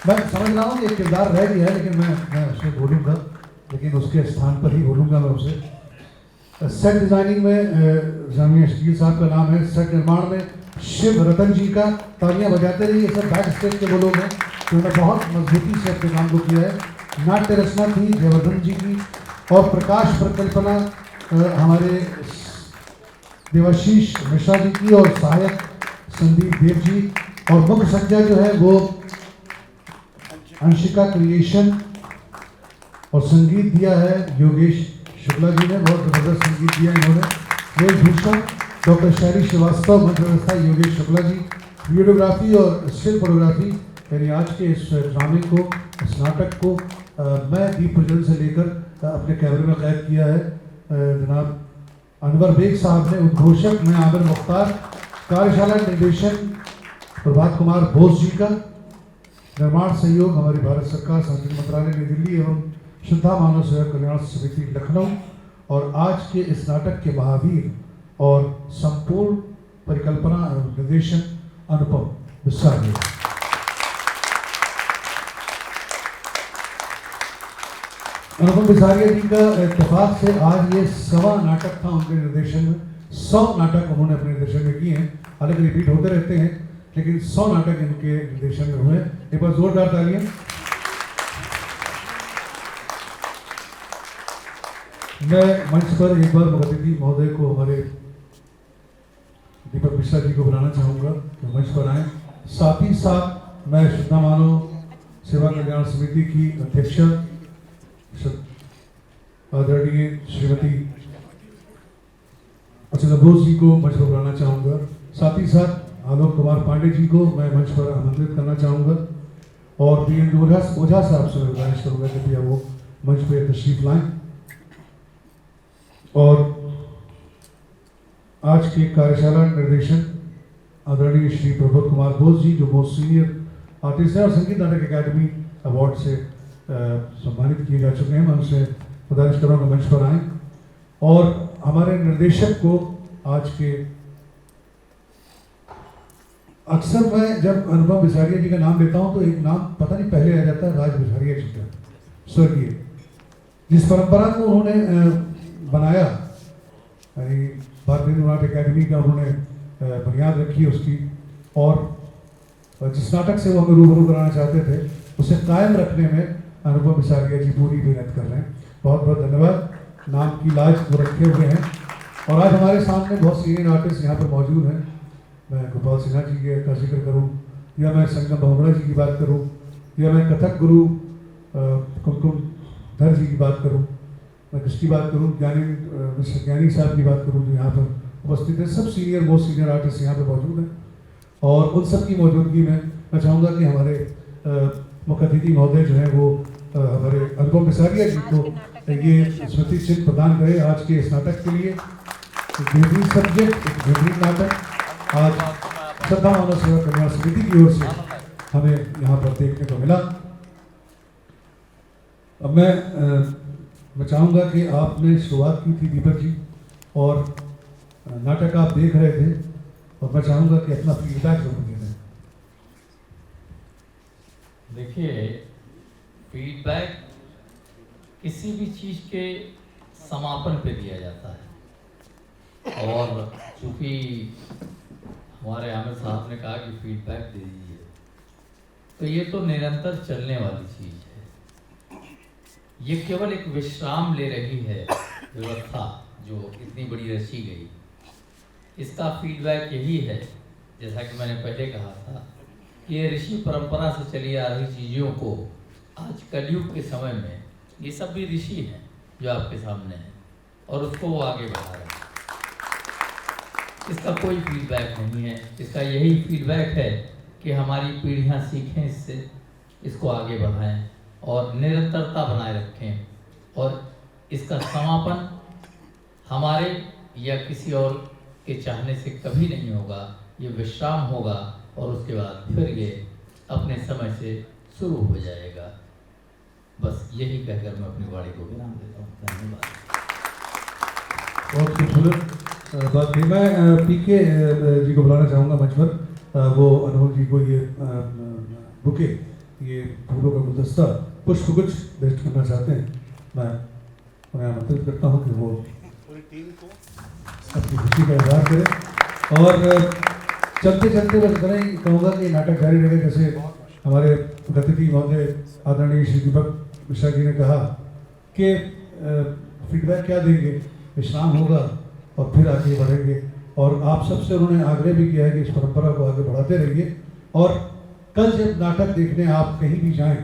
मैं समझ रहा हूँ कि एक किरदार रह गया है, लेकिन मैं उसे बोलूँगा, लेकिन उसके स्थान पर ही बोलूँगा मैं उसे। सेट डिजाइनिंग में जामिया शकील साहब का नाम है। सेट निर्माण में शिव रतन जी का, तालियां बजाते रहिए। सब बैक स्टेज के वो लोग हैं जिन्होंने बहुत मजबूती से अपने काम को किया है। नाट्य रचना थी जयवर्धन जी की, और प्रकाश परिकल्पना हमारे देवाशीष मिश्रा जी की, और सहायक संदीप देव जी, और मुख्य संज्ञा जो है वो अंशिका क्रिएशन, और संगीत दिया है योगेश शुक्ला जी ने। बहुत जबरदस्त संगीत दिया इन्होंने। वेशभूषण डॉक्टर शैली श्रीवास्तव, मंच व्यवस्था योगेश शुक्ला जी। वीडियोग्राफी और स्टिल फोटोग्राफी, यानी आज के इस ड्रामे को, इस नाटक को मैं दीप प्रज्वलन से लेकर अपने कैमरे में कैद किया है जनाब अनवर बेग साहब ने। उद्घोषक मैं आमिर मुख्तार। कार्यशाला निर्देशन प्रभात कुमार बोस जी का। निर्माण सहयोग हमारी भारत सरकार, सांस्कृतिक मंत्रालय नई दिल्ली एवं श्रद्धा मानव सेवा कल्याण समिति लखनऊ। और आज के इस नाटक के महावीर और संपूर्ण परिकल्पना एवं निर्देशन अनुपम विसारिया। अनुपम विसारिया जी का इत्तेफाक से आज ये 100वां नाटक था उनके निर्देशन में। 100 नाटक उन्होंने अपने निर्देशन में किए हैं, हालांकि रिपीट होते रहते हैं, लेकिन 100 नाटक इनके निर्देशन में हुए। एक बार जोरदार तालियां। मैं मंच पर एक बार मुख्यातिथि महोदय को, हमारे दीपक मिश्रा जी को बुलाना चाहूँगा कि मंच पर आए। साथ ही साथ मैं श्रद्धा मानव सेवा कल्याण समिति की अध्यक्ष आदरणीय श्रीमती अर्चना बोस जी को मंच पर बुलाना चाहूँगा। साथ ही साथ आलोक कुमार पांडे जी को मैं मंच पर आमंत्रित करना चाहूँगा। और बीएन ओझा साहब से मैं गुजारिश करूँगा कि वो मंच पर तशरीफ लाएं। और आज के कार्यशाला निर्देशन आदरणीय श्री प्रबोध कुमार बोस जी, जो मोस्ट सीनियर आर्टिस्ट हैं और संगीत नाटक अकादमी अवार्ड से सम्मानित किए जा चुके हैं। मैं उनसे गुजारिश करूँगा मंच पर आएँ। और हमारे निर्देशक को आज के, अक्सर मैं जब अनुपम विसारिया जी का नाम लेता हूँ तो एक नाम पता नहीं पहले आ जाता है, राज विसारिया जी का, स्वर्गीय, जिस परंपरा को उन्होंने बनाया, यानी भारतीय नाट्य अकादमी का उन्होंने बुनियाद रखी उसकी, और जिस नाटक से वो हमें रूबरू कराना चाहते थे उसे कायम रखने में अनुपम विसारिया जी पूरी मेहनत कर रहे हैं। बहुत बहुत धन्यवाद। नाम की लाज वो रखे हुए हैं। और आज हमारे सामने बहुत सीनियर आर्टिस्ट यहाँ पर मौजूद हैं। मैं गोपाल सिन्हा जी का जिक्र करूँ, या मैं संगम बहुगुणा जी की बात करूँ, या मैं कथक गुरु कुमकुम धर जी की बात करूँ, मैं किसकी बात करूँ, मिस्टर ज्ञानी साहब की बात करूँ जो यहाँ पर उपस्थित है। सब सीनियर, मोस्ट सीनियर आर्टिस्ट यहाँ पर मौजूद हैं। और उन सब की मौजूदगी में मैं चाहूँगा कि हमारे मुख्य अतिथि महोदय जो हैं वो हमारे अनुपम विसारिया जी को ये स्मृति चिन्ह प्रदान करें आज के इस नाटक के लिए। एक बेहतरीन सब्जेक्ट, एक बेहतरीन नाटक आज श्रद्धा मानव सेवा कल्याण समिति की ओर से हमें यहाँ पर देखने को मिला। अब मैं चाहूँगा कि आपने शुरुआत की थी दीपक जी, और नाटक आप देख रहे थे, और मैं चाहूँगा कि अपना फीडबैक जरूर दे दें। देखिए, फीडबैक किसी भी चीज़ के समापन पे दिया जाता है, और चूँकि हमारे आमिर साहब ने कहा कि फीडबैक दे दीजिए, तो ये तो निरंतर चलने वाली चीज़ है। ये केवल एक विश्राम ले रही है व्यवस्था जो इतनी बड़ी रची गई। इसका फीडबैक यही है, जैसा कि मैंने पहले कहा था, कि ये ऋषि परंपरा से चली आ रही चीज़ों को आज कलयुग के समय में, ये सब भी ऋषि हैं जो आपके सामने हैं, और उसको वो आगे बढ़ा रहे हैं। इसका कोई फीडबैक नहीं है। इसका यही फीडबैक है कि हमारी पीढ़ियां सीखें इससे, इसको आगे बढ़ाएं और निरंतरता बनाए रखें। और इसका समापन हमारे या किसी और के चाहने से कभी नहीं होगा। ये विश्राम होगा और उसके बाद फिर ये अपने समय से शुरू हो जाएगा। बस यही कहकर मैं अपनी वाणी को विराम देता हूँ। धन्यवाद। बहुत खूबसूरत बात की। मैं पीके जी को बुलाना चाहूँगा मंच पर। वो अनुभव जी को ये बुके, ये फूलों का गुलदस्ता, पुष्पगुच्छ भेंट करना चाहते हैं। मैं उन्हें आमंत्रित करता हूँ कि वो पूरी टीम को अपनी खुशी का इजहार करें। और चलते चलते बस इतना ही कहूँगा कि नाटक जारी रहे। जैसे हमारे अतिथि महोदय आदरणीय श्री दीपक मिश्रा जी ने कहा कि फीडबैक क्या देंगे, विश्राम होगा और फिर आगे बढ़ेंगे। और आप सबसे उन्होंने आग्रह भी किया है कि इस परंपरा को आगे बढ़ाते रहिए। और कल जब नाटक देखने आप कहीं भी जाएं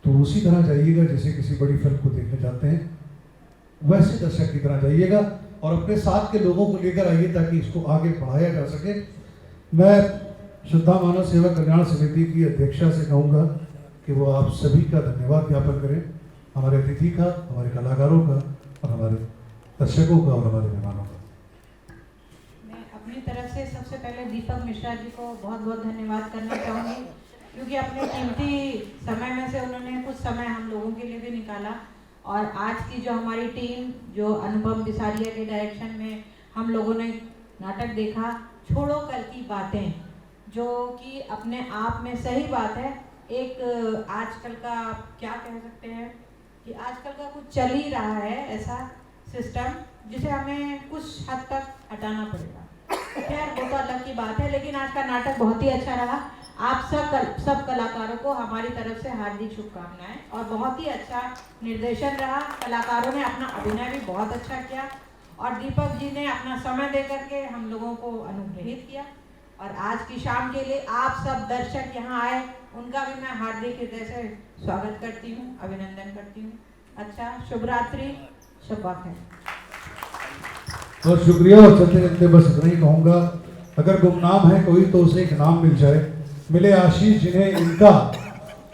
तो उसी तरह जाइएगा जैसे किसी बड़ी फिल्म को देखने जाते हैं, वैसे दर्शक की तरह जाइएगा और अपने साथ के लोगों को लेकर आइए ताकि इसको आगे बढ़ाया जा सके। मैं श्रद्धा मानव सेवा कल्याण समिति की अध्यक्षा से कहूँगा कि वो आप सभी का धन्यवाद ज्ञापन करें, हमारे अतिथि का, हमारे कलाकारों का, और हमारे दर्शकों का और हमारे मेहमानों का। मैं अपनी तरफ से सबसे पहले दीपक मिश्रा जी को बहुत बहुत धन्यवाद करना चाहूँगी, क्योंकि अपने कीमती समय में से उन्होंने कुछ समय हम लोगों के लिए भी निकाला। और आज की जो हमारी टीम, जो अनुपम बिसारिया के डायरेक्शन में हम लोगों ने नाटक देखा छोड़ो कल की बातें, जो कि अपने आप में सही बात है। एक आजकल का क्या कह सकते हैं कि आजकल का कुछ चल ही रहा है ऐसा सिस्टम जिसे हमें कुछ हद तक हटाना पड़ेगा। खैर वो तो अलग की बात है, लेकिन आज का नाटक बहुत ही अच्छा रहा। आप सब कलाकारों को हमारी तरफ से हार्दिक शुभकामनाएं। और बहुत ही अच्छा निर्देशन रहा, कलाकारों ने अपना अभिनय भी बहुत अच्छा किया और दीपक जी ने अपना समय दे करके हम लोगों को अनुग्रहित किया। और आज की शाम के लिए आप सब दर्शक यहाँ आए, उनका भी मैं हार्दिक हृदय से स्वागत करती हूँ, अभिनंदन करती हूँ। अच्छा, शुभ रात्रि, शुभ है। बहुत शुक्रिया। और चलते चलते बस इतना ही कहूँगा, अगर गुमनाम है कोई तो उसे एक नाम मिल जाए, मिले आशीष जिन्हें इनका,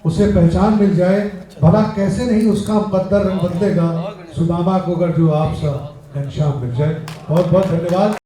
उसे पहचान मिल जाए। भला कैसे नहीं उसका मुकद्दर रंग बदलेगा, सुदामा को अगर जो आप सा घनश्याम मिल जाए। बहुत बहुत धन्यवाद।